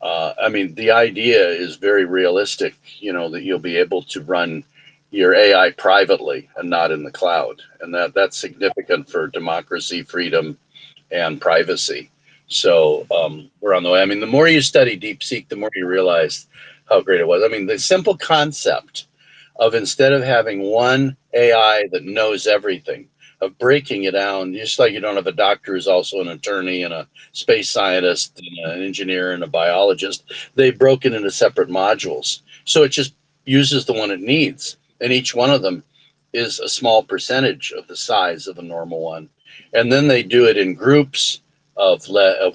I mean, the idea is very realistic, that you'll be able to run your AI privately and not in the cloud. And that's significant for democracy, freedom, and privacy. So we're on the way. I mean, the more you study DeepSeek, the more you realize how great it was. I mean, the simple concept of, instead of having one AI that knows everything, of breaking it down, just like you don't have a doctor who's also an attorney and a space scientist and an engineer and a biologist. They broke it into separate modules. So it just uses the one it needs. And each one of them is a small percentage of the size of a normal one. And then they do it in groups of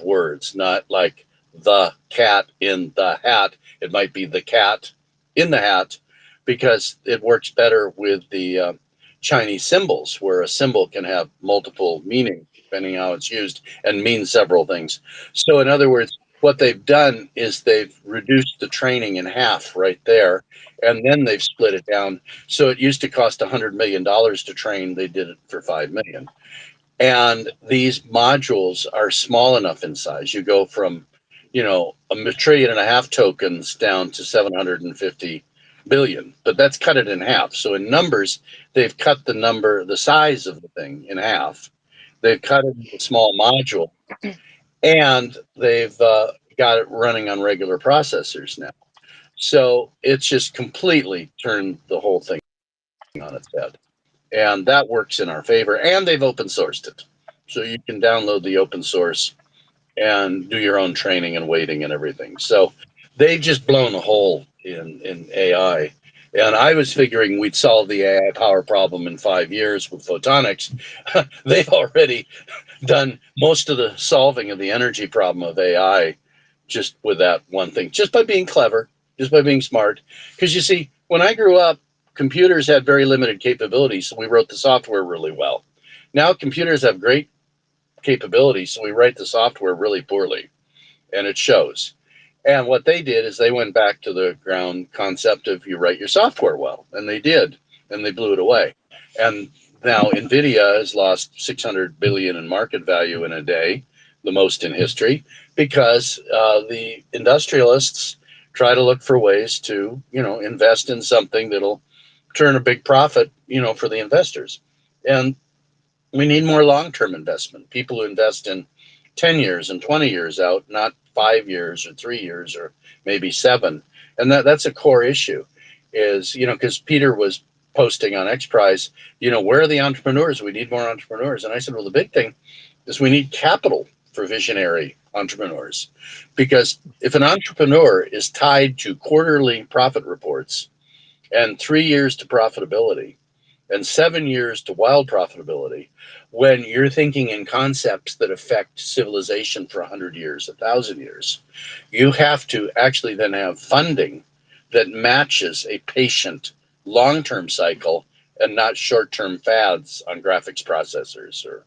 words, not like the cat in the hat. It might be the cat in the hat, because it works better with the Chinese symbols, where a symbol can have multiple meanings depending on how it's used and mean several things. So in other words, what they've done is they've reduced the training in half right there, and then they've split it down. So it used to cost $100 million to train. They did it for $5 million. And these modules are small enough in size. You go from, 1.5 trillion tokens down to 750 billion, but that's cut it in half. So in numbers, they've cut the size of the thing in half. They've cut it into a small module, and they've got it running on regular processors now. So it's just completely turned the whole thing on its head. And that works in our favor. And they've open sourced it. So you can download the open source and do your own training and weighting and everything. So they've just blown a hole in AI. And I was figuring we'd solve the AI power problem in 5 years with photonics. They've already done most of the solving of the energy problem of AI just with that one thing, just by being clever, just by being smart. Because you see, when I grew up, computers had very limited capabilities, so we wrote the software really well. Now computers have great capabilities, so we write the software really poorly, and it shows. And what they did is they went back to the ground concept of you write your software well, and they did, and they blew it away. And now Nvidia has lost 600 billion in market value in a day, the most in history, because the industrialists try to look for ways to, invest in something that'll turn a big profit, for the investors. And we need more long-term investment. People who invest in 10 years and 20 years out, not 5 years or 3 years or maybe 7. And that's a core issue is, because Peter was posting on X Prize, where are the entrepreneurs? We need more entrepreneurs. And I said, well, the big thing is we need capital for visionary entrepreneurs. Because if an entrepreneur is tied to quarterly profit reports and 3 years to profitability and 7 years to wild profitability, when you're thinking in concepts that affect civilization for 100 years, 1,000 years, you have to actually then have funding that matches a patient long-term cycle and not short-term fads on graphics processors or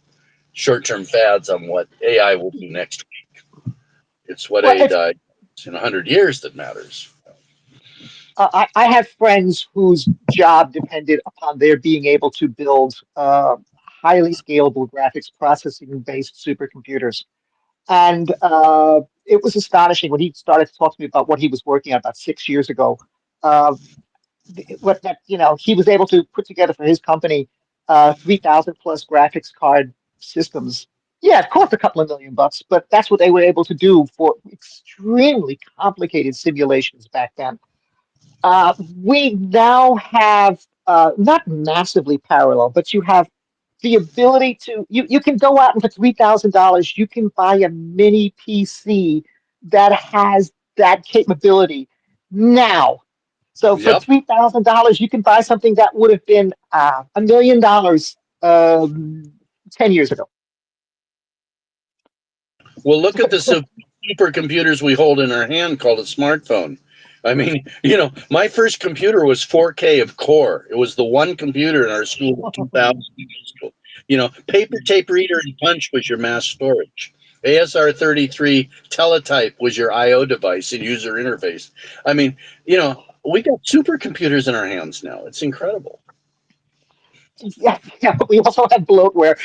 short-term fads on what AI will do next week. It's what Well, AI does in 100 years that matters. I have friends whose job depended upon their being able to build highly scalable graphics processing based supercomputers. And it was astonishing when he started to talk to me about what he was working on about 6 years ago. Uh, what that he was able to put together for his company 3,000 plus graphics card systems. Yeah, it cost a couple of $1 million, but that's what they were able to do for extremely complicated simulations back then. We now have not massively parallel, but you have the ability to you can go out and for $3,000 you can buy a mini PC that has that capability now. So for Yep. $3,000 you can buy something that would have been $1 million 10 years ago. Well, look at the supercomputers we hold in our hand called a smartphone. I mean, my first computer was 4K of core. It was the one computer in our school in 2000. Paper tape reader and punch was your mass storage. ASR 33 teletype was your I/O device and user interface. I mean, we got supercomputers in our hands now. It's incredible. Yeah, but we also have bloatware.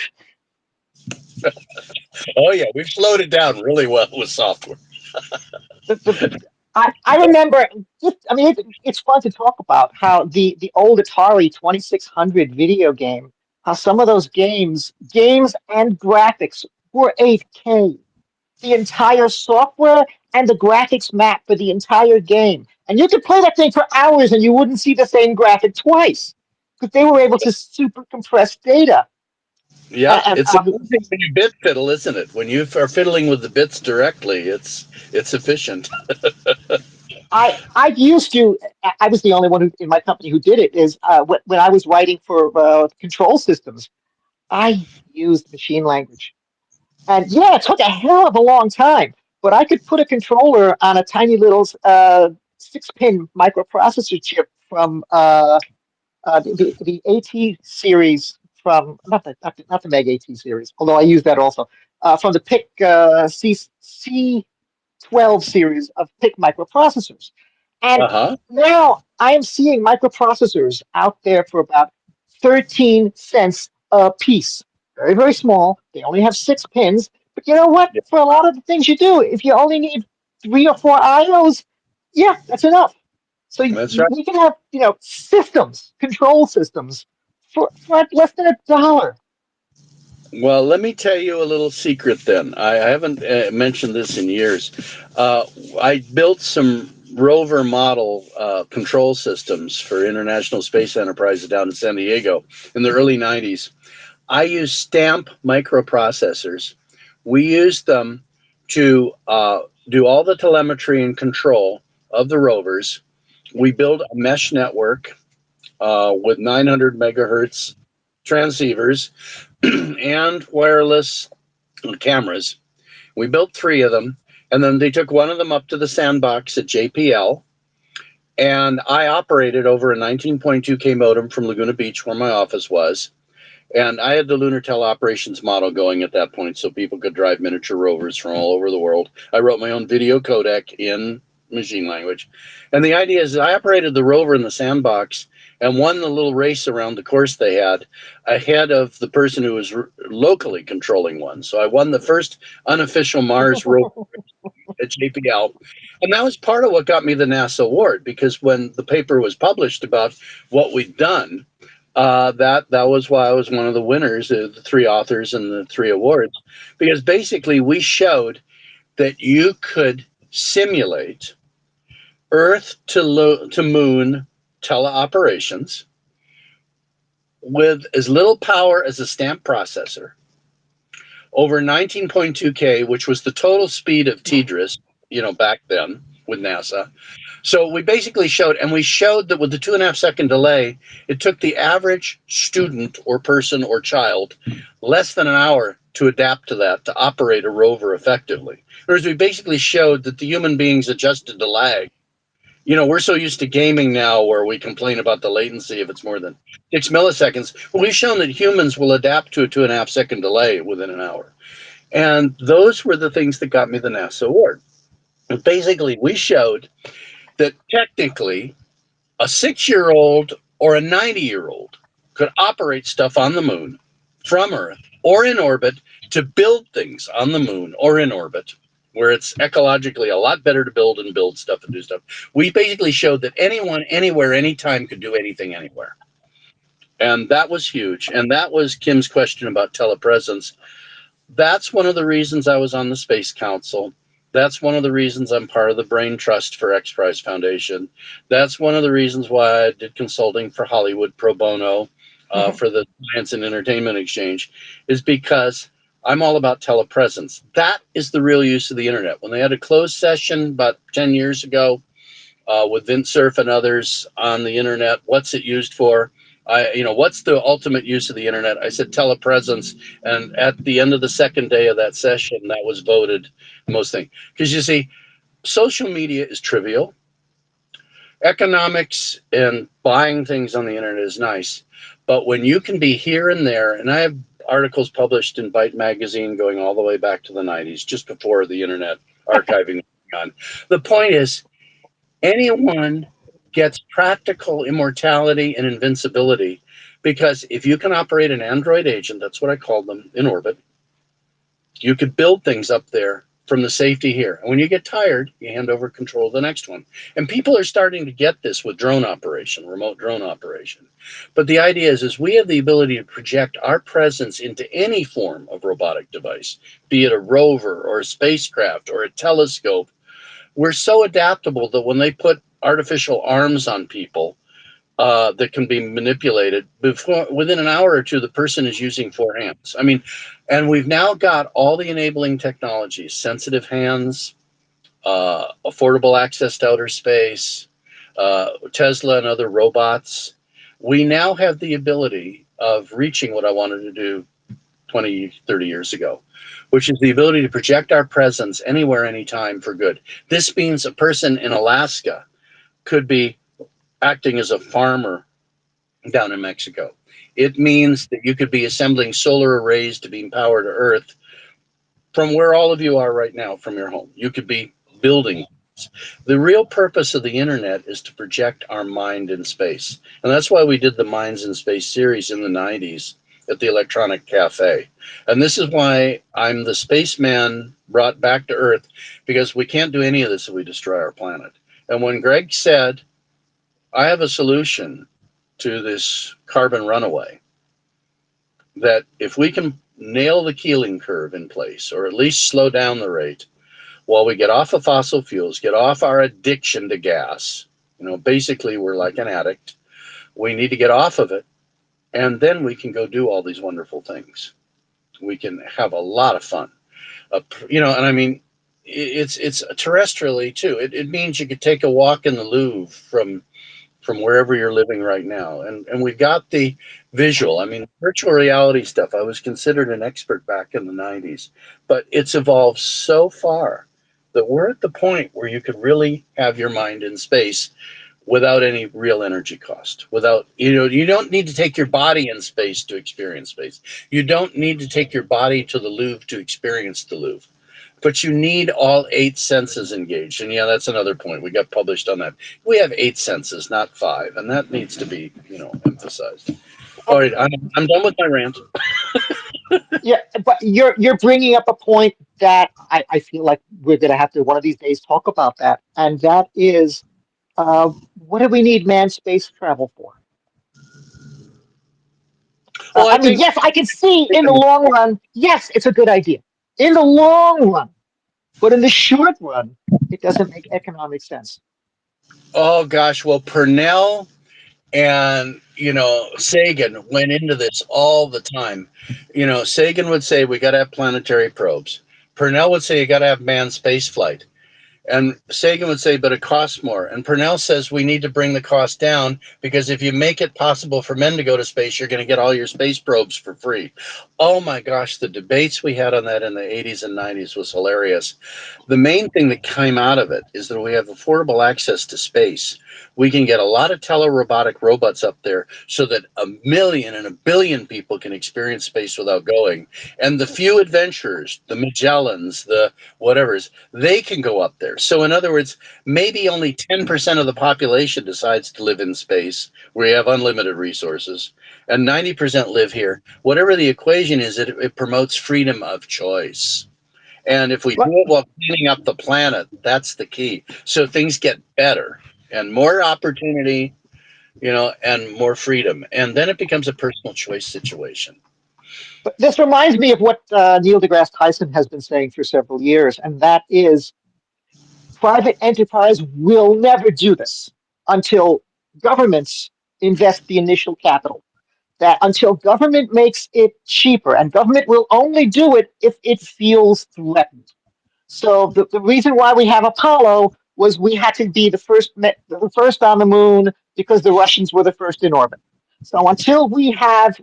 Oh yeah, we've slowed it down really well with software. I remember. It's fun to talk about how the old Atari 2600 video game, how some of those games and graphics were 8K. The entire software and the graphics map for the entire game, and you could play that thing for hours and you wouldn't see the same graphic twice because they were able to super compress data. Yeah, it's amazing when you bit fiddle, isn't it? When you are fiddling with the bits directly, it's efficient. I used to. I was the only one in my company who did it. Is when I was writing for control systems, I used machine language, and yeah, it took a hell of a long time. But I could put a controller on a tiny little 6-pin microprocessor chip from the AT series from not the Meg AT series, although I use that also from the PIC C12 series of PIC microprocessors. And now I am seeing microprocessors out there for about 13 cents a piece. Very, very small. They only have 6 pins. But you know what? Yeah. For a lot of the things you do, if you only need 3 or 4 IOs, yeah, that's enough. So That's right. we can have, systems, control systems for less than $1. Well, let me tell you a little secret then. I haven't mentioned this in years. I built some rover model control systems for International Space Enterprise down in San Diego in the early 90s. I used stamp microprocessors. We used them to do all the telemetry and control of the rovers. We built a mesh network with 900 megahertz transceivers and wireless cameras. We built 3 of them, and then they took one of them up to the sandbox at JPL. And I operated over a 19.2K modem from Laguna Beach, where my office was. And I had the lunar teleoperations model going at that point, so people could drive miniature rovers from all over the world. I wrote my own video codec in machine language. And the idea is that I operated the rover in the sandbox and won the little race around the course they had ahead of the person who was locally controlling one. So I won the first unofficial Mars rover at JPL. And that was part of what got me the NASA award, because when the paper was published about what we'd done, that was why I was one of the winners, the 3 authors and the 3 awards, because basically we showed that you could simulate Earth to moon teleoperations with as little power as a stamp processor over 19.2K, which was the total speed of TDRS, back then with NASA. So we basically showed that with the 2.5-second delay, it took the average student or person or child less than an hour to adapt to that, to operate a rover effectively. Whereas we basically showed that the human beings adjusted to lag. We're so used to gaming now where we complain about the latency if it's more than 6 milliseconds. Well, we've shown that humans will adapt to a 2.5-second delay within an hour. And those were the things that got me the NASA award. And basically, we showed that technically a 6-year-old or a 90-year-old could operate stuff on the moon from Earth or in orbit to build things on the moon or in orbit, where it's ecologically a lot better to build stuff and do stuff. We basically showed that anyone, anywhere, anytime could do anything anywhere. And that was huge. And that was Kim's question about telepresence. That's one of the reasons I was on the Space Council. That's one of the reasons I'm part of the Brain Trust for X Prize Foundation. That's one of the reasons why I did consulting for Hollywood pro bono for the Science and Entertainment Exchange, is because I'm all about telepresence. That is the real use of the internet. When they had a closed session about 10 years ago with Vint Cerf and others on the internet, what's it used for? What's the ultimate use of the internet? I said telepresence. And at the end of the second day of that session, that was voted most thing. Because you see, social media is trivial. Economics and buying things on the internet is nice. But when you can be here and there, and I have articles published in Byte magazine going all the way back to the 90s, just before the internet archiving on. The point is, anyone gets practical immortality and invincibility, because if you can operate an Android agent, that's what I call them, in orbit, you could build things up there from the safety here. And when you get tired, you hand over control to the next one. And people are starting to get this with drone operation, remote drone operation. But the idea is we have the ability to project our presence into any form of robotic device, be it a rover or a spacecraft or a telescope. We're so adaptable that when they put artificial arms on people that can be manipulated, within an hour or two, the person is using 4 hands. And we've now got all the enabling technologies: sensitive hands, affordable access to outer space, Tesla and other robots. We now have the ability of reaching what I wanted to do 20, 30 years ago, which is the ability to project our presence anywhere, anytime for good. This means a person in Alaska could be acting as a farmer down in Mexico. It means that you could be assembling solar arrays to beam power to Earth from where all of you are right now, from your home. You could be building. The real purpose of the internet is to project our mind in space. And that's why we did the Minds in Space series in the 90s at the Electronic Cafe. And this is why I'm the spaceman brought back to Earth, because we can't do any of this if we destroy our planet. And when Greg said, I have a solution to this carbon runaway, that if we can nail the Keeling curve in place, or at least slow down the rate, while we get off of fossil fuels, get off our addiction to gas, basically we're like an addict, we need to get off of it, and then we can go do all these wonderful things. We can have a lot of fun, it's terrestrially too. It means you could take a walk in the Louvre from wherever you're living right now. And we've got the visual. Virtual reality stuff, I was considered an expert back in the 90s, but it's evolved so far that we're at the point where you could really have your mind in space without any real energy cost. Without, you don't need to take your body in space to experience space. You don't need to take your body to the Louvre to experience the Louvre. But you need all 8 senses engaged. And yeah, that's another point. We got published on that. We have 8 senses, not 5. And that needs to be, emphasized. All right, I'm done with my rant. Yeah, but you're bringing up a point that I feel like we're going to have to one of these days talk about that, and that is what do we need manned space travel for? Well, I I mean, think, yes, I can see in the long run, yes, it's a good idea in the long run, but in the short run, it doesn't make economic sense. oh gosh, well, Purnell and, Sagan went into this all the time. Sagan would say, we got to have planetary probes. Purnell would say, you got to have manned space flight. And Sagan would say, but it costs more. And Purnell says we need to bring the cost down because if you make it possible for men to go to space, you're going to get all your space probes for free. Oh my gosh, the debates we had on that in the 80s and 90s was hilarious. The main thing that came out of it is that we have affordable access to space. We can get a lot of telerobotic robots up there so that 1,000,000 and 1,000,000,000 people can experience space without going. And the few adventurers, the Magellans, the whatevers, they can go up there. So in other words, maybe only 10% of the population decides to live in space where you have unlimited resources and 90% live here. Whatever the equation is, it promotes freedom of choice. And if we do But it while cleaning up the planet, that's the key. So things get better and more opportunity, and more freedom. And then it becomes a personal choice situation. but this reminds me of what Neil deGrasse Tyson has been saying for several years, and that is private enterprise will never do this until governments invest the initial capital. That until government makes it cheaper, and government will only do it if it feels threatened. So the reason why we have Apollo was we had to be the first on the moon because the Russians were the first in orbit. So until we have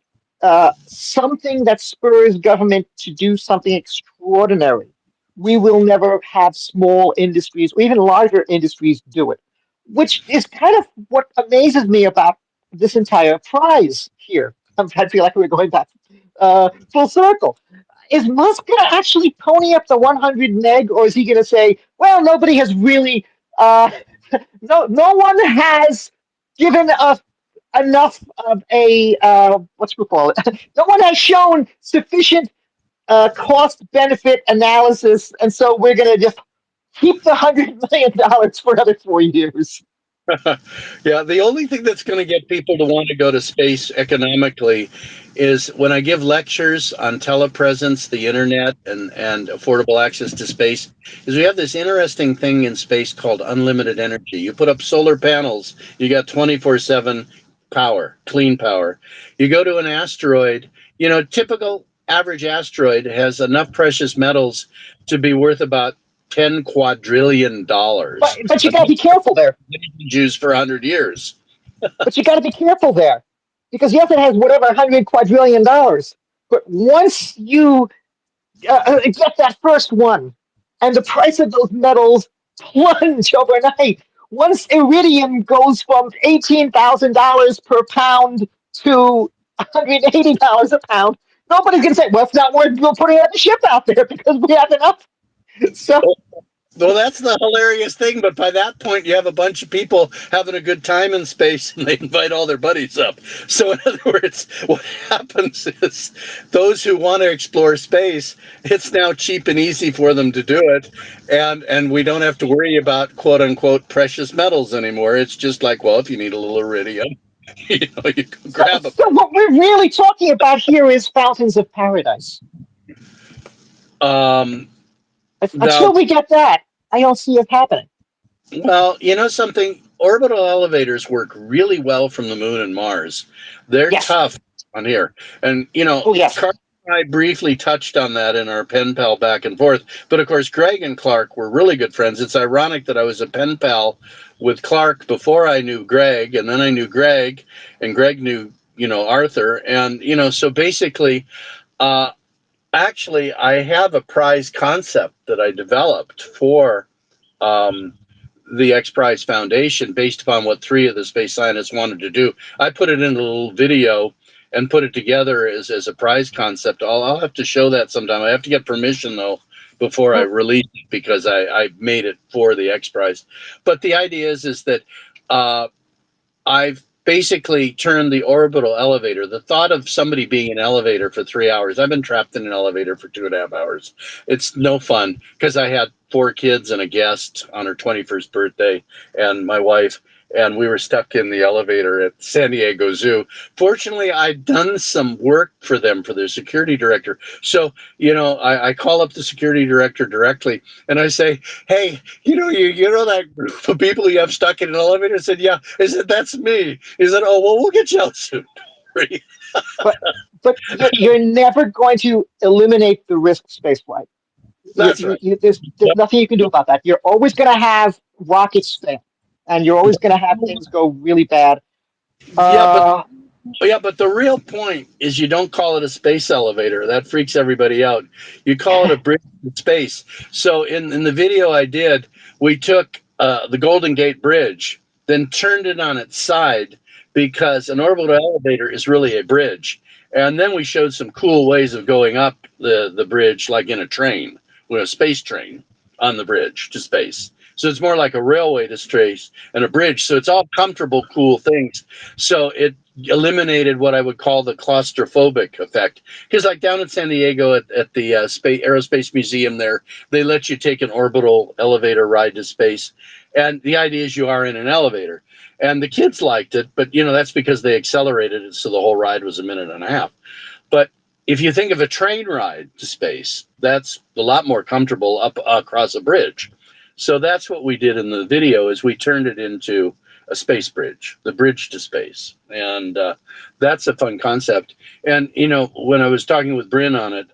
something that spurs government to do something extraordinary, we will never have small industries or even larger industries do it, which is kind of what amazes me about this entire prize here. I feel like we're going back full circle. Is Musk going to actually pony up the 100 meg, or is he going to say, "Well, nobody has really, no one has given us enough of a what's we call it? No one has shown sufficient cost benefit analysis, and so we're going to just keep the $100 million for another 4 years." Yeah, the only thing that's going to get people to want to go to space economically is when I give lectures on telepresence, the internet, and affordable access to space, is we have this interesting thing in space called unlimited energy. You put up solar panels, you got 24/7 power, clean power. You go to an asteroid, typical average asteroid has enough precious metals to be worth about $10 quadrillion. But you got to be careful there. Jews for 100 years. But you got to be careful there, because yes, it has whatever $100 quadrillion. But once you get that first one, and the price of those metals plunge overnight. Once iridium goes from $18,000 per pound to $180 a pound, nobody's going to say, "Well, it's not worth putting the ship out there because we have enough." So, Well, that's the hilarious thing. But by that point, you have a bunch of people having a good time in space and they invite all their buddies up. So, in other words, what happens is those who want to explore space, it's now cheap and easy for them to do it. And we don't have to worry about quote unquote precious metals anymore. It's just like, well, if you need a little iridium, you can grab them. so what we're really talking about here is fountains of paradise. Now, Until we get that, I don't see it happening. well, something, orbital elevators work really well from the moon and Mars. They're Yes. tough on here. And, Oh, yes. Clark and I briefly touched on that in our pen pal back and forth. But of course, Greg and Clark were really good friends. It's ironic that I was a pen pal with Clark before I knew Greg, and then I knew Greg, and Greg knew, Arthur. And, so basically, actually, I have a prize concept that I developed for the X Prize Foundation based upon what 3 of the space scientists wanted to do. I put it in a little video and put it together as a prize concept. I'll have to show that sometime. I have to get permission though before I release it, because I made it for the X Prize. But the idea is that I've basically turned the orbital elevator. The thought of somebody being in an elevator for 3 hours. I've been trapped in an elevator for 2.5 hours. It's no fun, because I had 4 kids and a guest on her 21st birthday and my wife, and we were stuck in the elevator at San Diego Zoo. Fortunately, I'd done some work for them, for their security director. So, I call up the security director directly and I say, hey, you know that group of people you have stuck in an elevator? I said, yeah. I said, that's me. He said, oh, well, we'll get you out soon. But you're never going to eliminate the risk of spaceflight. That's right. There's nothing you can do about that. You're always going to have rockets fail, and you're always going to have things go really bad. But the real point is you don't call it a space elevator. That freaks everybody out. You call it a bridge to space. So in the video I did, we took the Golden Gate Bridge, then turned it on its side, because an orbital elevator is really a bridge. And then we showed some cool ways of going up the bridge, like in a train, with a space train on the bridge to space. So it's more like a railway to space and a bridge. So it's all comfortable, cool things. So it eliminated what I would call the claustrophobic effect. Because like down in San Diego at the Aerospace Museum there, they let you take an orbital elevator ride to space. And the idea is you are in an elevator. And the kids liked it, but that's because they accelerated it, so the whole ride was 1.5 minutes. But if you think of a train ride to space, that's a lot more comfortable up across a bridge. So that's what we did in the video, is we turned it into a space bridge, the bridge to space. And that's a fun concept. And, when I was talking with Bryn on it,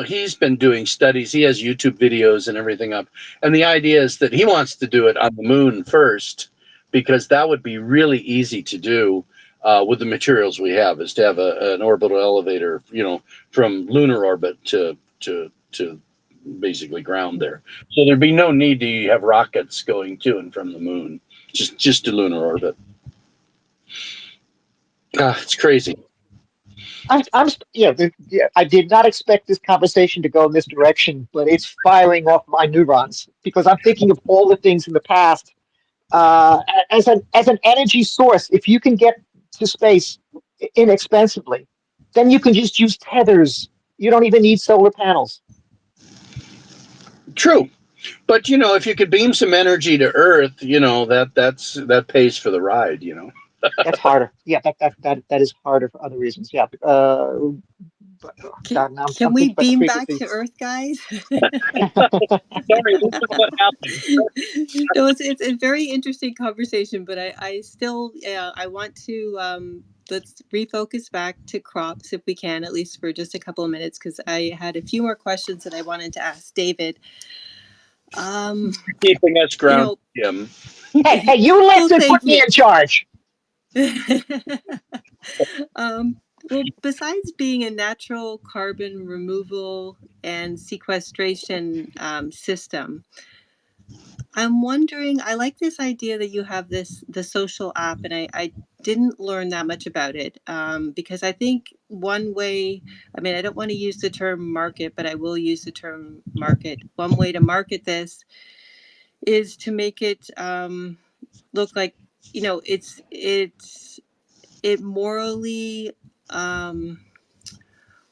he's been doing studies. He has YouTube videos and everything up. And the idea is that he wants to do it on the moon first, because that would be really easy to do with the materials we have, is to have an orbital elevator, from lunar orbit to basically ground there. So there'd be no need to have rockets going to and from the moon, just to lunar orbit. It's crazy. I did not expect this conversation to go in this direction, but it's firing off my neurons, because I'm thinking of all the things in the past as an energy source. If you can get to space inexpensively, then you can just use tethers. You don't even need solar panels. True. But if you could beam some energy to Earth, that pays for the ride. That's harder. Yeah, that is harder for other reasons. Yeah. Can, God, now can I'm we thinking about the beam back frequency. to Earth, guys? Sorry, this is what happened. No, it's a very interesting conversation, but I still I want to let's refocus back to crops if we can, at least for just a couple of minutes, because I had a few more questions that I wanted to ask David. Keeping us grounded, Jim. Hey, you left and put me in charge. Well, besides being a natural carbon removal and sequestration system, I'm wondering, I like this idea that you have the social app, and I didn't learn that much about it, because I think one way, I don't want to use the term market, but I will use the term market. One way to market this is to make it look like, it morally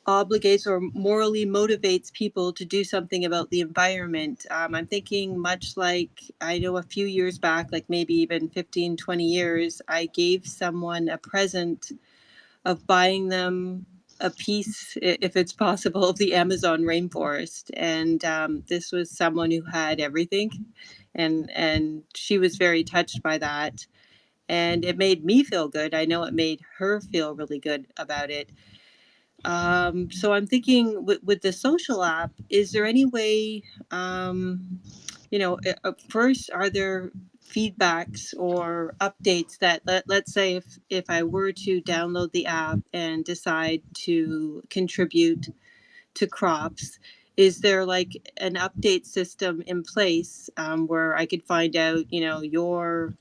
obligates or morally motivates people to do something about the environment. I'm thinking much like, I know a few years back, like maybe even 15, 20 years, I gave someone a present of buying them a piece, if it's possible, of the Amazon rainforest. And this was someone who had everything. And she was very touched by that. And it made me feel good. I know it made her feel really good about it. So I'm thinking with the social app, is there any way, first, are there feedbacks or updates that let's say if I were to download the app and decide to contribute to crops, is there like an update system in place where I could find out, you know, your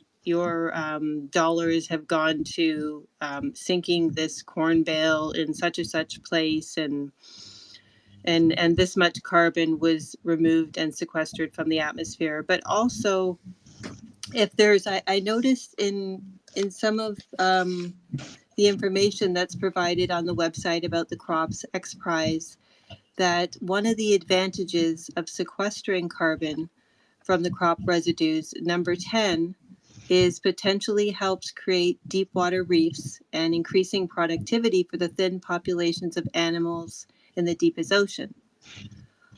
dollars have gone to sinking this corn bale in such and such place, and this much carbon was removed and sequestered from the atmosphere. But also, if there's, I noticed in some of the information that's provided on the website about the crops X Prize, that one of the advantages of sequestering carbon from the crop residues, number 10, is potentially helps create deep water reefs and increasing productivity for the thin populations of animals in the deepest ocean.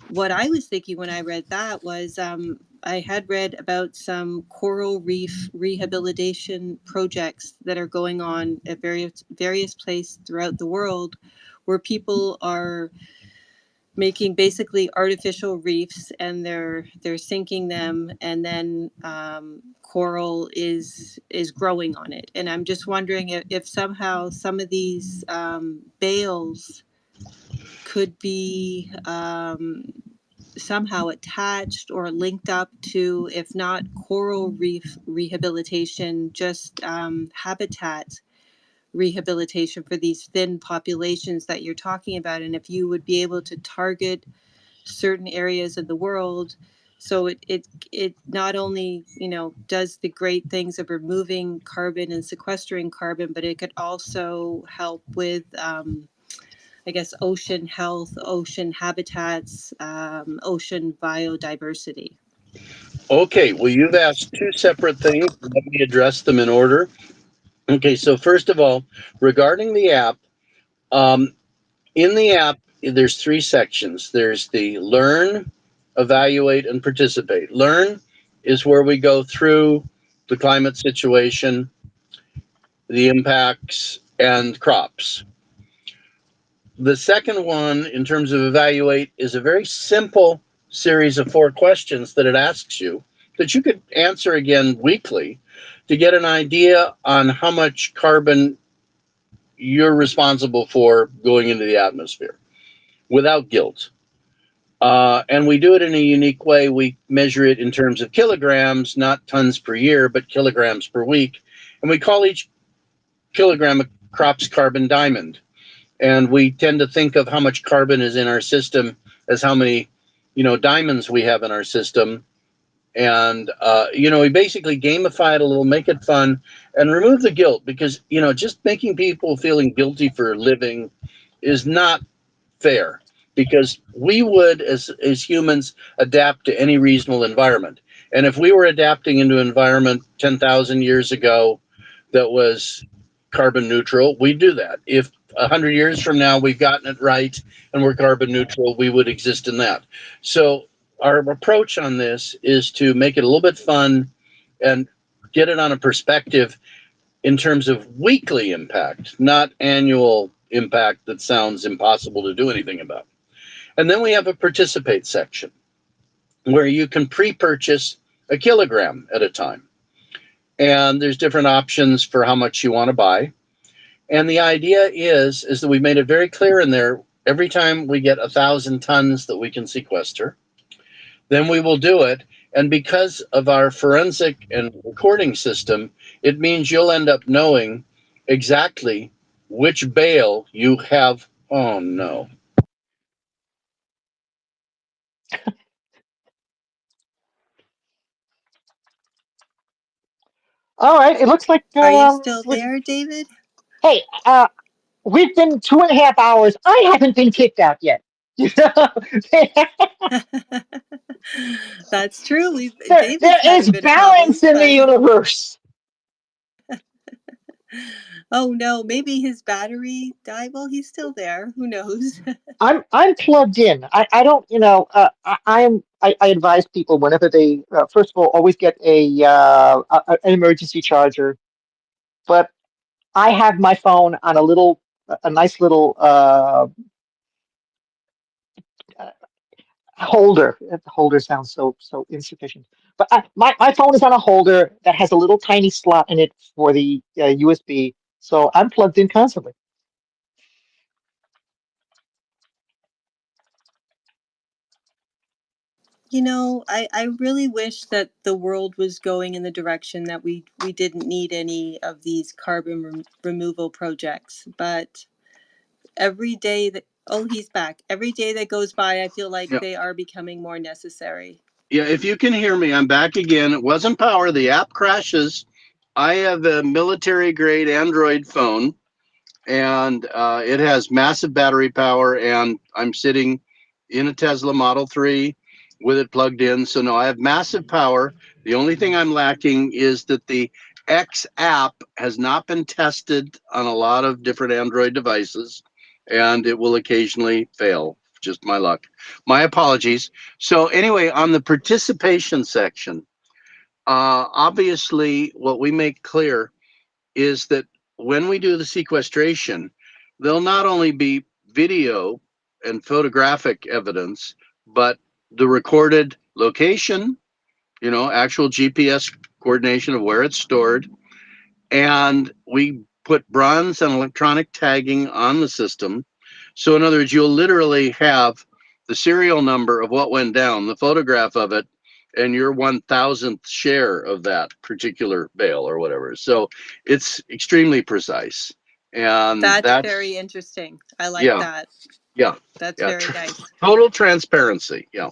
What I was thinking when I read that was I had read about some coral reef rehabilitation projects that are going on at various places throughout the world, where people are making basically artificial reefs, and they're sinking them, and then coral is growing on it. And I'm just wondering if somehow some of these bales could be somehow attached or linked up to, if not coral reef rehabilitation, just habitat rehabilitation for these thin populations that you're talking about, and if you would be able to target certain areas of the world, so it not only, you know, does the great things of removing carbon and sequestering carbon, but it could also help with I guess ocean health, ocean habitats, ocean biodiversity. Okay, well, you've asked two separate things. Let me address them in order. Okay, so first of all, regarding the app, um, in the app, there's three sections. There's the learn, evaluate, and participate. Learn is where we go through the climate situation, the impacts, and crops. The second one, in terms of evaluate, is a very simple series of 4 questions that it asks you that you could answer again weekly to get an idea on how much carbon you're responsible for going into the atmosphere without guilt. And we do it in a unique way. We measure it in terms of kilograms, not tons per year, but kilograms per week. And we call each kilogram a crop's carbon diamond. And we tend to think of how much carbon is in our system as how many, diamonds we have in our system. And, we basically gamify it a little, make it fun, and remove the guilt, because, just making people feeling guilty for living is not fair, because we would, as humans, adapt to any reasonable environment. And if we were adapting into an environment 10,000 years ago that was carbon neutral, we'd do that. If 100 years from now we've gotten it right and we're carbon neutral, we would exist in that. So our approach on this is to make it a little bit fun and get it on a perspective in terms of weekly impact, not annual impact that sounds impossible to do anything about. And then we have a participate section where you can pre-purchase a kilogram at a time. And there's different options for how much you want to buy. And the idea is that we made it very clear in there, every time we get 1,000 tons that we can sequester, then we will do it. And because of our forensic and recording system, it means you'll end up knowing exactly which bale you have. Oh, no. All right, it looks like Are you still there, David? hey, we've been 2.5 hours. I haven't been kicked out yet. That's true. There David's had a is bit of balance problems, in the but universe. oh no, maybe his battery died. Well, he's still there. Who knows? I'm plugged in. I don't, I advise people whenever they first of all always get an emergency charger. But I have my phone on a nice little holder. The holder sounds so insufficient. But my phone is on a holder that has a little tiny slot in it for the USB. So I'm plugged in constantly. You know, I really wish that the world was going in the direction that we didn't need any of these carbon removal projects. But every day that, oh, he's back. Every day that goes by, I feel like Yeah. they are becoming more necessary. Yeah, if you can hear me, I'm back again. It wasn't power. The app crashes. I have a military grade Android phone, and it has massive battery power, and I'm sitting in a Tesla Model 3 with it plugged in. So no, I have massive power. The only thing I'm lacking is that the X app has not been tested on a lot of different Android devices, and it will occasionally fail. Just my luck. My apologies. So anyway, on the participation section, obviously what we make clear is that when we do the sequestration, there'll not only be video and photographic evidence, but the recorded location, actual GPS coordination of where it's stored. And we put bronze and electronic tagging on the system. So, in other words, you'll literally have the serial number of what went down, the photograph of it, and your 1,000th share of that particular bale or whatever. So it's extremely precise. And That's very interesting. I like yeah, that. yeah, That's yeah. very nice. Total transparency. Yeah.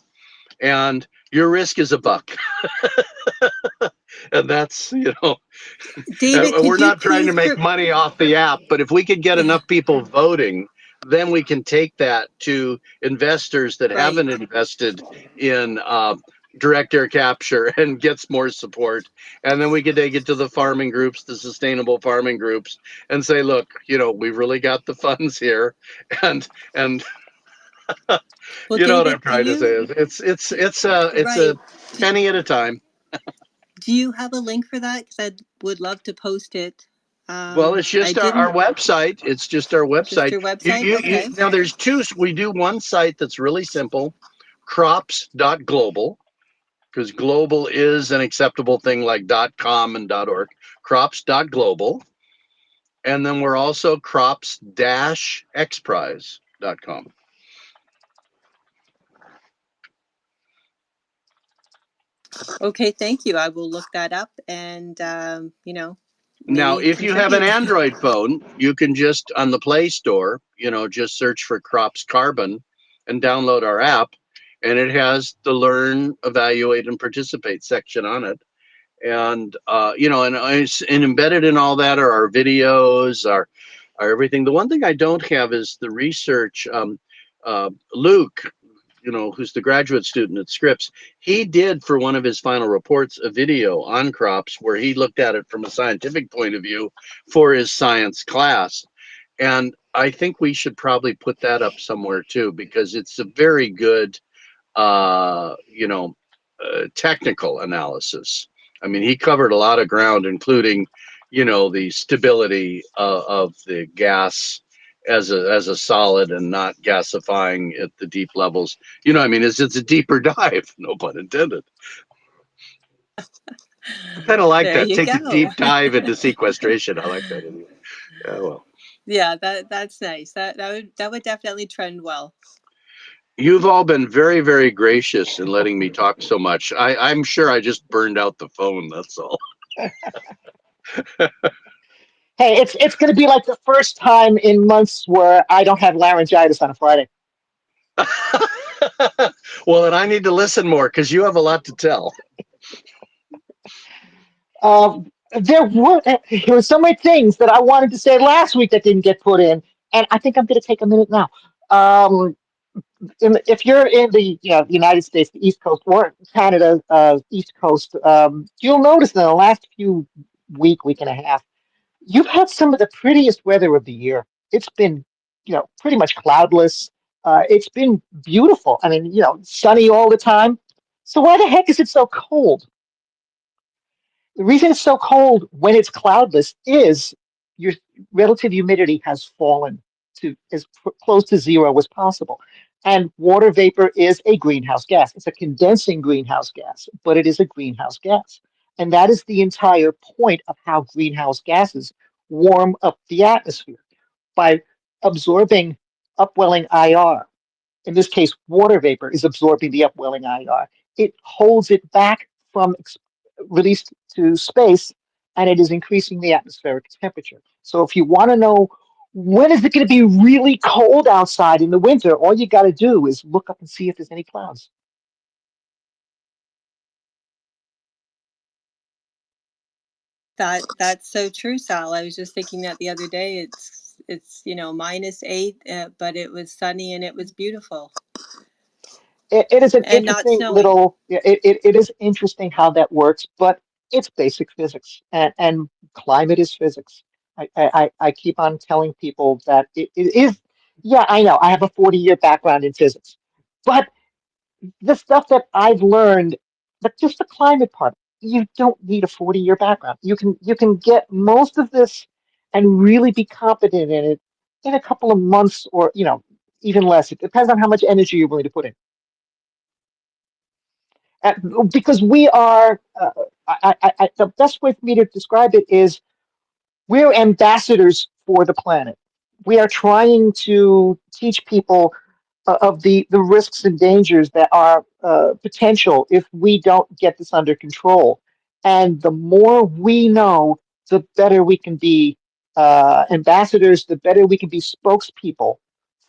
And your risk is a buck. And that's, David, we're could you not trying to please make money off the app, but if we could get yeah, enough people voting, then we can take that to investors that right. haven't invested in direct air capture and gets more support. And then we could take it to the farming groups, the sustainable farming groups, and say, look, we've really got the funds here, and Well, you know what I'm David, trying to say is it's a right. penny at a time. Do you have a link for that? Because I would love to post it. Well, it's I just our didn't. website. It's just our Just website. your website? Okay. Now there's two. We do one site that's really simple, crops.global, because global is an acceptable thing like .com and .org. Crops.global, and then we're also crops-xprize.com. Okay, thank you. I will look that up and, Now, maybe if you have an contribute. Android phone, you can just on the Play Store, just search for Crops Carbon and download our app, and it has the learn, evaluate, and participate section on it. And and embedded in all that are our videos, our everything. The one thing I don't have is the research. Luke, who's the graduate student at Scripps, he did for one of his final reports a video on crops where he looked at it from a scientific point of view for his science class. And I think we should probably put that up somewhere too, because it's a very good, technical analysis. I mean, he covered a lot of ground, including, the stability of the gas as a solid and not gasifying at the deep levels. I mean, it's a deeper dive, no pun intended. I kind of like There that. you Take a go. deep dive into sequestration. I like that anyway. Yeah, well. Yeah, that's nice. That would definitely trend well. You've all been very, very gracious in letting me talk so much. I'm sure I just burned out the phone. That's all. Hey, it's going to be like the first time in months where I don't have laryngitis on a Friday. Well, then I need to listen more because you have a lot to tell. Um, there were so many things that I wanted to say last week that didn't get put in, and I think I'm going to take a minute now. Um, if you're in the United States, the East Coast, or Canada, East Coast, you'll notice in the last week and a half, you've had some of the prettiest weather of the year. It's been, pretty much cloudless. It's been beautiful. I mean, sunny all the time. So why the heck is it so cold? The reason it's so cold when it's cloudless is your relative humidity has fallen to as close to zero as possible. And water vapor is a greenhouse gas. It's a condensing greenhouse gas, but it is a greenhouse gas. And that is the entire point of how greenhouse gases warm up the atmosphere by absorbing upwelling IR. In this case, water vapor is absorbing the upwelling IR. it holds it back from release to space, and it is increasing the atmospheric temperature. So if you want to know when is it going to be really cold outside in the winter, all you got to do is look up and see if there's any clouds. That's so true, Sal. I was just thinking that the other day. It's -8, but it was sunny and it was beautiful. It is an And not interesting snowing. little. It is interesting how that works, but it's basic physics, and climate is physics. I keep on telling people that it is. Yeah, I know. I have a 40-year background in physics, but the stuff that I've learned, but just the climate part, you don't need a 40-year background. You can get most of this and really be competent in it in a couple of months, or even less. It depends on how much energy you're willing to put in. Because we are, the best way for me to describe it is we're ambassadors for the planet. We are trying to teach people of the risks and dangers that are potential if we don't get this under control. And the more we know, the better we can be ambassadors, the better we can be spokespeople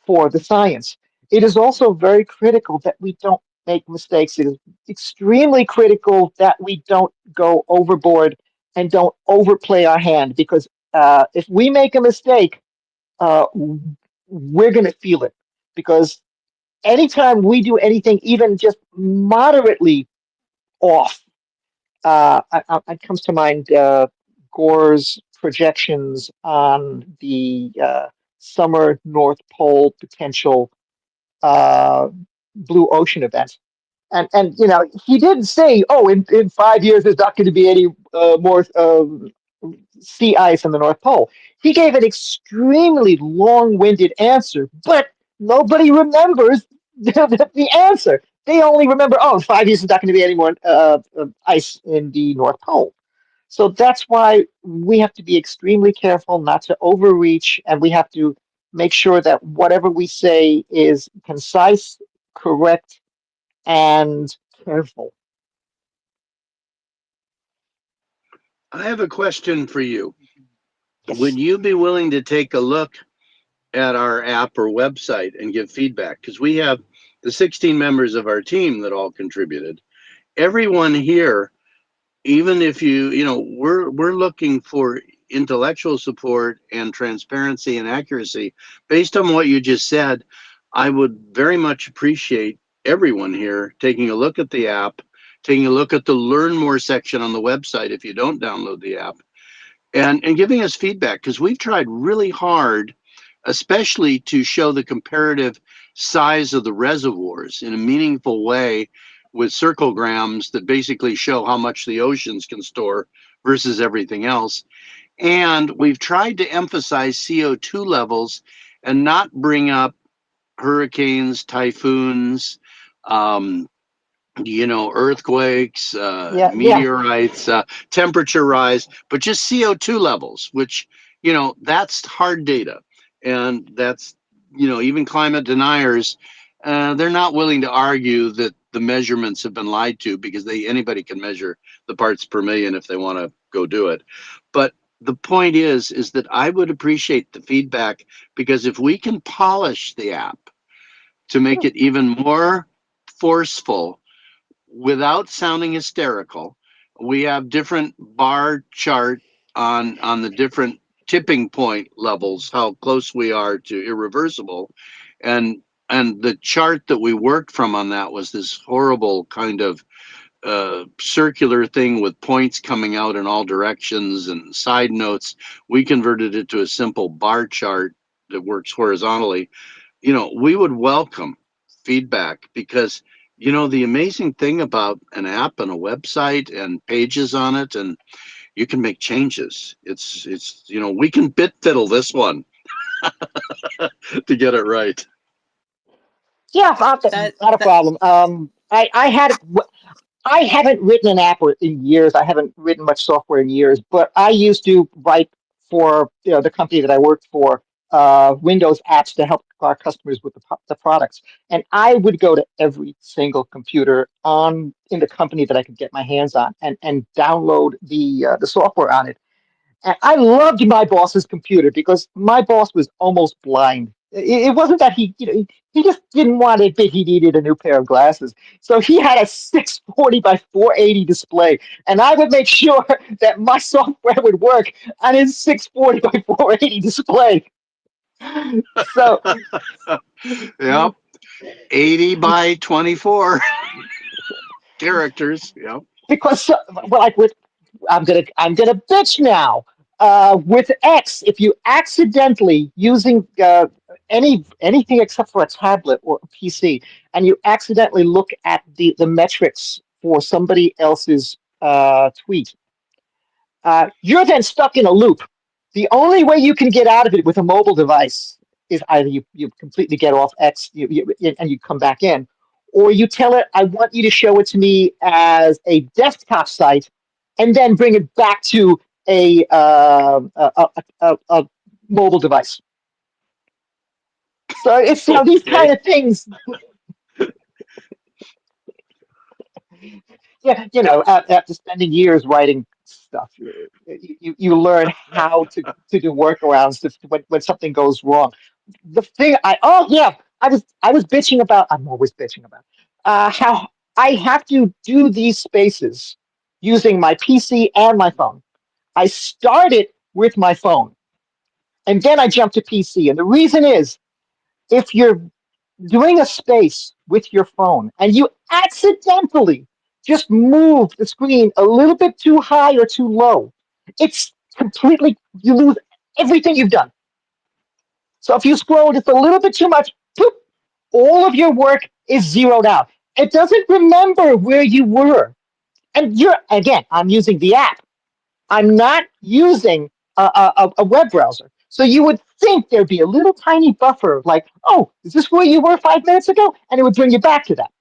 for the science. It is also very critical that we don't make mistakes. It is extremely critical that we don't go overboard and don't overplay our hand, because if we make a mistake, we're going to feel it. Because anytime we do anything even just moderately off, it comes to mind Gore's projections on the summer North Pole potential uh, blue ocean event. And he didn't say, oh, in 5 years there's not going to be any more sea ice on the North Pole. He gave an extremely long-winded answer, but nobody remembers the answer. They only remember, oh, in 5 years there's not going to be any more ice in the North Pole. So that's why we have to be extremely careful not to overreach, and we have to make sure that whatever we say is concise, correct, and careful. I have a question for you. Yes. Would you be willing to take a look at our app or website and give feedback? Because we have the 16 members of our team that all contributed. Everyone here, even if we're looking for intellectual support and transparency and accuracy. Based on what you just said, I would very much appreciate everyone here taking a look at the app, taking a look at the learn more section on the website if you don't download the app, and giving us feedback, because we've tried really hard, especially to show the comparative size of the reservoirs in a meaningful way with circlograms that basically show how much the oceans can store versus everything else. And we've tried to emphasize CO2 levels and not bring up hurricanes, typhoons, um, earthquakes, Yeah, yeah. meteorites, temperature rise, but just CO2 levels, which, that's hard data. And that's, even climate deniers, they're not willing to argue that the measurements have been lied to, because anybody can measure the parts per million if they want to go do it. But the point is that I would appreciate the feedback, because if we can polish the app to make Sure. it even more forceful without sounding hysterical. We have different bar chart on the different tipping point levels, how close we are to irreversible. And the chart that we worked from on that was this horrible kind of circular thing with points coming out in all directions and side notes. We converted it to a simple bar chart that works horizontally. We would welcome feedback, because the amazing thing about an app and a website and pages on it, and you can make changes. It's we can bit fiddle this one to get it right. Yeah, That not a that problem. I haven't written an app in years. I haven't written much software in years, but I used to write for the company that I worked for. Windows apps to help our customers with the products. And I would go to every single computer in the company that I could get my hands on and download the software on it. And I loved my boss's computer because my boss was almost blind. It wasn't that he just didn't want to admit he needed a new pair of glasses. So he had a 640 by 480 display, and I would make sure that my software would work on his 640 by 480 display. So Yep. 80 by 24 characters. Yep. because I'm gonna bitch now. With X, if you accidentally using anything except for a tablet or a PC, and you accidentally look at the metrics for somebody else's tweet, you're then stuck in a loop. The only way you can get out of it with a mobile device is either you completely get off X and you come back in, or you tell it, I want you to show it to me as a desktop site, and then bring it back to a mobile device. So it's these kind of things. Yeah, after spending years writing stuff, you learn how to do workarounds when something goes wrong. The thing I was bitching about. I'm always bitching about how I have to do these spaces using my PC and my phone. I started with my phone, and then I jumped to PC. And the reason is, if you're doing a space with your phone and you accidentally just move the screen a little bit too high or too low, it's completely, you lose everything you've done. So if you scroll just a little bit too much, poof, all of your work is zeroed out. It doesn't remember where you were. And I'm using the app. I'm not using a web browser. So you would think there'd be a little tiny buffer like, oh, is this where you were 5 minutes ago? And it would bring you back to that.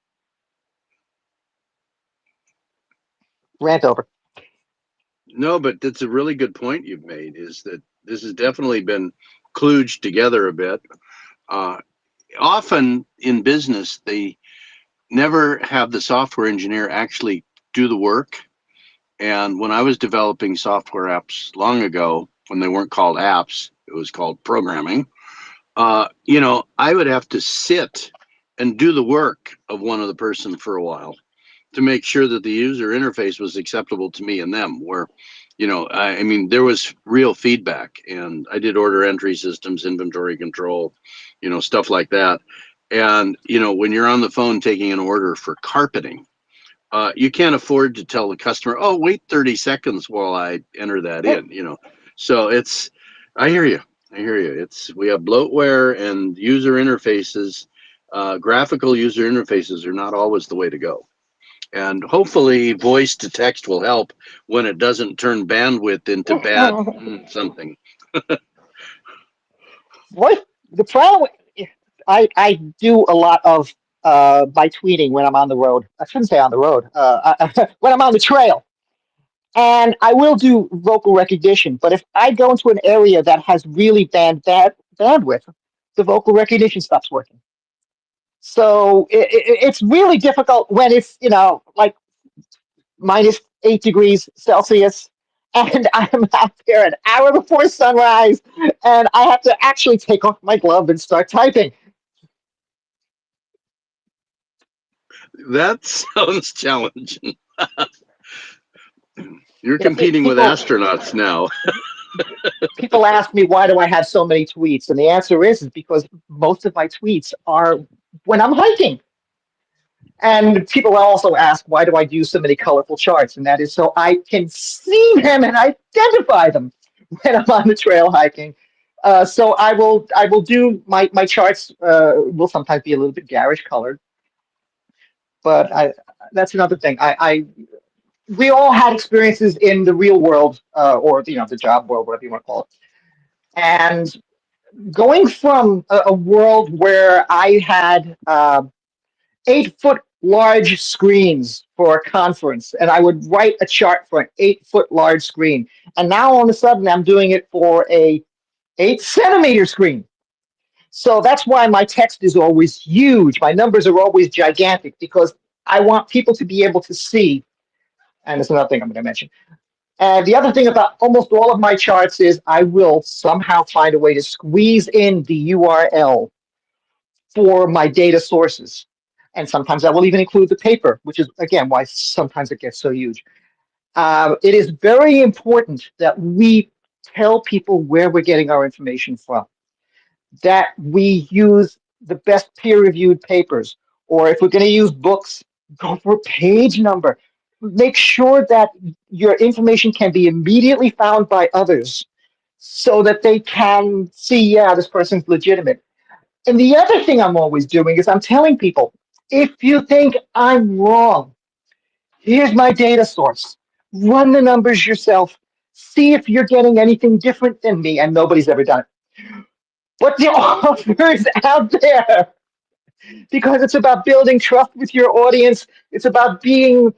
Rant over. No, but that's a really good point you've made, is that this has definitely been kludged together a bit. Often in business, they never have the software engineer actually do the work. And when I was developing software apps long ago, when they weren't called apps, it was called programming, I would have to sit and do the work of one of the person for a while to make sure that the user interface was acceptable to me and them, where, there was real feedback. And I did order entry systems, inventory control, stuff like that. And, when you're on the phone taking an order for carpeting, you can't afford to tell the customer, oh, wait 30 seconds while I enter that in, So I hear you. We have bloatware and user interfaces. Graphical user interfaces are not always the way to go. And hopefully voice to text will help when it doesn't turn bandwidth into bad something. What the problem? I do a lot of my tweeting when I'm on the road. I shouldn't say on the road. When I'm on the trail, and I will do vocal recognition. But if I go into an area that has really bad bandwidth, the vocal recognition stops working. So it's really difficult when it's like -8 degrees Celsius, and I'm out there an hour before sunrise, and I have to actually take off my glove and start typing. That sounds challenging. You're competing with astronauts now. People ask me, why do I have so many tweets? And the answer is because most of my tweets are when I'm hiking. And people also ask, why do I do so many colorful charts? And that is so I can see them and identify them when I'm on the trail hiking. So I will do my charts will sometimes be a little bit garish colored, but that's another thing. We all had experiences in the real world or the job world, whatever you want to call it, and going from a world where I had 8-foot large screens for a conference, and I would write a chart for an 8-foot large screen. And now all of a sudden I'm doing it for a 8 centimeter screen. So that's why my text is always huge. My numbers are always gigantic because I want people to be able to see. And there's another thing I'm going to mention. And the other thing about almost all of my charts is I will somehow find a way to squeeze in the URL for my data sources. And sometimes I will even include the paper, which is, again, why sometimes it gets so huge. It is very important that we tell people where we're getting our information from, that we use the best peer-reviewed papers, or if we're going to use books, go for page number. Make sure that your information can be immediately found by others so that they can see, yeah, this person's legitimate. And the other thing I'm always doing is I'm telling people, if you think I'm wrong, here's my data source. Run the numbers yourself. See if you're getting anything different than me, and nobody's ever done it. But the offer is out there because it's about building trust with your audience. It's about being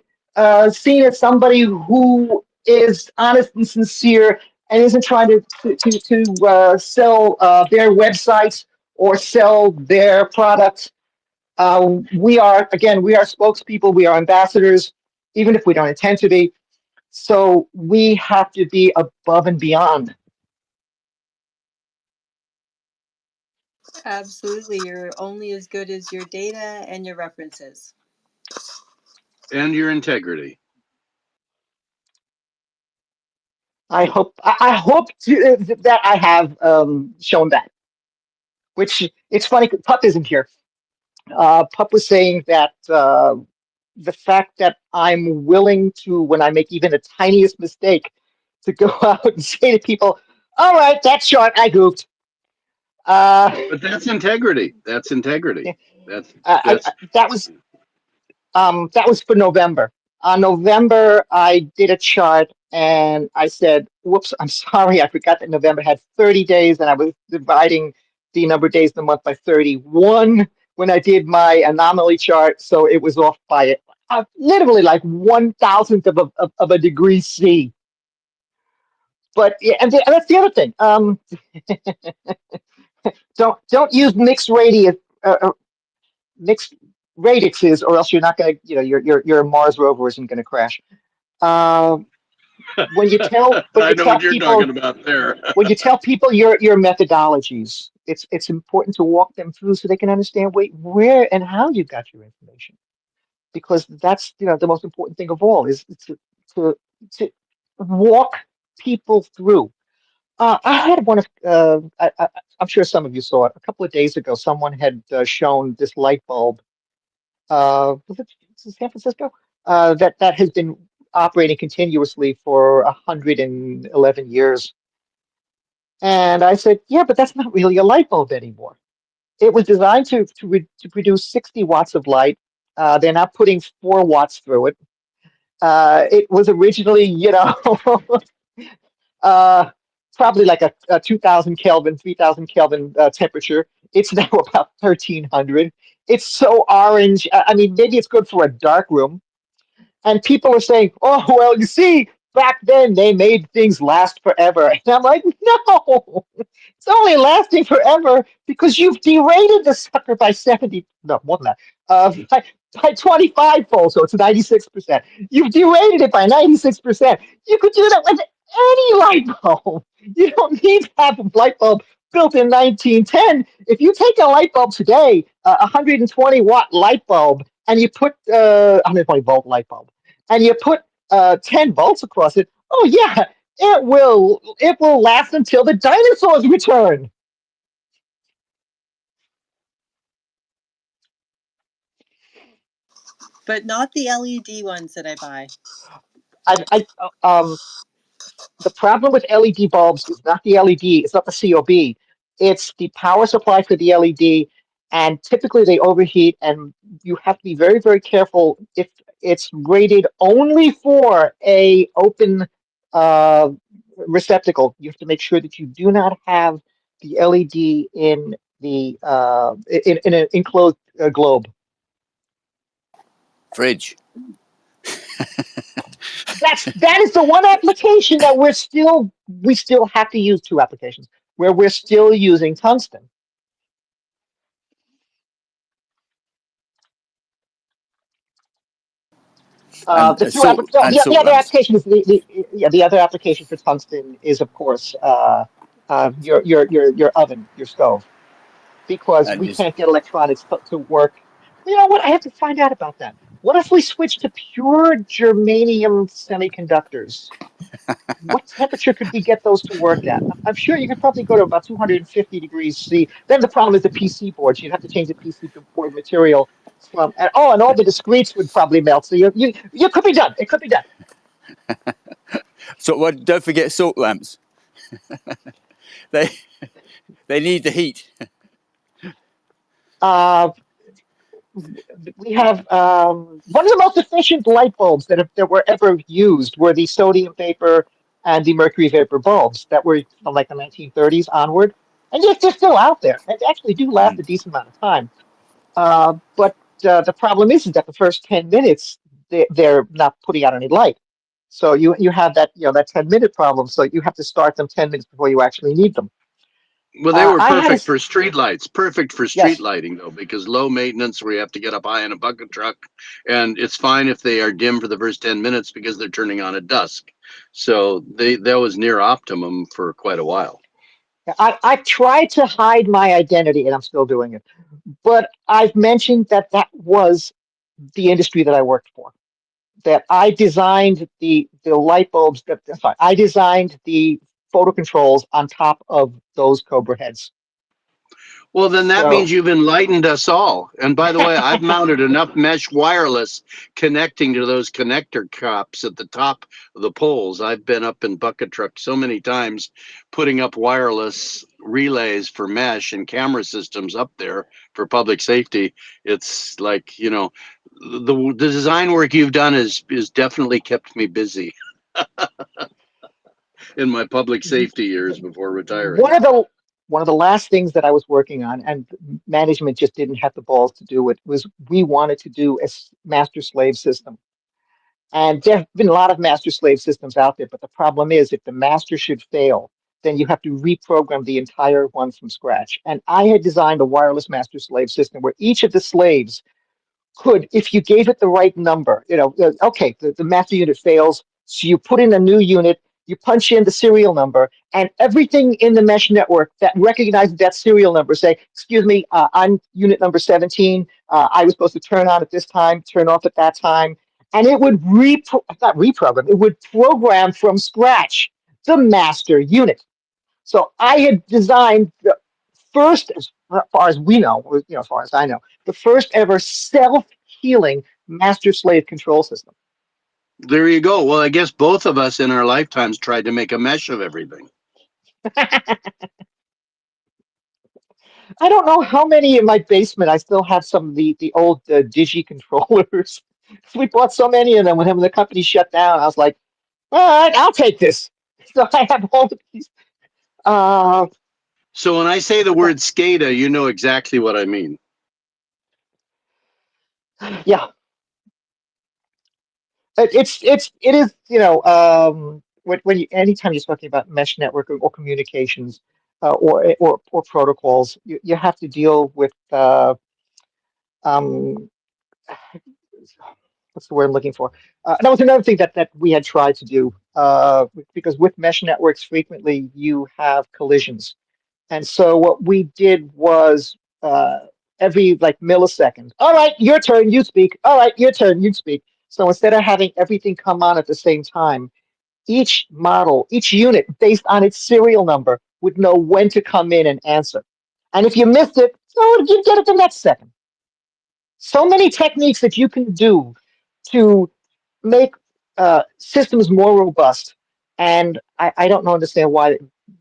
seen as somebody who is honest and sincere and isn't trying to sell their websites or sell their products. We are, again, we are spokespeople, we are ambassadors, even if we don't intend to be. So we have to be above and beyond. Absolutely. You're only as good as your data and your references. And your integrity. I hope that I have shown that. Which it's funny, Pup isn't here. Pup was saying that the fact that I'm willing to, when I make even the tiniest mistake, to go out and say to people, "All right, that's short. I goofed." But that's integrity. That's integrity. Yeah, That's I, that's that was for November. On November, I did a chart and I said, "Whoops, I'm sorry, I forgot that November had 30 days, and I was dividing the number of days in the month by 31 when I did my anomaly chart, so it was off by literally like 1,000th of a degree C." But yeah, and that's the other thing. Don't use mixed radius. Mixed radixes, or else you're not going to, your Mars rover isn't going to crash. Um, when you tell I know what you're talking about there. when you tell people your methodologies, it's important to walk them through so they can understand where and how you got your information, because that's the most important thing of all is to to walk people through. I had one of I'm sure some of you saw it a couple of days ago. Someone had shown this light bulb, was it San Francisco? That has been operating continuously for 111 years. And I said, yeah, but that's not really a light bulb anymore. It was designed to produce 60 watts of light. They're now putting 4 watts through it. It was originally, uh, probably like a 2000 Kelvin, 3000 Kelvin temperature. It's now about 1300. It's so orange. I mean, maybe it's good for a dark room. And people are saying, "Oh, well, you see, back then they made things last forever." And I'm like, no, it's only lasting forever because you've derated the sucker by 70, no, more than that, by 25 fold, so it's 96%. You've derated it by 96%. You could do that with any light bulb. You don't need to have a light bulb built in 1910. If you take a light bulb today, a 120-watt light bulb, and you put 120-volt light bulb, and you put 10 volts across it, oh yeah, it will last until the dinosaurs return. But not the LED ones that I buy. I The problem with LED bulbs is not the LED, it's not the COB, it's the power supply for the LED, and typically they overheat, and you have to be very, very careful if it's rated only for a open uh, receptacle. You have to make sure that you do not have the LED in in an enclosed globe. Fridge. That is the one application that we still have to use 2 applications. where we're still using tungsten. And salt and The salt other lamps. application is the other application for tungsten is, of course, your oven, your stove, because And we this, can't get electronics to work. You know what? I have to find out about that. What if we switch to pure germanium semiconductors? What temperature could we get those to work at? I'm sure you could probably go to about 250 degrees C. Then the problem is the PC boards. You'd have to change the PC board material from, and all the discretes would probably melt. So you could be done. It could be done. so what? Don't forget salt lamps. They they need the heat. Uh, we have one of the most efficient light bulbs that were ever used were the sodium vapor and the mercury vapor bulbs that were from like the 1930s onward, and yet they're still out there. And they actually do last a decent amount of time. But the problem is that the first 10 minutes they're not putting out any light. So you have that that 10-minute problem. So you have to start them 10 minutes before you actually need them. Well, they were I had a perfect for street lights, perfect for street yes. lighting though, because low maintenance where you have to get up high in a bucket truck, and it's fine if they are dim for the first 10 minutes because they're turning on at dusk. So that was near optimum for quite a while. I tried to hide my identity, and I'm still doing it. But I've mentioned that was the industry that I worked for. That I designed the light bulbs. Sorry, I designed the photo controls on top of those Cobra heads. Well, then that So means you've enlightened us all. And by the way, I've mounted enough mesh wireless connecting to those connector cups at the top of the poles. I've been up in bucket truck so many times putting up wireless relays for mesh and camera systems up there for public safety. It's like, the design work you've done is definitely kept me busy in my public safety years before retiring. one of the one of the last things that I was working on, and management just didn't have the balls to do it, was we wanted to do a master slave system. And there have been a lot of master slave systems out there, but the problem is if the master should fail, then you have to reprogram the entire one from scratch. And I had designed a wireless master slave system where each of the slaves could, if you gave it the right number, okay, the master unit fails, so you put in a new unit, you punch in the serial number, and everything in the mesh network that recognizes that serial number, say, excuse me, I'm unit number 17, I was supposed to turn on at this time, turn off at that time, and it would not reprogram, it would program from scratch the master unit. So I had designed the first, as far as we know, as far as I know, the first ever self-healing master slave control system. There you go. Well, I guess both of us in our lifetimes tried to make a mesh of everything. I don't know how many in my basement. I still have some of the old Digi controllers. We bought so many of them when the company shut down. I was like, all right, I'll take this. So I have all of these. Uh, So when I say the word SCADA, you know exactly what I mean. yeah, it is when anytime you're talking about mesh network or communications or protocols, you have to deal with um, what's the word I'm looking for? That was another thing that we had tried to do because with mesh networks frequently you have collisions, and so what we did was every like millisecond. All right, your turn, you speak. All right, your turn, you speak. So instead of having everything come on at the same time, each model, each unit, based on its serial number, would know when to come in and answer. And if you missed it, oh, you get it the next second. So many techniques that you can do to make systems more robust. And I don't understand why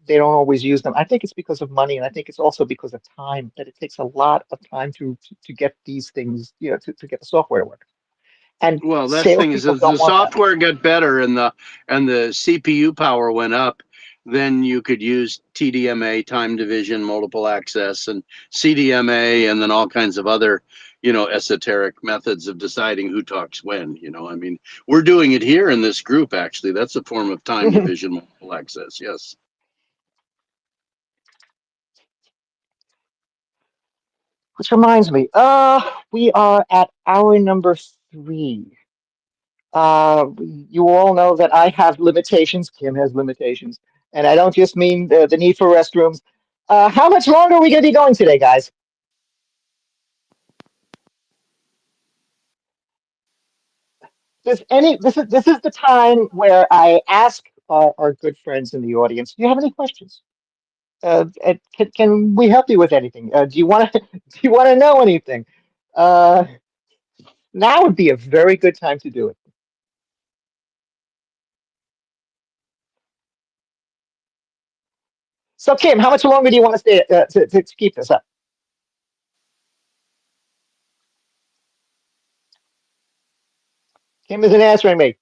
they don't always use them. I think it's because of money, and I think it's also because of time, that it takes a lot of time to get these things, to get the software to work. And Well, that's the thing is, salespeople as the don't want that. software got better and the CPU power went up, then you could use TDMA, time division, multiple access, and CDMA, and then all kinds of other, esoteric methods of deciding who talks when. I mean, we're doing it here in this group. Actually, that's a form of time division, multiple access. Yes. Which reminds me, we are at hour number 3. You all know that I have limitations. Kim has limitations, and I don't just mean the need for restrooms. How much longer are we going to be going today, guys? This is the time where I ask our good friends in the audience, do you have any questions? Can we help you with anything? Do you want to do you want to know anything? Uh, Now would be a very good time to do it. So, Kim, how much longer do you want to stay to keep this up? Kim isn't answering me.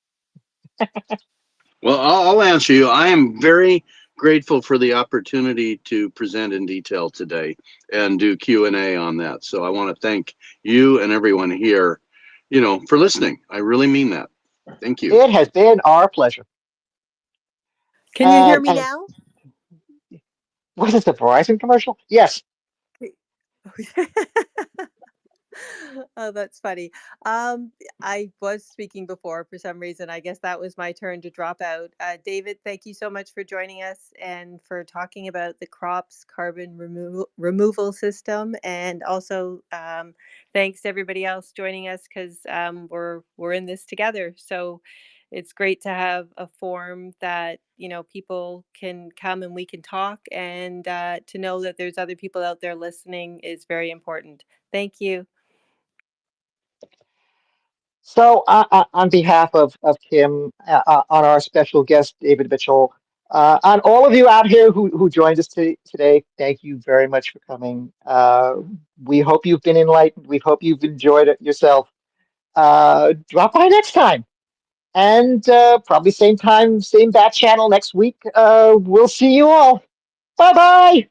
Well, I'll answer you. I am very grateful for the opportunity to present in detail today and do Q&A on that. So I want to thank you and everyone here, for listening. I really mean that. Thank you. It has been our pleasure. Can you hear me And now? was this a Verizon commercial? Yes. Oh, that's funny. I was speaking before for some reason. I guess that was my turn to drop out. David, thank you so much for joining us and for talking about the crops carbon removal system. And also, thanks to everybody else joining us because we're in this together. So it's great to have a forum that people can come and we can talk, and to know that there's other people out there listening is very important. Thank you. So, on behalf of Kim, on our special guest, David Mitchell, on all of you out here who joined us today, thank you very much for coming. We hope you've been enlightened. We hope you've enjoyed it yourself. Drop by next time. And probably same time, same bat channel next week. We'll see you all. Bye bye.